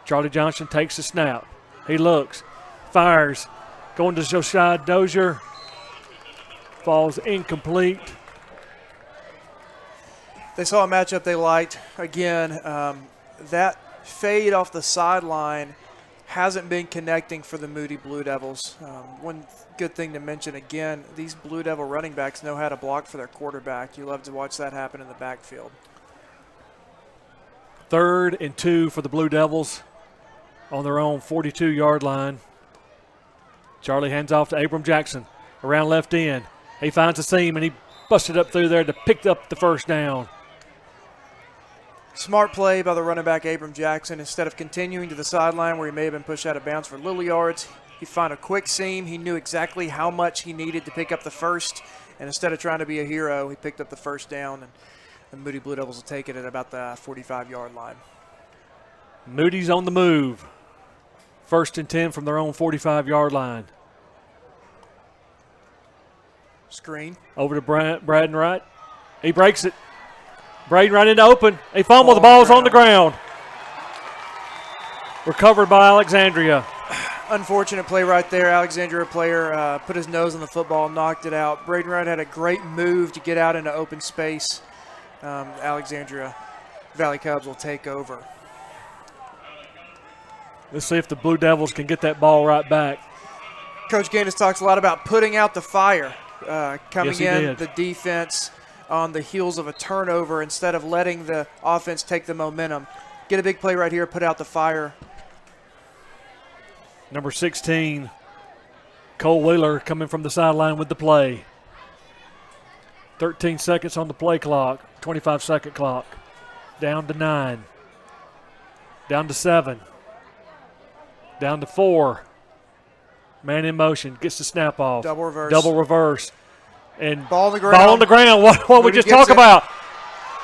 Charlie Johnson takes the snap. He looks, fires, going to Josiah Dozier. Falls incomplete. They saw a matchup they liked. Again, that fade off the sideline hasn't been connecting for the Moody Blue Devils. One good thing to mention, again, these Blue Devil running backs know how to block for their quarterback. You love to watch that happen in the backfield. 3rd and 2 for the Blue Devils on their own 42-yard line. Charlie hands off to Abram Jackson around left end. He finds a seam, and he busted up through there to pick up the first down. Smart play by the running back, Abram Jackson. Instead of continuing to the sideline where he may have been pushed out of bounds for little yards, he found a quick seam. He knew exactly how much he needed to pick up the first, and instead of trying to be a hero, he picked up the first down, and the Moody Blue Devils will take it at about the 45-yard line. Moody's on the move. 1st and 10 from their own 45-yard line. Screen. Over to Braden Wright. He breaks it. Braden right into open. He fumbled. The ball's on the ground. Recovered by Alexandria. Unfortunate play right there. Alexandria player put his nose on the football, knocked it out. Braden Wright had a great move to get out into open space. Alexandria Valley Cubs will take over. Let's see if the Blue Devils can get that ball right back. Coach Gaines talks a lot about putting out the fire. Coming Yes, he in, did. the defense on the heels of a turnover instead of letting the offense take the momentum. Get a big play right here, put out the fire. Number 16, Cole Wheeler coming from the sideline with the play. 13 seconds on the play clock, 25-second clock. Down to 9. Down to 7. Down to 4. Man in motion, gets the snap off. Double reverse. Double reverse. And ball on the ground. Ball on the ground. What we just talked about.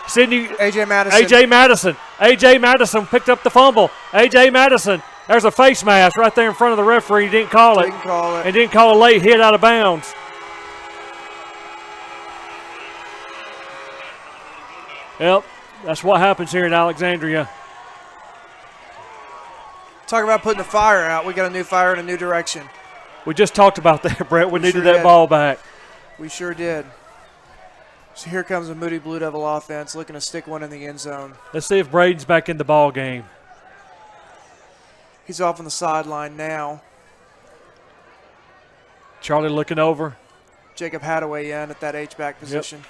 Sydney. A.J. Madison. A.J. Madison. A.J. Madison picked up the fumble. A.J. Madison. There's a face mask right there in front of the referee. He didn't call it. Didn't call it. And didn't call a late hit out of bounds. Yep, that's what happens here in Alexandria. Talk about putting the fire out. We got a new fire in a new direction. We just talked about that, Brett. We needed sure that did. ball back. We sure did. So here comes the Moody Blue Devil offense looking to stick one in the end zone. Let's see if Braden's back in the ball game. He's off on the sideline now. Charlie looking over. Jacob Hadaway in at that H-back position. Yep.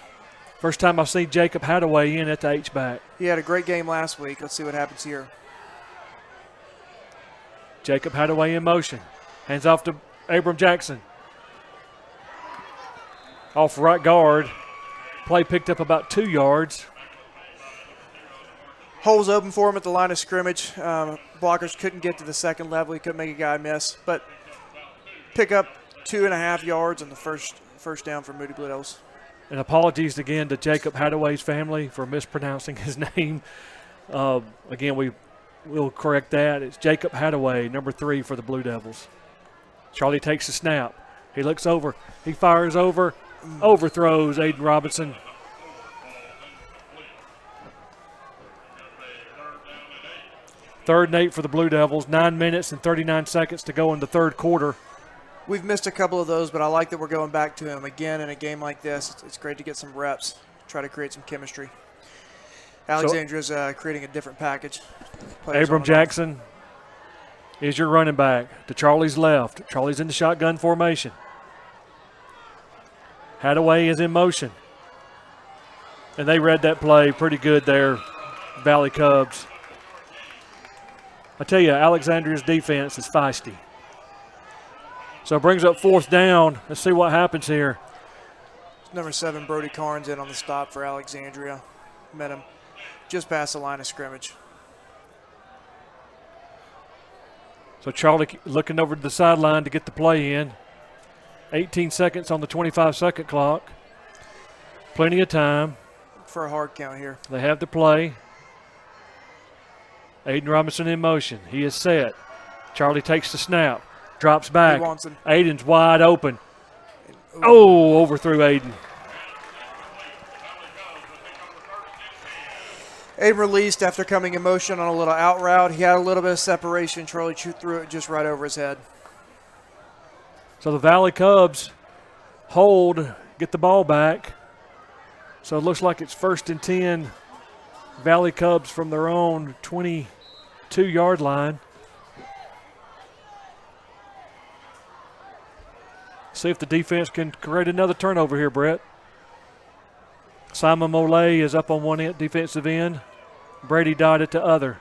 First time I've seen Jacob Hadaway in at the H-back. He had a great game last week. Let's see what happens here. Jacob Hadaway in motion. Hands off to Abram Jackson. Off right guard. Play picked up about 2 yards. Holes open for him at the line of scrimmage. Blockers couldn't get to the second level. He couldn't make a guy miss. But pick up 2.5 yards on the first down for Moody Blue Devils. And apologies again to Jacob Hadaway's family for mispronouncing his name. Again, we'll correct that. It's Jacob Hadaway, number 3 for the Blue Devils. Charlie takes the snap. He looks over. He fires over. Overthrows Aiden Robinson. Third and 8 for the Blue Devils. 9 minutes and 39 seconds to go in the third quarter. We've missed a couple of those, but I like that we're going back to him again in a game like this. It's great to get some reps, try to create some chemistry. Alexandria's creating a different package. Abram Jackson is your running back to Charlie's left. Charlie's in the shotgun formation. Hadaway is in motion. And they read that play pretty good there, Valley Cubs. I tell you, Alexandria's defense is feisty. So it brings up 4th down. Let's see what happens here. Number 7, Brody Carnes in on the stop for Alexandria. Met him just past the line of scrimmage. So Charlie looking over to the sideline to get the play in. 18 seconds on the 25-second clock. Plenty of time. For a hard count here. They have the play. Aiden Robinson in motion. He is set. Charlie takes the snap. Drops back. He wants him. Aiden's wide open. Oh, overthrew Aiden. Aiden released after coming in motion on a little out route. He had a little bit of separation. Charlie threw it just right over his head. So the Valley Cubs hold, get the ball back. So it looks like it's 1st and 10. Valley Cubs from their own 22-yard line. See if the defense can create another turnover here, Brett. Simon Molay is up on one end, defensive end. Brady Dodd at the other.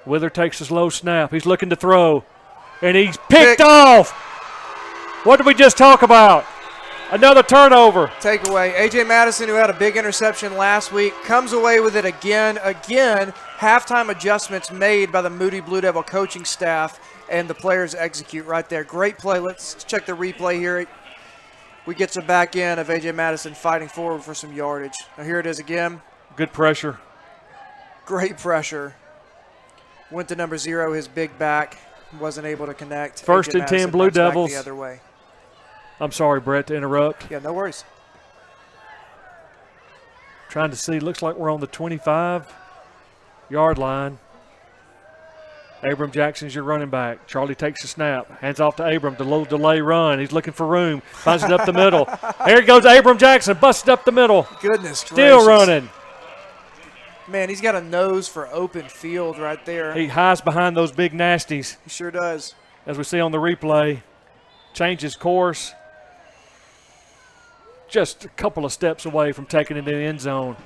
Wither takes his low snap. He's looking to throw, and he's picked off. What did we just talk about? Another turnover. Takeaway. A.J. Madison, who had a big interception last week, comes away with it again. Again, halftime adjustments made by the Moody Blue Devil coaching staff, and the players execute right there. Great play. Let's check the replay here. We get some back end of A.J. Madison fighting forward for some yardage. Now here it is again. Good pressure. Great pressure. Went to number 0, his big back. Wasn't able to connect. 1st and 10 Blue Devils. The other way. I'm sorry, Brett, to interrupt. Yeah, no worries. Trying to see. Looks like we're on the 25-yard line. Abram Jackson's your running back. Charlie takes the snap. Hands off to Abram. The little delay run. He's looking for room. Finds it up the middle. Here goes Abram Jackson. Busted up the middle. Goodness Still gracious. running. Man, he's got a nose for open field right there. He hides behind those big nasties. He sure does. As we see on the replay. Changes course. Just a couple of steps away from taking it in the end zone.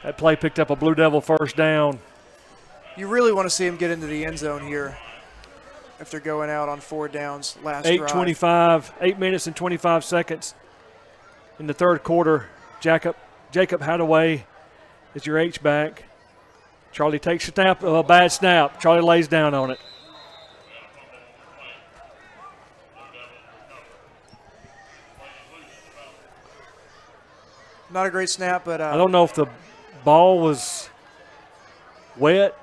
That play picked up a Blue Devil 1st down. You really want to see him get into the end zone here if they're going out on 4 downs last drive. 8 minutes and 25 seconds in the 3rd quarter. Jacob Hadaway is your H-back. Charlie takes a snap, a bad snap. Charlie lays down on it. Not a great snap, but I don't know if the ball was wet.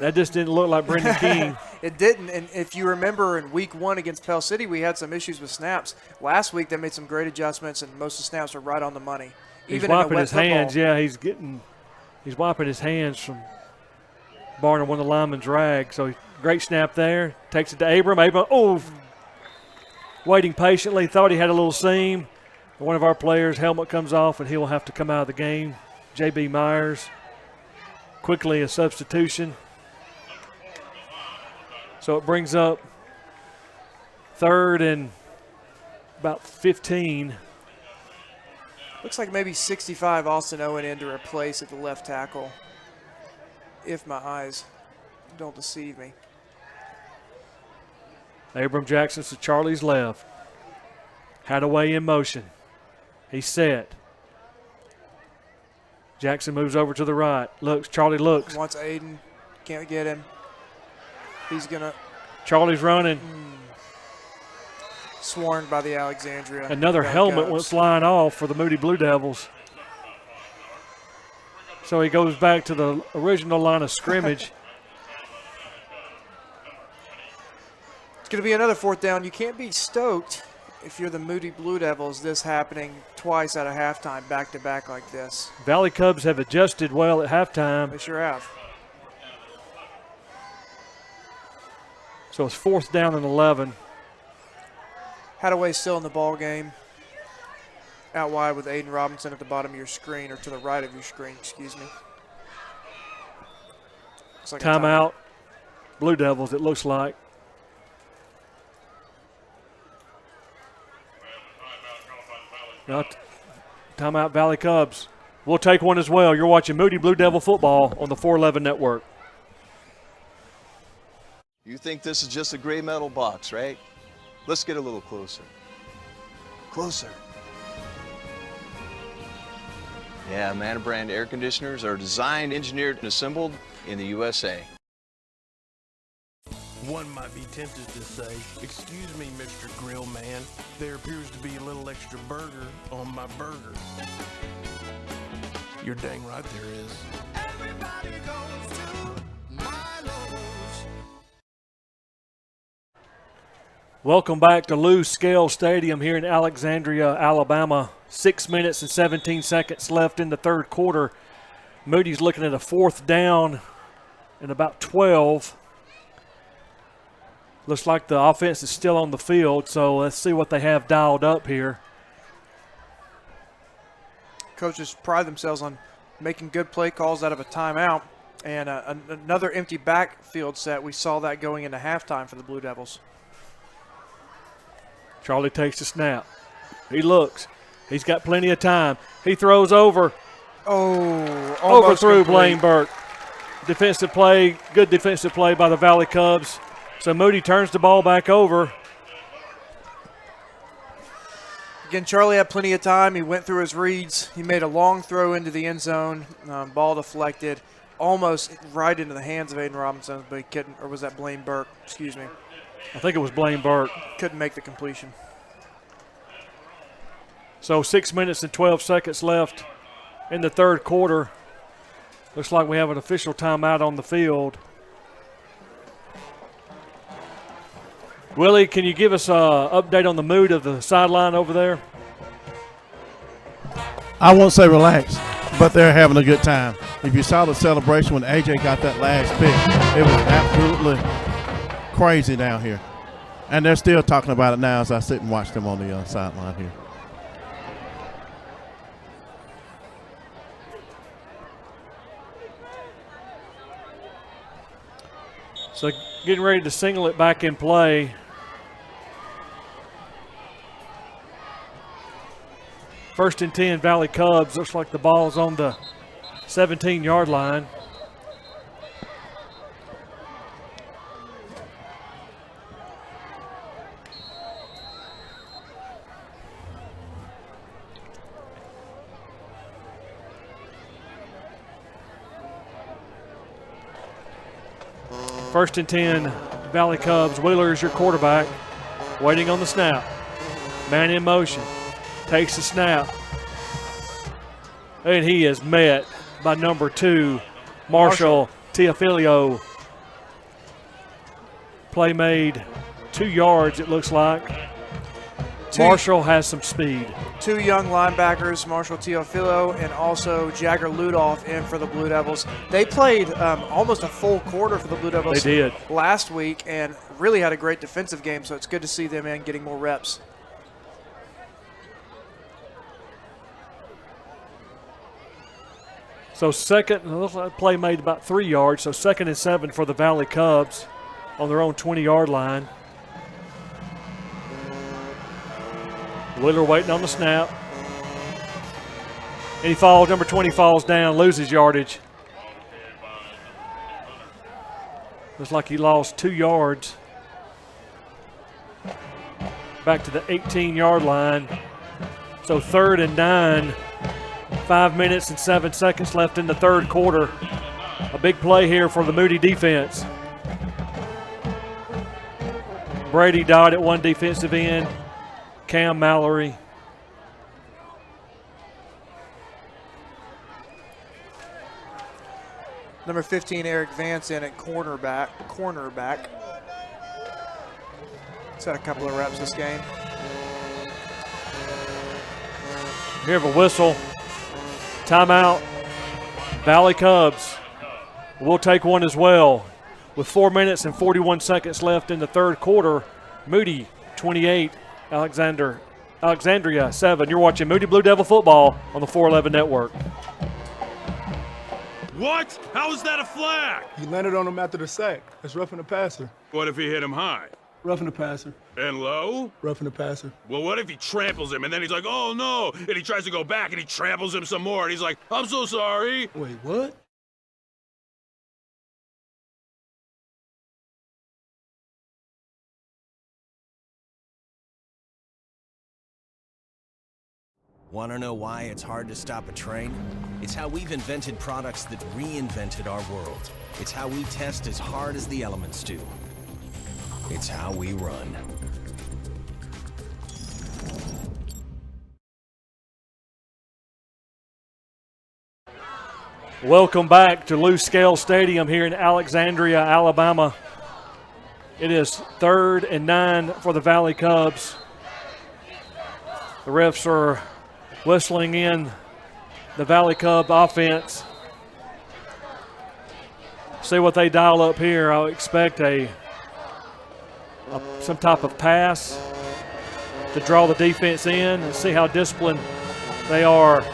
That just didn't look like Brendan King. It didn't, and if you remember in week 1 against Pell City, we had some issues with snaps. Last week they made some great adjustments, and most of the snaps were right on the money. He's Even wiping in a wet his football. hands. Yeah, he's wiping his hands from barring one of the linemen's rag. So great snap there. Takes it to Abram. Abram, waiting patiently. Thought he had a little seam. One of our players' helmet comes off, and he will have to come out of the game. J.B. Myers. Quickly a substitution. So it brings up 3rd and about 15. Looks like maybe 65 Austin Owen in to replace at the left tackle, if my eyes don't deceive me. Abram Jackson to Charlie's left. Hadaway in motion. He's set. Jackson moves over to the right. Looks. Charlie looks. Wants Aiden. Can't get him. He's going to. Charlie's running. Swarmed by the Alexandria. Another helmet went flying off for the Moody Blue Devils. So he goes back to the original line of scrimmage. It's going to be another 4th down. You can't be stoked if you're the Moody Blue Devils, this happening twice at a halftime, back-to-back like this. Valley Cubs have adjusted well at halftime. They sure have. So it's 4th down and 11. Hadaway still in the ball game. Out wide with Aiden Robinson at the bottom of your screen, or to the right of your screen, excuse me. Like timeout. Blue Devils, it looks like. Now, timeout Valley Cubs. We'll take one as well. You're watching Moody Blue Devil football on the 411 Network. You think this is just a gray metal box, right? Let's get a little closer. Closer. Yeah, Manor brand air conditioners are designed, engineered, and assembled in the USA. One might be tempted to say, excuse me, Mr. Grill Man, there appears to be a little extra burger on my burger. You're dang right there is. Everybody goes to Milo's. Welcome back to Lou Scale Stadium here in Alexandria, Alabama. 6 minutes and 17 seconds left in the third quarter. Moody's looking at a fourth down and about 12. Looks like the offense is still on the field, so let's see what they have dialed up here. Coaches pride themselves on making good play calls out of a timeout. And another empty backfield set. We saw that going into halftime for the Blue Devils. Charlie takes the snap. He looks. He's got plenty of time. He throws over. Oh, overthrew complete. Blaine Burke. Defensive play, good defensive play by the Valley Cubs. So Moody turns the ball back over. Again, Charlie had plenty of time. He went through his reads. He made a long throw into the end zone. Ball deflected, almost right into the hands of Aiden Robinson, but he couldn't. Or was that Blaine Burke? Excuse me. I think it was Blaine Burke. Couldn't make the completion. So 6 minutes and 12 seconds left in the third quarter. Looks like we have an official timeout on the field. Willie, can you give us an update on the mood of the sideline over there? I won't say relax, but they're having a good time. If you saw the celebration when AJ got that last pick, it was absolutely crazy down here. And they're still talking about it now as I sit and watch them on the sideline here. So getting ready to single it back in play. First and 10, Valley Cubs. Looks like the ball's on the 17-yard line. First and 10, Valley Cubs. Wheeler is your quarterback, waiting on the snap. Man in motion, takes the snap. And he is met by number 2, Marshall Teofilio. Play made 2 yards, it looks like. Marshall has some speed. 2 young linebackers, Marshall Teofilo and also Jagger Ludolph in for the Blue Devils. They played almost a full quarter for the Blue Devils they did. last week and really had a great defensive game, so it's good to see them in getting more reps. So second, it looks like play made about 3 yards, so 2nd and 7 for the Valley Cubs on their own 20-yard line. Wheeler waiting on the snap. And he falls, number 20 falls down, loses yardage. Looks like he lost 2 yards. Back to the 18-yard line. So 3rd and 9. 5 minutes and 7 seconds left in the third quarter. A big play here for the Moody defense. Brady Dodd at one defensive end. Cam Mallory. Number 15, Eric Vance in at cornerback. He's had a couple of reps this game. We have a whistle. Timeout. Valley Cubs will take one as well. With 4 minutes and 41 seconds left in the third quarter, Moody 28, Alexandria 7. You're watching Moody Blue Devil football on the 411 Network. What? How is that a flag? He landed on him after the sack. That's roughing the passer. What if he hit him high? Roughing the passer. And low? Roughing the passer. Well, what if he tramples him and then he's like, oh no, and he tries to go back and he tramples him some more and he's like, I'm so sorry. Wait, what? Want to know why it's hard to stop a train? It's how we've invented products that reinvented our world. It's how we test as hard as the elements do. It's how we run. Welcome back to Lou Scale Stadium here in Alexandria, Alabama. It is 3rd and 9 for the Valley Cubs. The refs are whistling in the Valley Cub offense. See what they dial up here. I'll expect some type of pass to draw the defense in and see how disciplined they are.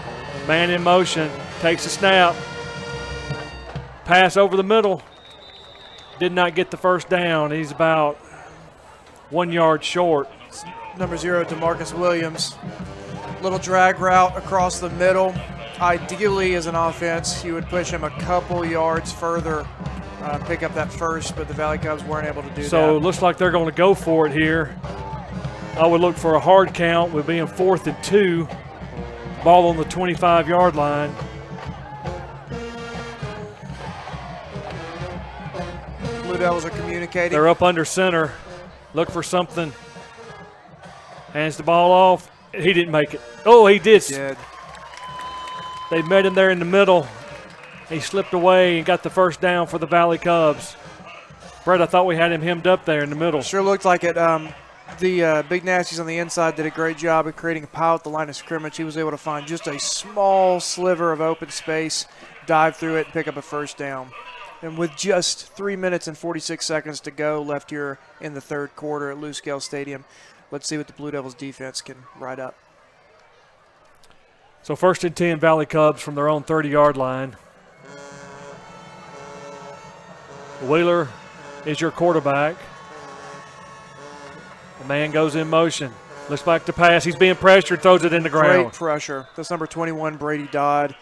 Man in motion, takes a snap. Pass over the middle. Did not get the first down. He's about 1 yard short. Number 0, DeMarcus Williams. Little drag route across the middle. Ideally, as an offense, you would push him a couple yards further, pick up that first, but the Valley Cubs weren't able to do that. So it looks like they're going to go for it here. I would look for a hard count with being 4th and 2. Ball on the 25-yard line. Blue Devils are communicating. They're up under center. Look for something. Hands the ball off. He didn't make it. Oh, he did. They met him there in the middle. He slipped away and got the first down for the Valley Cubs. Brett, I thought we had him hemmed up there in the middle. Sure looked like it. The Big Nasties on the inside did a great job of creating a pile at the line of scrimmage. He was able to find just a small sliver of open space, dive through it, and pick up a first down. And with just 3 minutes and 46 seconds to go left here in the third quarter at Lou Scale Stadium, let's see what the Blue Devils defense can ride up. So 1st and 10 Valley Cubs from their own 30-yard line. Wheeler is your quarterback. The man goes in motion. Looks back to pass. He's being pressured, throws it in the ground. Great pressure. That's number 21, Brady Dodd,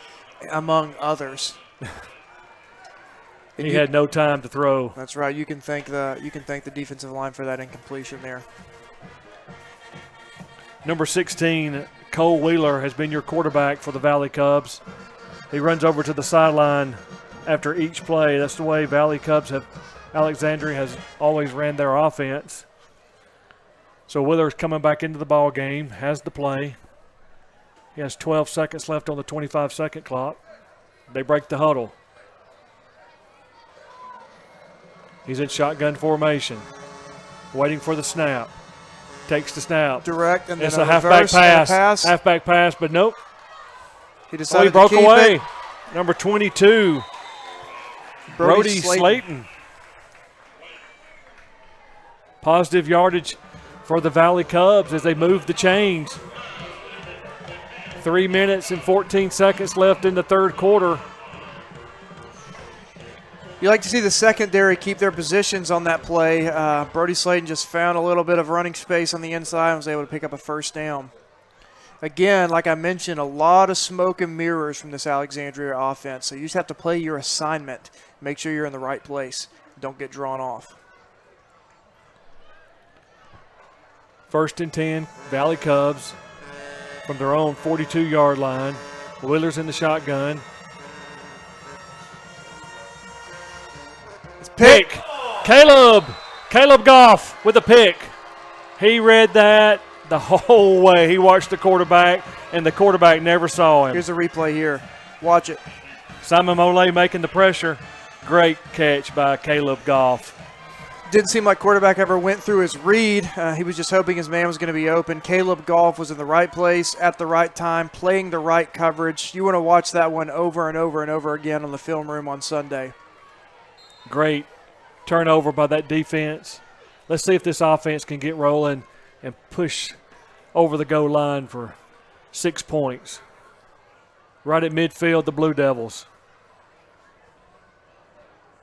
among others. He had no time to throw. That's right. You can thank the defensive line for that incompletion there. Number 16, Cole Wheeler, has been your quarterback for the Valley Cubs. He runs over to the sideline after each play. That's the way Alexandria has always ran their offense. So Wheeler's coming back into the ball game, has the play. He has 12 seconds left on the 25-second clock. They break the huddle. He's in shotgun formation, waiting for the snap. Takes the snap. Direct, and it's then a halfback pass. Halfback pass, but nope. He decided he broke to keep away. It. Number 22, Brody Slayton. Positive yardage for the Valley Cubs as they move the chains. 3 minutes and 14 seconds left in the third quarter. You like to see the secondary keep their positions on that play. Brody Slayton just found a little bit of running space on the inside and was able to pick up a first down. Again, like I mentioned, a lot of smoke and mirrors from this Alexandria offense. So you just have to play your assignment. Make sure you're in the right place. Don't get drawn off. 1st and 10, Valley Cubs from their own 42-yard line. Wheeler's in the shotgun. Pick. Caleb Goff with a pick. He read that the whole way. He watched the quarterback, and the quarterback never saw him. Here's a replay here. Watch it. Simon Molay making the pressure. Great catch by Caleb Goff. Didn't seem like quarterback ever went through his read. He was just hoping his man was going to be open. Caleb Goff was in the right place at the right time, playing the right coverage. You want to watch that one over and over and over again on the film room on Sunday. Great turnover by that defense. Let's see if this offense can get rolling and push over the goal line for 6 points. Right at midfield, the Blue Devils.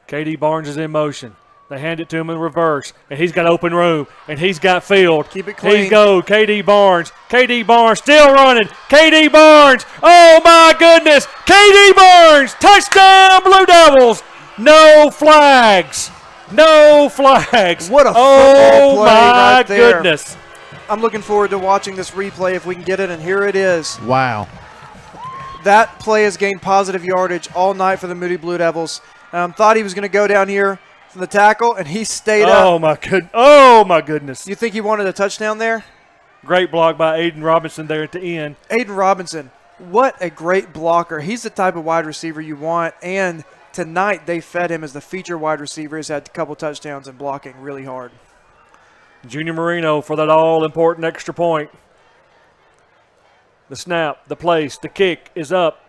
KD Barnes is in motion. They hand it to him in reverse, and he's got open room, and he's got field. Keep it clean. He goes, KD Barnes. KD Barnes still running. KD Barnes. Oh, my goodness. KD Barnes. Touchdown, Blue Devils. No flags. No flags. What a football play my right there. goodness. I'm looking forward to watching this replay if we can get it, and here it is. Wow. That play has gained positive yardage all night for the Moody Blue Devils. Thought he was going to go down here from the tackle, and he stayed up. Oh, my goodness. You think he wanted a touchdown there? Great block by Aiden Robinson there at the end. Aiden Robinson, what a great blocker. He's the type of wide receiver you want, and tonight they fed him as the feature wide receiver. He's had a couple touchdowns and blocking really hard. Junior Marino for that all-important extra point. The snap, the place, the kick is up.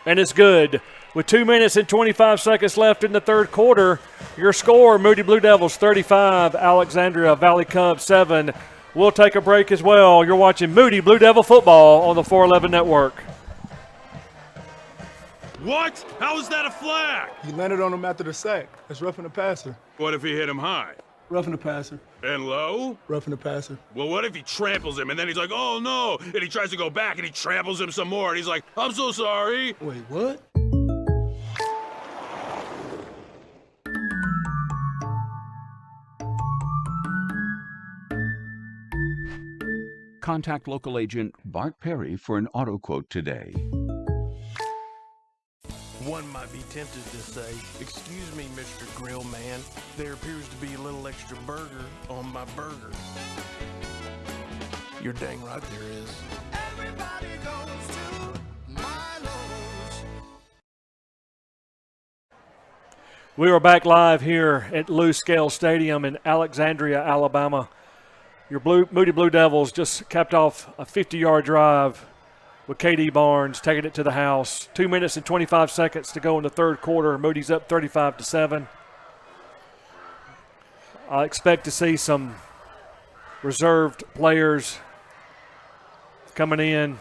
And it's good. With 2 minutes and 25 seconds left in the third quarter, your score, Moody Blue Devils 35, Alexandria Valley Cubs 7. We'll take a break as well. You're watching Moody Blue Devil football on the 411 Network. What? How is that a flag? He landed on him after the sack. That's roughing the passer. What if he hit him high? Roughing the passer. And low? Roughing the passer. Well, what if he tramples him and then he's like, oh no, and he tries to go back and he tramples him some more and he's like, I'm so sorry. Wait, what? Contact local agent Bart Perry for an auto quote today. One might be tempted to say, excuse me, Mr. Grill Man, there appears to be a little extra burger on my burger. You're dang right there is. Everybody goes to Milo's. We are back live here at Lou Scale Stadium in Alexandria, Alabama. Your Moody Blue Devils just capped off a 50-yard drive with KD Barnes taking it to the house. 2 minutes and 25 seconds to go in the third quarter. Moody's up 35-7. I expect to see some reserved players coming in.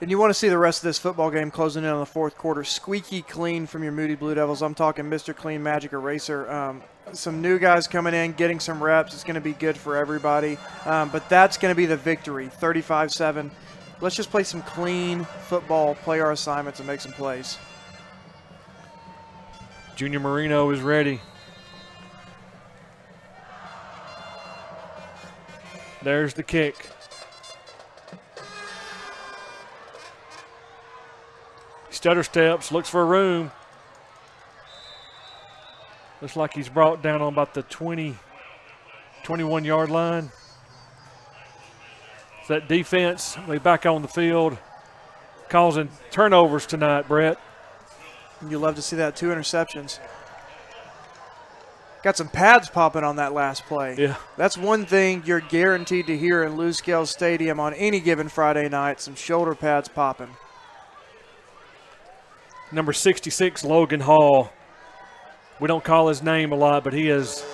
And you want to see the rest of this football game closing in on the fourth quarter. Squeaky clean from your Moody Blue Devils. I'm talking Mr. Clean Magic Eraser. Some new guys coming in, getting some reps. It's going to be good for everybody. But that's going to be the victory, 35-7. Let's just play some clean football, play our assignments, and make some plays. Junior Marino is ready. There's the kick. Stutter steps, looks for a room. Looks like he's brought down on about the 21-yard line. So that defense, they back on the field, causing turnovers tonight, Brett. You love to see that, 2 interceptions. Got some pads popping on that last play. Yeah. That's one thing you're guaranteed to hear in Lou Scale Stadium on any given Friday night, some shoulder pads popping. Number 66, Logan Hall. We don't call his name a lot, but he is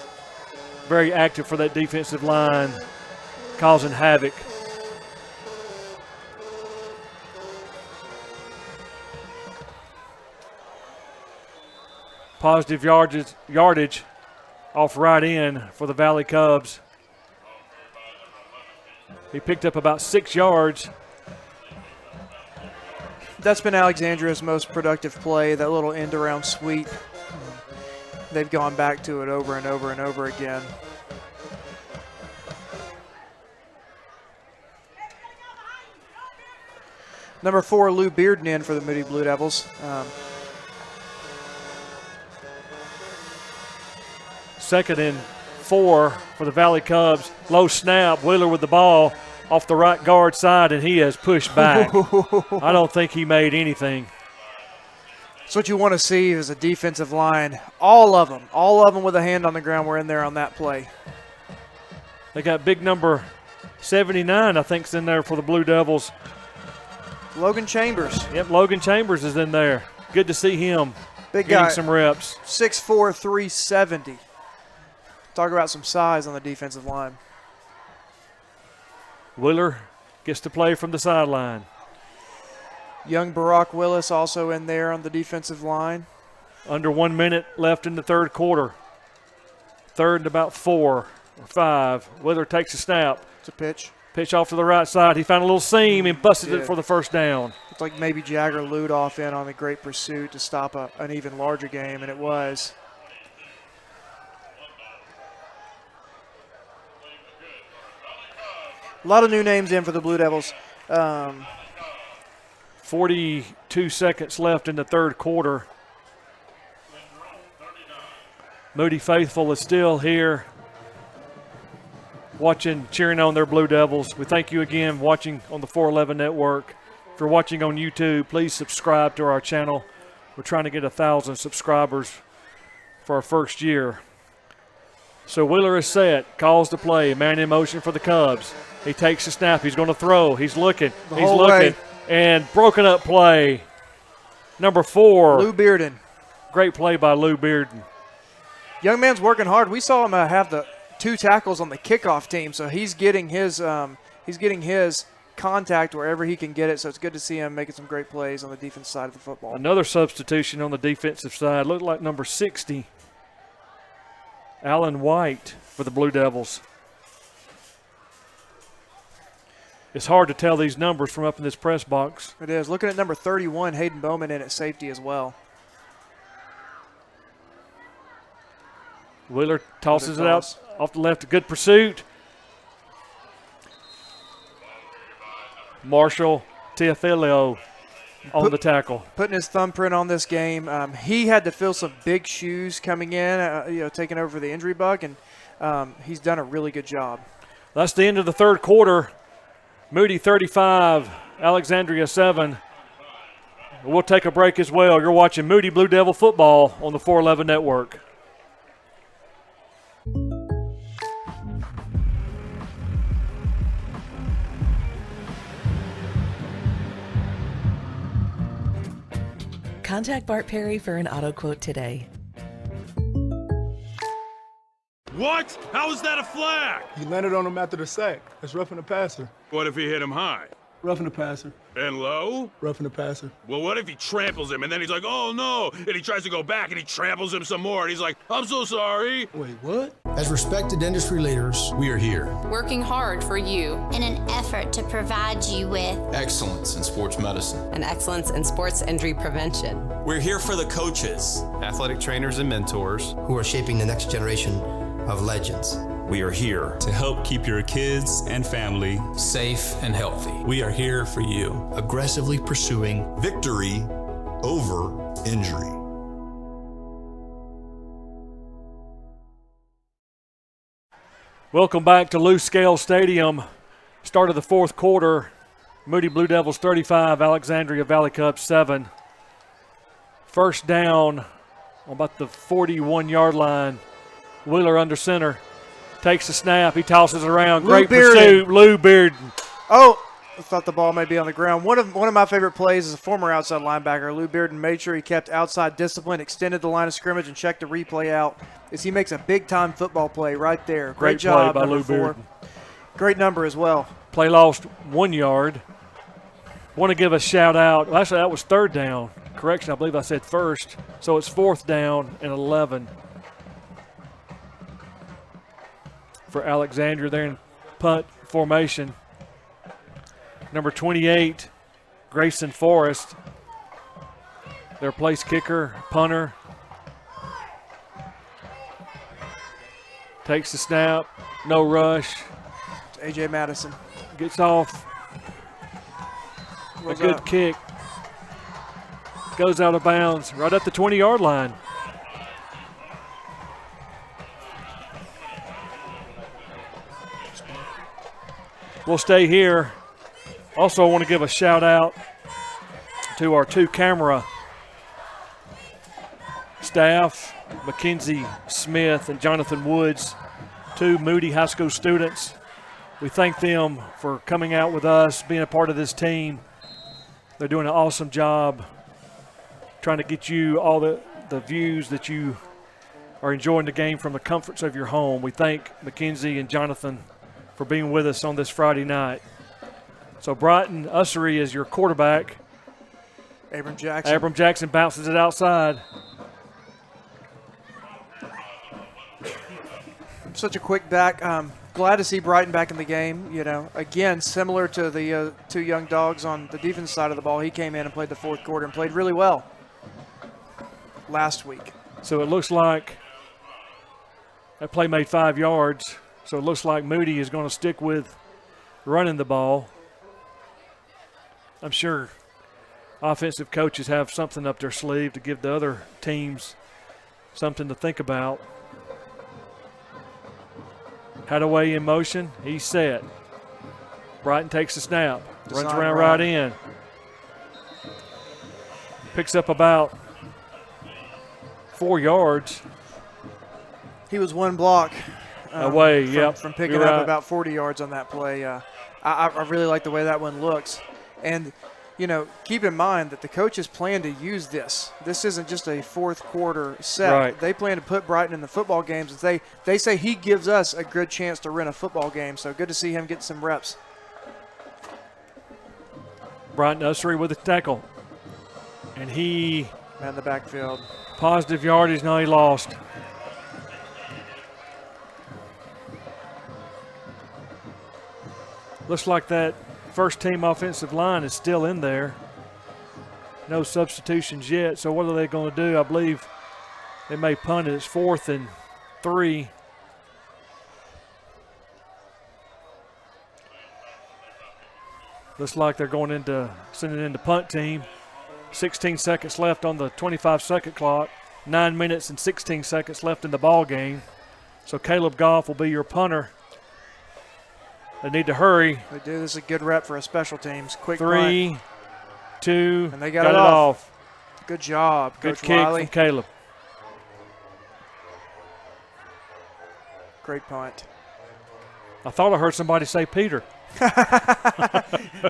very active for that defensive line, causing havoc. Positive yardage off right in for the Valley Cubs. He picked up about 6 yards. That's been Alexandria's most productive play, that little end-around sweep. They've gone back to it over and over and over again. Number 4, Lou Bearden in for the Moody Blue Devils. Second and 4 for the Valley Cubs. Low snap, Wheeler with the ball off the right guard side, and he has pushed back. I don't think he made anything. That's what you want to see is a defensive line. All of them with a hand on the ground were in there on that play. They got big number 79, I think, is in there for the Blue Devils. Logan Chambers. Yep, Logan Chambers is in there. Good to see him big getting guy, some reps. 6'4", 370. Talk about some size on the defensive line. Wheeler gets to play from the sideline. Young Barack Willis also in there on the defensive line. Under 1 minute left in the third quarter. Third and about 4 or 5. Wheeler takes a snap. It's a pitch. Pitch off to the right side. He found a little seam and busted it for the first down. It's like maybe Jagger Ludoff in on the great pursuit to stop an even larger game, and it was. A lot of new names in for the Blue Devils. 42 seconds left in the third quarter. Moody faithful is still here watching, cheering on their Blue Devils. We thank you again watching on the 411 Network. If you're watching on YouTube, please subscribe to our channel. We're trying to get 1,000 subscribers for our first year. So Wheeler is set, calls the play, man in motion for the Cubs. He takes the snap, he's going to throw, he's looking, and broken up play. Number 4. Lou Bearden. Great play by Lou Bearden. Young man's working hard. We saw him have the 2 tackles on the kickoff team, so he's getting his contact wherever he can get it. So it's good to see him making some great plays on the defense side of the football. Another substitution on the defensive side. Looked like number 60, Alan White for the Blue Devils. It's hard to tell these numbers from up in this press box. It is. Looking at number 31, Hayden Bowman in at safety as well. Wheeler tosses it out off the left. A good pursuit. Marshall Teofilio on the tackle. Putting his thumbprint on this game. He had to fill some big shoes coming in, taking over the injury bug, and he's done a really good job. That's the end of the third quarter. Moody 35, Alexandria 7. We'll take a break as well. You're watching Moody Blue Devil football on the 411 Network. Contact Bart Perry for an auto quote today. What? How is that a flag? He landed on him after the sack. That's roughing the passer. What if he hit him high? Roughing the passer. And low? Roughing the passer. Well, what if he tramples him and then he's like, oh no, and he tries to go back and he tramples him some more and he's like, I'm so sorry. Wait, what? As respected industry leaders, We are here. Working hard for you. In an effort to provide you with Excellence in sports medicine. And excellence in sports injury prevention. We're here for the coaches, athletic trainers and mentors. who are shaping the next generation of legends. We are here to help keep your kids and family Safe and healthy. We are here for you. Aggressively pursuing Victory over injury. Welcome back to Lou Scale Stadium. Start of the fourth quarter. Moody Blue Devils 35, Alexandria Valley Cubs 7. First down on about the 41-yard line. Wheeler under center. Takes the snap. He tosses it around. Great pursuit. Lou Bearden. Oh, I thought the ball may be on the ground. One of my favorite plays as a former outside linebacker. Lou Bearden made sure he kept outside discipline, extended the line of scrimmage, and checked the replay out as he makes a big-time football play right there. Great job play by Lou 4. Bearden. Great number as well. Play lost 1 yard. Want to give a shout-out. Actually, that was third down. Correction, I believe I said first. So it's fourth down and 11. For Alexandria there in punt formation. Number 28, Grayson Forrest, their place kicker, punter. Takes the snap, no rush. It's A.J. Madison. Gets off. A good kick. Goes out of bounds right at the 20-yard line. We'll stay here. Also, I want to give a shout out to our 2 camera staff, Mackenzie Smith and Jonathan Woods, 2 Moody High School students. We thank them for coming out with us, being a part of this team. They're doing an awesome job trying to get you all the views that you are enjoying the game from the comforts of your home. We thank Mackenzie and Jonathan for being with us on this Friday night. So Brighton Ussery is your quarterback. Abram Jackson. Abram Jackson bounces it outside. Such a quick back. Glad to see Brighton back in the game. You know, again, similar to the 2 young dogs on the defense side of the ball. He came in and played the fourth quarter and played really well last week. So it looks like that play made 5 yards. So it looks like Moody is going to stick with running the ball. I'm sure offensive coaches have something up their sleeve to give the other teams something to think about. Hadaway in motion. He's set. Brighton takes the snap. Runs around right in. Picks up about 4 yards. He was one block away, from picking up about 40 yards on that play. I really like the way that one looks. And, you know, keep in mind that the coaches plan to use this. This isn't just a fourth quarter set. Right. They plan to put Brighton in the football games. They say he gives us a good chance to win a football game, so good to see him get some reps. Brighton Ussery with a tackle. And he in the backfield. Positive yardage, now he lost. Looks like that first team offensive line is still in there. No substitutions yet, so what are they going to do? I believe they may punt it. It's 4th and 3. Looks like they're going into sending in the punt team. 16 seconds left on the 25-second clock. 9 minutes and 16 seconds left in the ball game. So Caleb Goff will be your punter. They need to hurry. They do. This is a good rep for a special teams. Quick 3, punt. 2, and they got it off. Good job, Good Coach kick Wiley. from Caleb. Great punt. I thought I heard somebody say Peter.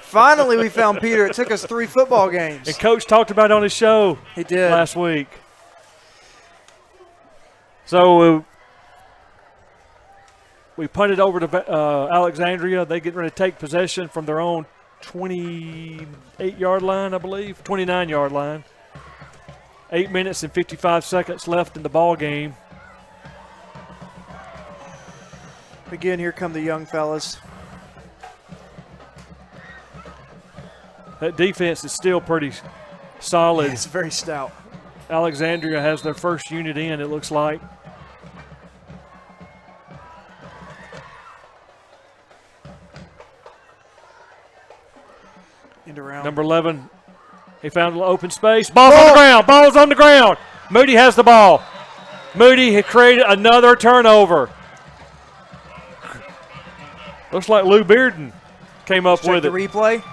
Finally, we found Peter. It took us 3 football games. And Coach talked about it on his show. He did. Last week. So we punted over to Alexandria. They get ready to take possession from their own 28-yard line, I believe, 29-yard line. 8 minutes and 55 seconds left in the ball game. Again, here come the young fellas. That defense is still pretty solid. Yeah, it's very stout. Alexandria has their first unit in, it looks like. Around. Number 11, he found an open space. Ball's on the ground. Ball's on the ground. Moody has the ball. Moody had created another turnover. Looks like Lou Bearden came up with it. The replay.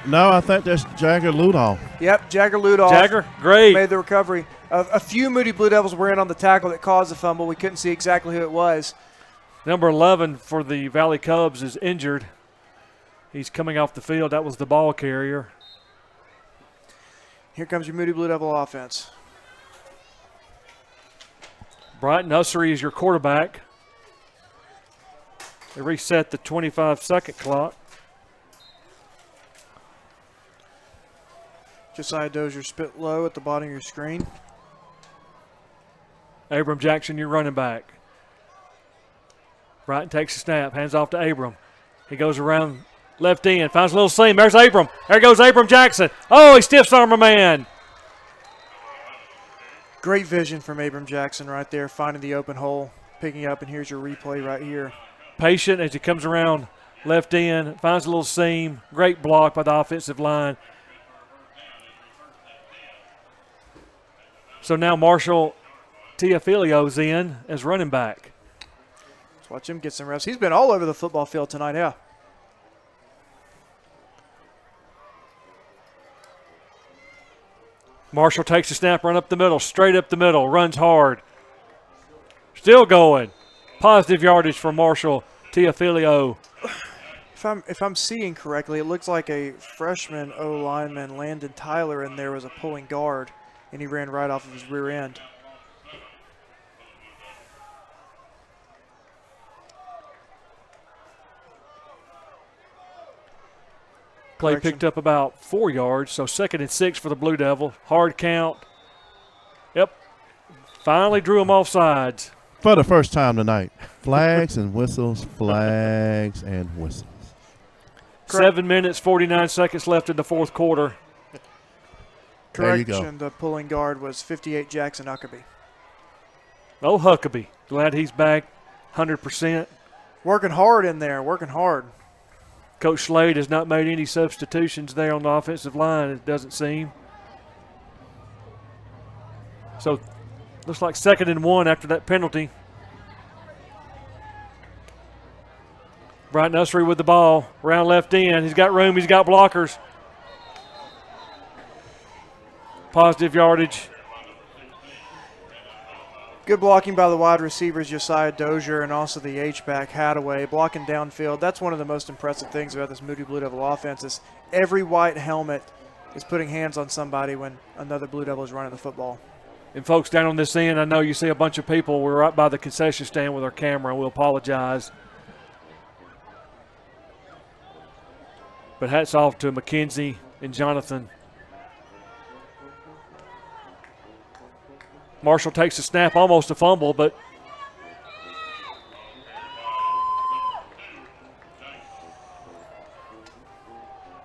No, I think that's Jagger Ludolph. Yep, Jagger Ludolph. Jagger, great. Made the recovery. A few Moody Blue Devils were in on the tackle that caused the fumble. We couldn't see exactly who it was. Number 11 for the Valley Cubs is injured. He's coming off the field. That was the ball carrier. Here comes your Moody Blue Devil offense. Brighton Ussery is your quarterback. They reset the 25-second clock. Josiah Dozier spit low at the bottom of your screen. Abram Jackson, your running back. Brighton takes a snap, hands off to Abram. He goes around left end, finds a little seam. There's Abram. There goes Abram Jackson. Oh, he stiffs arm a man. Great vision from Abram Jackson right there, finding the open hole, picking up, and here's your replay right here. Patient as he comes around left end, finds a little seam. Great block by the offensive line. So now Marshall Tiafilio's in as running back. Let's watch him get some reps. He's been all over the football field tonight, yeah. Marshall takes a snap, run up the middle, straight up the middle, runs hard. Still going. Positive yardage for Marshall Tiafilio. If I'm seeing correctly, it looks like a freshman O-lineman, Landon Tyler, in there was a pulling guard, and he ran right off of his rear end. Play picked up about 4 yards, so 2nd and 6 for the Blue Devil. Hard count. Yep. Finally drew him off sides. For the first time tonight. Flags and whistles, flags and whistles. 7 minutes, 49 seconds left in the fourth quarter. Correction, the pulling guard was 58 Jackson Huckabee. Oh, Huckabee. Glad he's back 100%. Working hard in there, working hard. Coach Slade has not made any substitutions there on the offensive line, it doesn't seem. So looks like 2nd and 1 after that penalty. Bright Nussery with the ball, round left end. He's got room, he's got blockers. Positive yardage. Good blocking by the wide receivers, Josiah Dozier, and also the H-back, Hadaway, blocking downfield. That's one of the most impressive things about this Moody Blue Devil offense is every white helmet is putting hands on somebody when another Blue Devil is running the football. And folks down on this end, I know you see a bunch of people. We're right by the concession stand with our camera. We'll apologize. But hats off to McKenzie and Jonathan. Marshall takes a snap, almost a fumble, but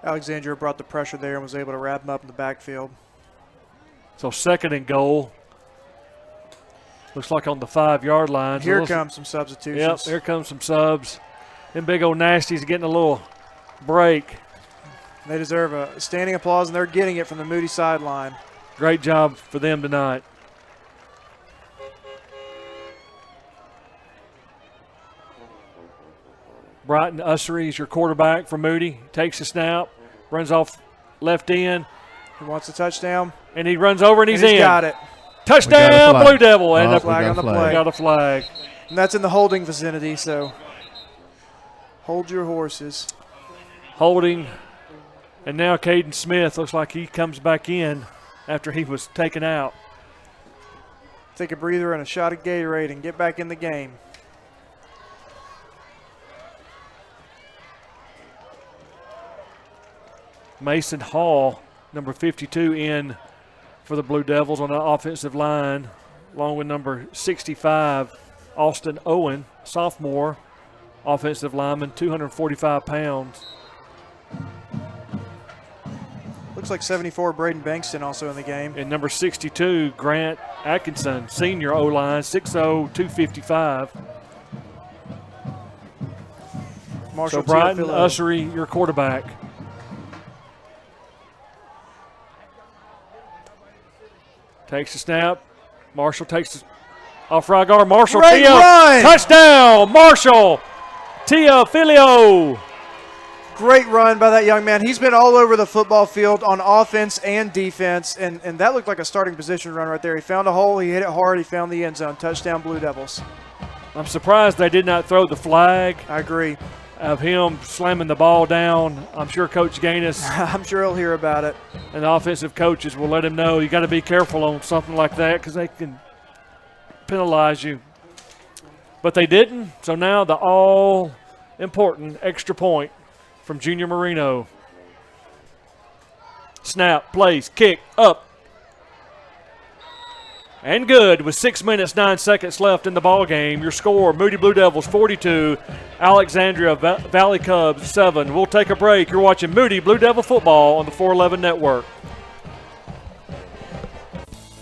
Alexandria brought the pressure there and was able to wrap him up in the backfield. So 2nd and goal. Looks like on the 5-yard line. Here comes some substitutions. Yep, here comes some subs. Them big old nasties getting a little break. They deserve a standing applause, and they're getting it from the Moody sideline. Great job for them tonight. Brighton Ussery is your quarterback for Moody. Takes a snap, runs off left end. He wants a touchdown. And he runs over and he's in. He's got it. Touchdown, Blue Devil. And the flag on the play. We got a flag. And that's in the holding vicinity, so hold your horses. Holding. And now Caden Smith looks like he comes back in after he was taken out. Take a breather and a shot of Gatorade and get back in the game. Mason Hall, number 52, in for the Blue Devils on the offensive line, along with number 65, Austin Owen, sophomore, offensive lineman, 245 pounds. Looks like 74, Braden Bankston, also in the game. And number 62, Grant Atkinson, senior O-line, 6'0", 255. Marshall so Brighton Teofilo. Ussery, your quarterback. Takes the snap. Marshall takes the off right guard. Marshall. Great run. Touchdown. Marshall Teofilo. Great run by that young man. He's been all over the football field on offense and defense, and that looked like a starting position run right there. He found a hole. He hit it hard. He found the end zone. Touchdown, Blue Devils. I'm surprised they did not throw the flag. I agree. Of him slamming the ball down. I'm sure Coach Gaines I'm sure he'll hear about it. And the offensive coaches will let him know you got to be careful on something like that because they can penalize you. But they didn't, so now the all-important extra point from Junior Marino. Snap, place, kick, up. And good with 6 minutes, 9 seconds left in the ball game. Your score, Moody Blue Devils 42, Alexandria Valley Cubs 7. We'll take a break. You're watching Moody Blue Devil football on the 411 Network.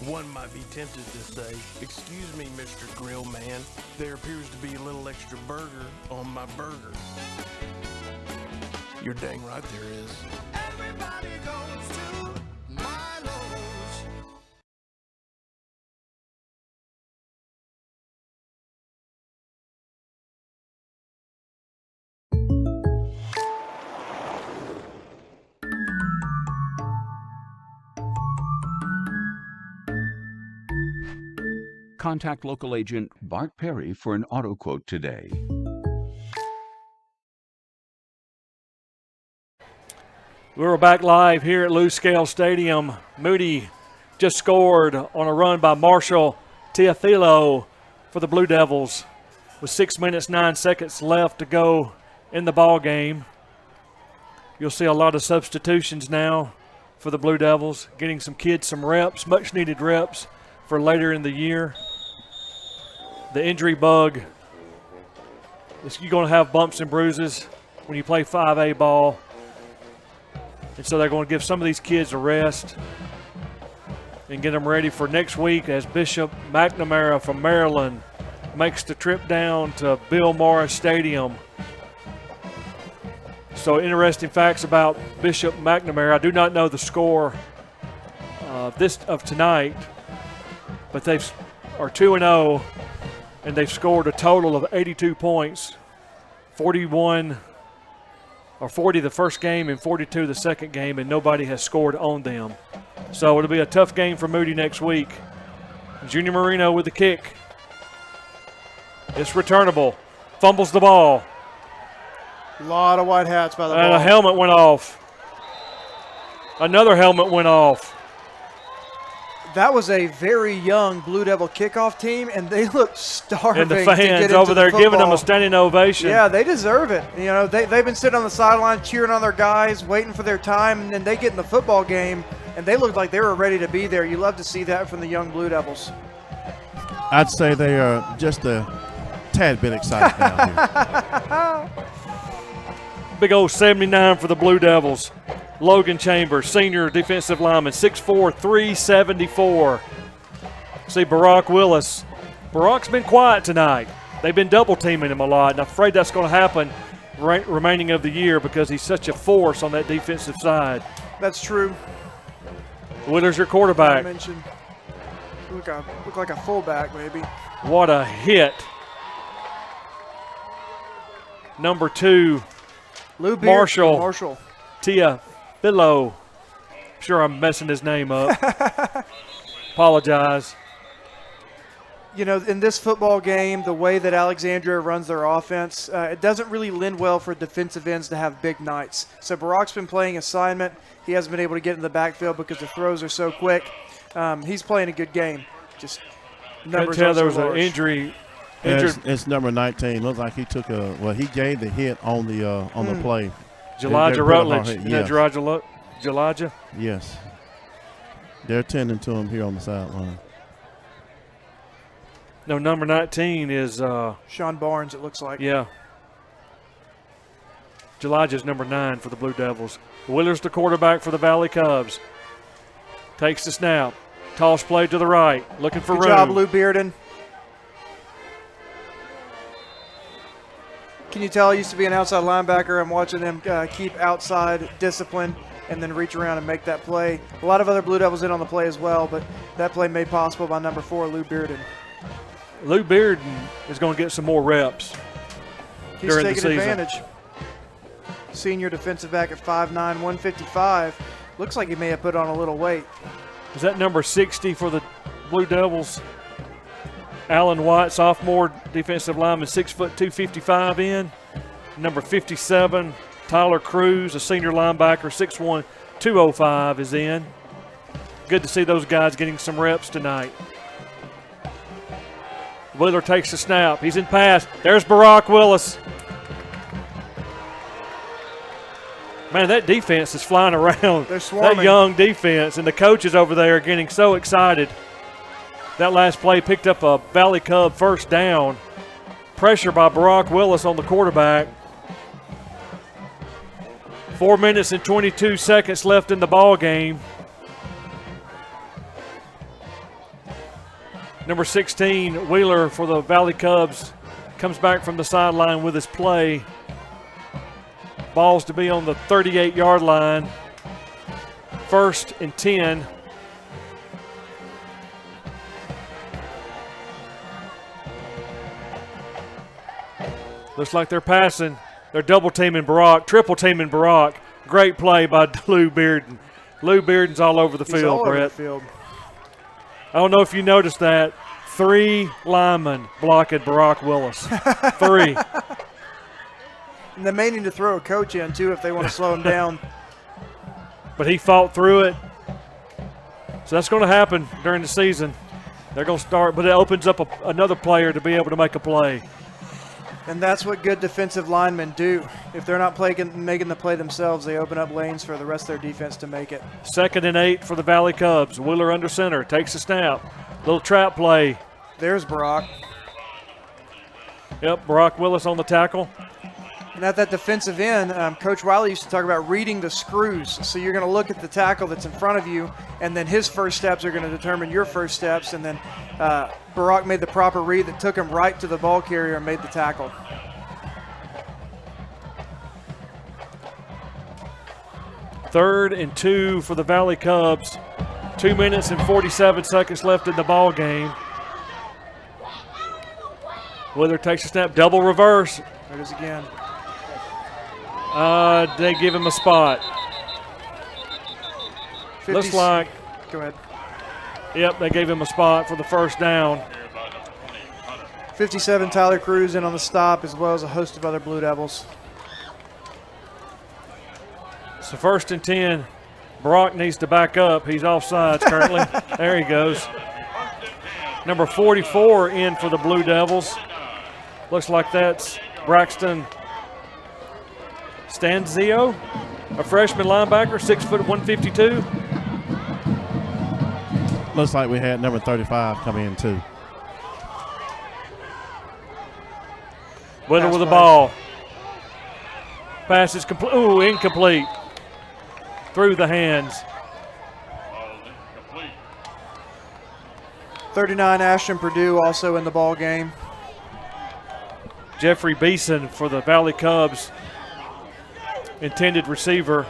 One might be tempted to say, excuse me, Mr. Grill Man, there appears to be a little extra burger on my burger. You're dang right there is. Everybody goes to Milo's. Contact local agent Bart Perry for an auto quote today. We're back live here at Lou Scale Stadium. Moody just scored on a run by Marshall Teofilo for the Blue Devils with 6 minutes, 9 seconds left to go in the ball game. You'll see a lot of substitutions now for the Blue Devils, getting some kids some reps, much needed reps for later in the year. The injury bug, you're going to have bumps and bruises when you play 5A ball. And so they're going to give some of these kids a rest and get them ready for next week as Bishop McNamara from Maryland makes the trip down to Bill Morris Stadium. So interesting facts about Bishop McNamara. I do not know the score of tonight, but they are 2-0, and they've scored a total of 82 points, 40 the first game and 42 the second game, and nobody has scored on them. So it'll be a tough game for Moody next week. Junior Marino with the kick. It's returnable. Fumbles the ball. A lot of white hats by the And ball. a helmet went off. Another helmet went off. That was a very young Blue Devil kickoff team, and they look starving. And the to get fans into over there the giving them football. a standing ovation. Yeah, they deserve it. You know, they've been sitting on the sideline cheering on their guys, waiting for their time, and then they get in the football game, and they looked like they were ready to be there. You love to see that from the young Blue Devils. I'd say they are just a tad bit excited down here. Big old 79 for the Blue Devils. Logan Chambers, senior defensive lineman, 6'4", 374. See Barack Willis. Barack's been quiet tonight. They've been double teaming him a lot, and I'm afraid that's going to happen remaining of the year because he's such a force on that defensive side. That's true. Wheeler's your quarterback. I mentioned look like a fullback maybe. What a hit. Number 2, Lou Beard, Marshall. Tia Billow. Sure I'm messing his name up. Apologize. You know, in this football game, the way that Alexandria runs their offense, it doesn't really lend well for defensive ends to have big nights. So Barack's been playing assignment. He hasn't been able to get in the backfield because the throws are so quick. He's playing a good game. Just numbers tell are there so was large. an injury. It's number 19. Looks like he took he gave the hit on the play. Elijah Rutledge. Yes. Elijah? Yes. They're tending to him here on the sideline. No, number 19 is Sean Barnes, it looks like. Yeah. Elijah's number 9 for the Blue Devils. Wheeler's the quarterback for the Valley Cubs. Takes the snap. Toss play to the right. Looking for room. Good job, Lou Bearden. Can you tell I used to be an outside linebacker? I'm watching them keep outside discipline and then reach around and make that play. A lot of other Blue Devils in on the play as well, but that play made possible by number 4, Lou Bearden. Lou Bearden is going to get some more reps He's during the taking season. advantage. Senior defensive back at 5'9", 155. Looks like he may have put on a little weight. Is that number 60 for the Blue Devils? Alan White, sophomore defensive lineman, 6 foot 255 in. Number 57, Tyler Cruz, a senior linebacker, 6'1", 205 is in. Good to see those guys getting some reps tonight. Wheeler takes the snap. He's in pass. There's Barack Willis. Man, that defense is flying around. They're swarming. That young defense, and the coaches over there are getting so excited. That last play picked up a Valley Cub first down. Pressure by Barack Willis on the quarterback. 4 minutes and 22 seconds left in the ball game. Number 16, Wheeler for the Valley Cubs, comes back from the sideline with his play. Ball's to be on the 38-yard line. 1st and 10. Looks like they're passing. They're double teaming Barack, triple teaming Barack. Great play by Lou Bearden. Lou Bearden's all over the He's field, all over Brett. the field. I don't know if you noticed that. 3 linemen blocking Barack Willis. 3. And they may need to throw a coach in, too, if they want to slow him down. But he fought through it. So that's going to happen during the season. They're going to start, but it opens up another player to be able to make a play. And that's what good defensive linemen do. If they're not making the play themselves, they open up lanes for the rest of their defense to make it. 2nd and 8 for the Valley Cubs. Wheeler under center, takes a snap. Little trap play. There's Barack. Yep, Barack Willis on the tackle. And at that defensive end, Coach Wiley used to talk about reading the screws. So you're going to look at the tackle that's in front of you, and then his first steps are going to determine your first steps. And then Barack made the proper read that took him right to the ball carrier and made the tackle. Third and 2 for the Valley Cubs. 2 minutes and 47 seconds left in the ball game. Whether takes a snap, double reverse. There it is again. They give him a spot. 50, Looks like. Go ahead. Yep, they gave him a spot for the first down. 57, Tyler Cruz in on the stop, as well as a host of other Blue Devils. So 1st and 10. Brock needs to back up. He's offsides currently. There he goes. Number 44 in for the Blue Devils. Looks like that's Braxton Stanzio, a freshman linebacker, 6 foot 152. Looks like we had number 35 come in too. Whether with the ball. Pass is complete. Ooh, incomplete. Through the hands. 39, Ashton Purdue also in the ball game. Jeffrey Beeson for the Valley Cubs. Intended receiver.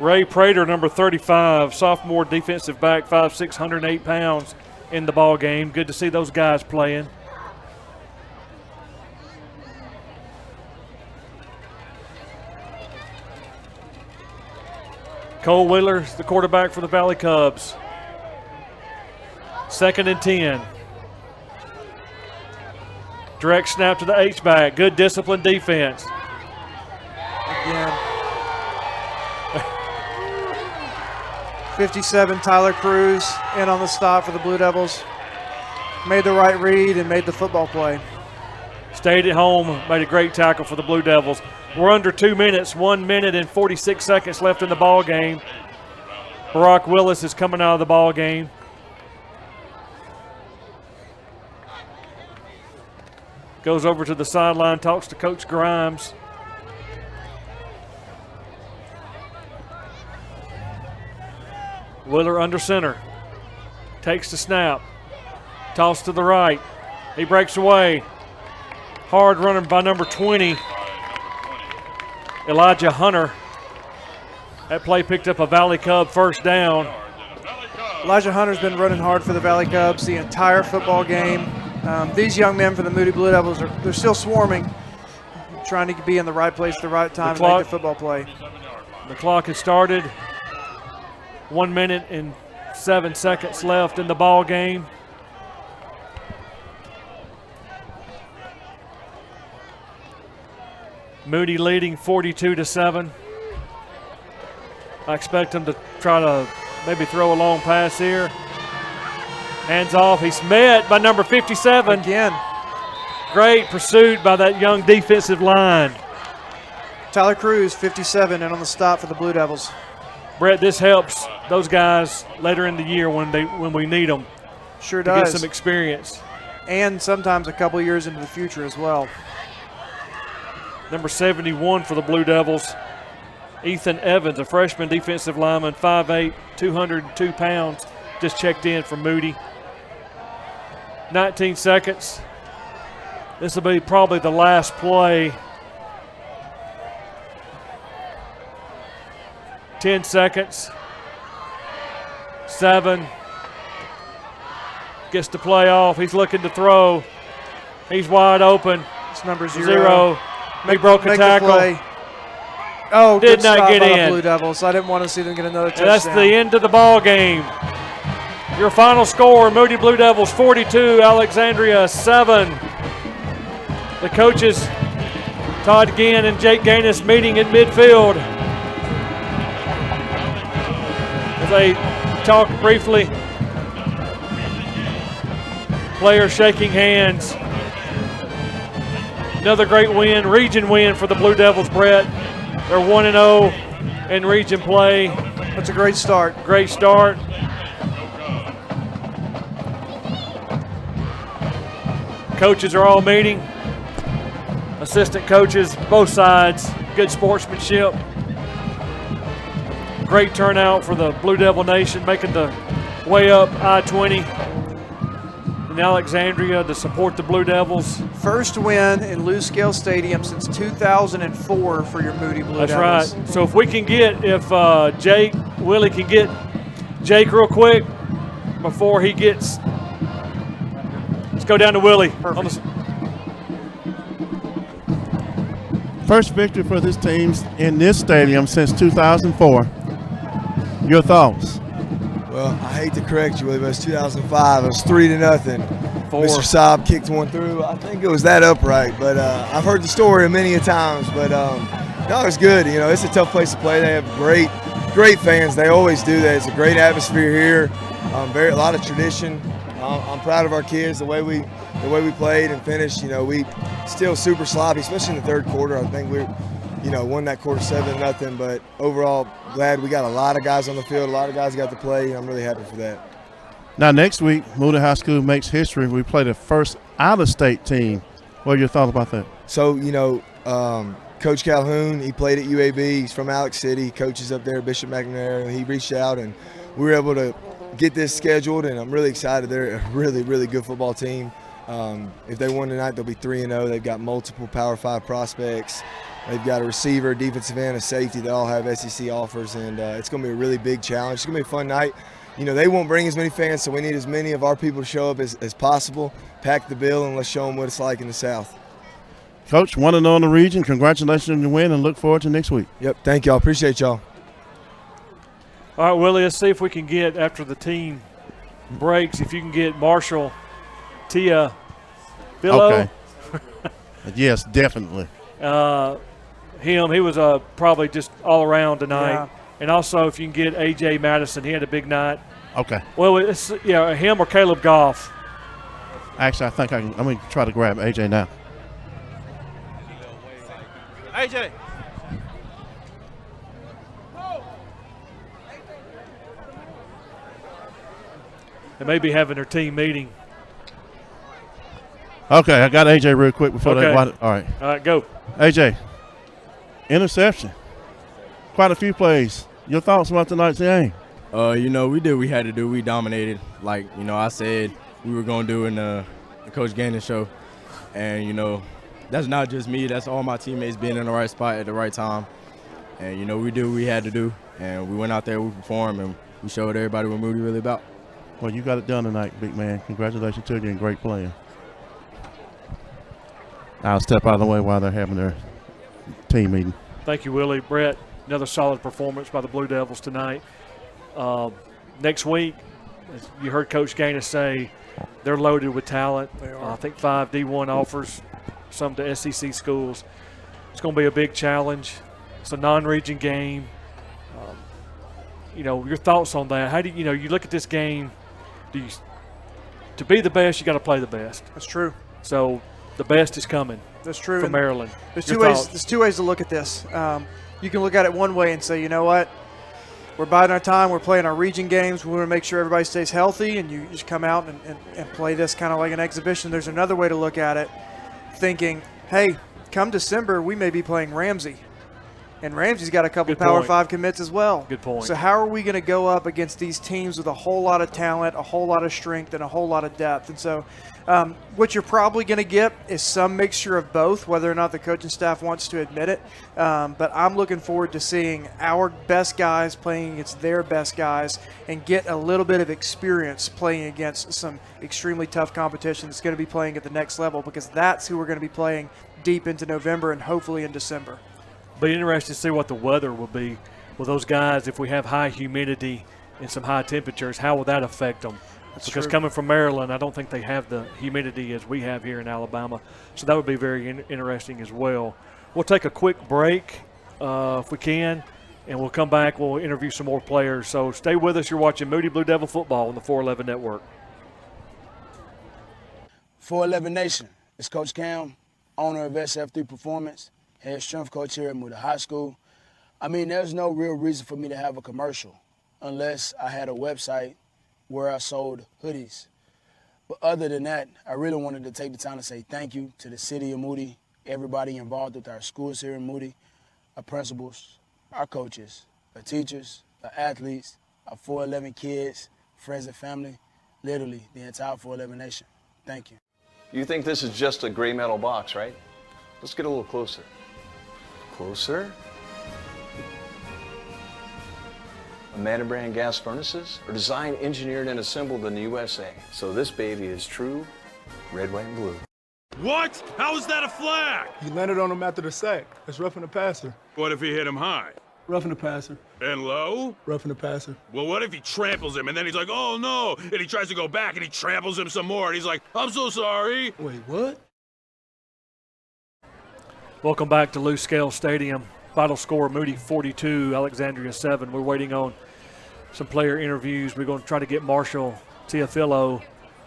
Ray Prater, number 35, sophomore defensive back, 5'6", 108 pounds in the ball game. Good to see those guys playing. Cole Wheeler, the quarterback for the Valley Cubs. 2nd and 10. Direct snap to the H-back. Good disciplined defense. Again. 57, Tyler Cruz in on the stop for the Blue Devils. Made the right read and made the football play. Stayed at home, made a great tackle for the Blue Devils. We're under 2 minutes, 1 minute and 46 seconds left in the ball game. Barack Willis is coming out of the ball game. Goes over to the sideline, talks to Coach Grimes. Wheeler under center. Takes the snap. Toss to the right. He breaks away. Hard runner by number 20. Elijah Hunter. That play picked up a Valley Cub first down. Elijah Hunter's been running hard for the Valley Cubs the entire football game. These young men for the Moody Blue Devils, they're still swarming, trying to be in the right place at the right time and make the football play. The clock has started. 1 minute and 7 seconds left in the ball game. Moody leading 42-7. I expect him to try to maybe throw a long pass here. Hands off. He's met by number 57. Again. Great pursuit by that young defensive line. Tyler Cruz, 57, and on the stop for the Blue Devils. Brett, this helps those guys later in the year when we need them. Sure to does. Get some experience. And sometimes a couple years into the future as well. Number 71 for the Blue Devils, Ethan Evans, a freshman defensive lineman, 5'8", 202 pounds, just checked in from Moody. 19 seconds. This will be probably the last play. 10 seconds. 7. Gets to play off. He's looking to throw. He's wide open. It's number 0. He broke a tackle. Oh, did good not stop get by in. the Blue Devils. I didn't want to see them get another touchdown. And that's the end of the ball game. Your final score, Moody Blue Devils 42, Alexandria 7. The coaches, Todd Ginn and Jake Gaines, meeting at midfield as they talk briefly. Players shaking hands. Another great win, region win for the Blue Devils, Brett. They're 1-0 in region play. That's a great start. Great start. Coaches are all meeting. A assistant coaches, both sides, good sportsmanship. Great turnout for the Blue Devil Nation, making the way up I-20 in Alexandria to support the Blue Devils. First win in Lou Scale Stadium since 2004 for your Moody Blue That's Devils. right. So if we can get, Willie can get Jake real quick before he gets, let's go down to Willie. First victory for this team in this stadium since 2004. Your thoughts? Well, I hate to correct you, Willie, but it's 2005. It was 3-0. Mr. Saab kicked one through. I think it was that upright, but I've heard the story many a times. But no, it's good. You know, it's a tough place to play. They have great fans. They always do that. It's a great atmosphere here. A lot of tradition. I'm proud of our kids, the way we played and finished. You know, we still super sloppy, especially in the third quarter. I think we, won that quarter 7-0. But overall, glad we got a lot of guys on the field. A lot of guys got to play. I'm really happy for that. Now, next week, Moody High School makes history. We play the first out-of-state team. What are your thoughts about that? So, Coach Calhoun, he played at UAB. He's from Alex City. He coaches up there at Bishop McNamara. He reached out, and we were able to get this scheduled, and I'm really excited. They're a really, really good football team. If they win tonight, they'll be 3-0. They've got multiple Power 5 prospects. They've got a receiver, defensive end, a safety. They all have SEC offers, and it's going to be a really big challenge. It's going to be a fun night. They won't bring as many fans, so we need as many of our people to show up as possible, pack the bill, and let's show them what it's like in the South. Coach, 1-0 in the region. Congratulations on your win, and look forward to next week. Yep, thank y'all. Appreciate y'all. All right, Willie, let's see if we can get, after the team breaks, if you can get Marshall Tia Billo. Okay. Yes, definitely. He was probably just all around tonight. Yeah. And also, if you can get A.J. Madison, he had a big night. Okay. Well, it's him or Caleb Goff. Actually, I think I'm going to try to grab A.J. now. A.J. They may be having their team meeting. Okay, I got A.J. real quick before okay. they – all right. All right, go. A.J., interception. Quite a few plays. Your thoughts about tonight's game? We did what we had to do. We dominated. Like, I said we were going to do in the Coach Gannon show. And, that's not just me. That's all my teammates being in the right spot at the right time. And, we did what we had to do. And we went out there, we performed, and we showed everybody what Moody really about. Well, you got it done tonight, big man. Congratulations to you and great playing. I'll step out of the way while they're having their team meeting. Thank you, Willie. Brett, another solid performance by the Blue Devils tonight. Next week, as you heard Coach Gaines say, they're loaded with talent. I think 5 D1 offers, some to SEC schools. It's going to be a big challenge. It's a non-region game. Your thoughts on that? How do you look at this game? To be the best, you got to play the best. That's true. So the best is coming. That's true. From Maryland. There's two ways to look at this. You can look at it one way and say, you know what? We're biding our time. We're playing our region games. We want to make sure everybody stays healthy, and you just come out and play this kind of like an exhibition. There's another way to look at it, thinking, hey, come December, we may be playing Ramsey. And Ramsey's got a couple Power 5 commits as well. Good point. So how are we going to go up against these teams with a whole lot of talent, a whole lot of strength, and a whole lot of depth? And so what you're probably going to get is some mixture of both, whether or not the coaching staff wants to admit it. But I'm looking forward to seeing our best guys playing against their best guys and get a little bit of experience playing against some extremely tough competition that's going to be playing at the next level, because that's who we're going to be playing deep into November and hopefully in December. Be interested to see what the weather will be with those guys. If we have high humidity and some high temperatures, how will that affect them? Because coming from Maryland, I don't think they have the humidity as we have here in Alabama. So that would be very interesting as well. We'll take a quick break if we can, and we'll come back. We'll interview some more players. So stay with us. You're watching Moody Blue Devil Football on the 411 Network. 411 Nation. It's Coach Cam, owner of SF3 Performance, head strength coach here at Moody High School. There's no real reason for me to have a commercial unless I had a website where I sold hoodies. But other than that, I really wanted to take the time to say thank you to the city of Moody everybody involved with our schools here in Moody, our principals, our coaches, our teachers, our athletes, our 411 kids, friends and family, literally the entire 411 nation. Thank you. You think this is just a gray metal box, right? Let's get a little closer. Closer? Amanda brand gas furnaces are designed, engineered, and assembled in the USA. So this baby is true red, white, and blue. What? How is that a flag? He landed on him after the sack. That's roughing the passer. What if he hit him high? Roughing the passer. And low? Roughing the passer. Well, what if he tramples him and then he's like, oh no, and he tries to go back and he tramples him some more and he's like, I'm so sorry. Wait, what? Welcome back to Lou Scale Stadium. Final score, Moody 42, Alexandria 7. We're waiting on some player interviews. We're going to try to get Marshall Teofilo,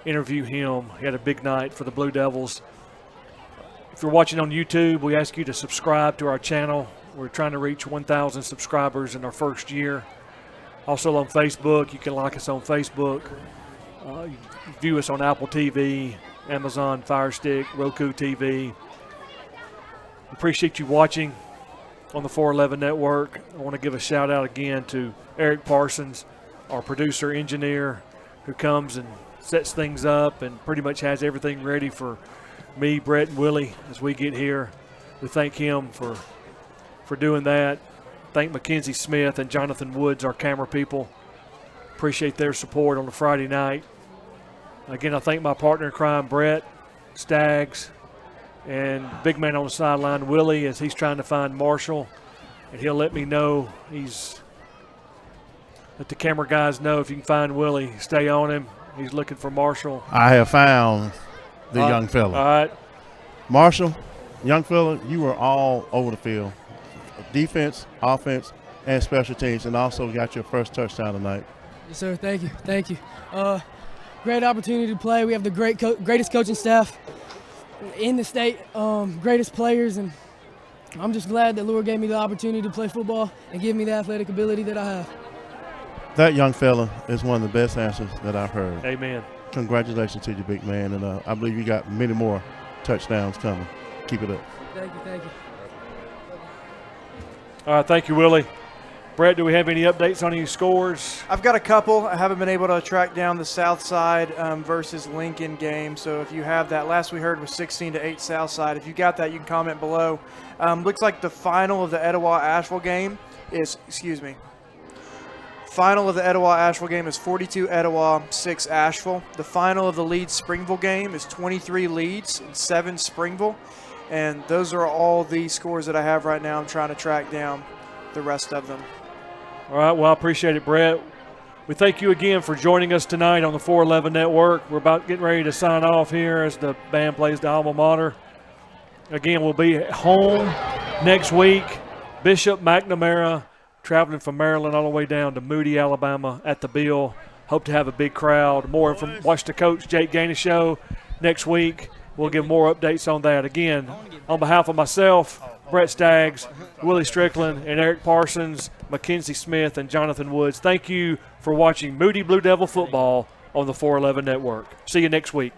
interview him. He had a big night for the Blue Devils. If you're watching on YouTube, we ask you to subscribe to our channel. We're trying to reach 1,000 subscribers in our first year. Also on Facebook, you can like us on Facebook. You view us on Apple TV, Amazon Fire Stick, Roku TV. Appreciate you watching on the 411 Network. I want to give a shout out again to Eric Parsons, our producer engineer, who comes and sets things up and pretty much has everything ready for me, Brett, and Willie as we get here. We thank him for doing that. Thank Mackenzie Smith and Jonathan Woods, our camera people. Appreciate their support on the Friday night. Again, I thank my partner in crime, Brett Staggs, and big man on the sideline, Willie, as he's trying to find Marshall. And he'll let me know. Let the camera guys know if you can find Willie. Stay on him. He's looking for Marshall. I have found the young fella. All right. Marshall, young fella, you were all over the field. Defense, offense, and special teams, and also got your first touchdown tonight. Yes, sir. Thank you. Thank you. Great opportunity to play. We have the greatest coaching staff in the state, greatest players, and I'm just glad that Lure gave me the opportunity to play football and give me the athletic ability that I have. That young fella is one of the best answers that I've heard. Amen. Congratulations to you, big man, and I believe you got many more touchdowns coming. Keep it up. Thank you. Thank you. All right, thank you, Willie. Brett, do we have any updates on any scores? I've got a couple. I haven't been able to track down the Southside versus Lincoln game. So if you have that, last we heard was 16-8 Southside. If you got that, you can comment below. Looks like the final of the Etowah-Asheville game is, final of the Etowah-Asheville game is 42 Etowah, 6 Asheville. The final of the Leeds-Springville game is 23 Leeds and 7 Springville. And those are all the scores that I have right now. I'm trying to track down the rest of them. All right, well, I appreciate it, Brett. We thank you again for joining us tonight on the 411 Network. We're about getting ready to sign off here as the band plays the alma mater. Again, we'll be at home next week. Bishop McNamara traveling from Maryland all the way down to Moody, Alabama at the Bill. Hope to have a big crowd. More from Watch the Coach Jake Gaines show next week. We'll give more updates on that. Again, on behalf of myself, Brett Staggs, Willie Strickland, and Eric Parsons, Mackenzie Smith, and Jonathan Woods, thank you for watching Moody Blue Devil football on the 411 Network. See you next week.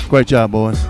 Great job, boys.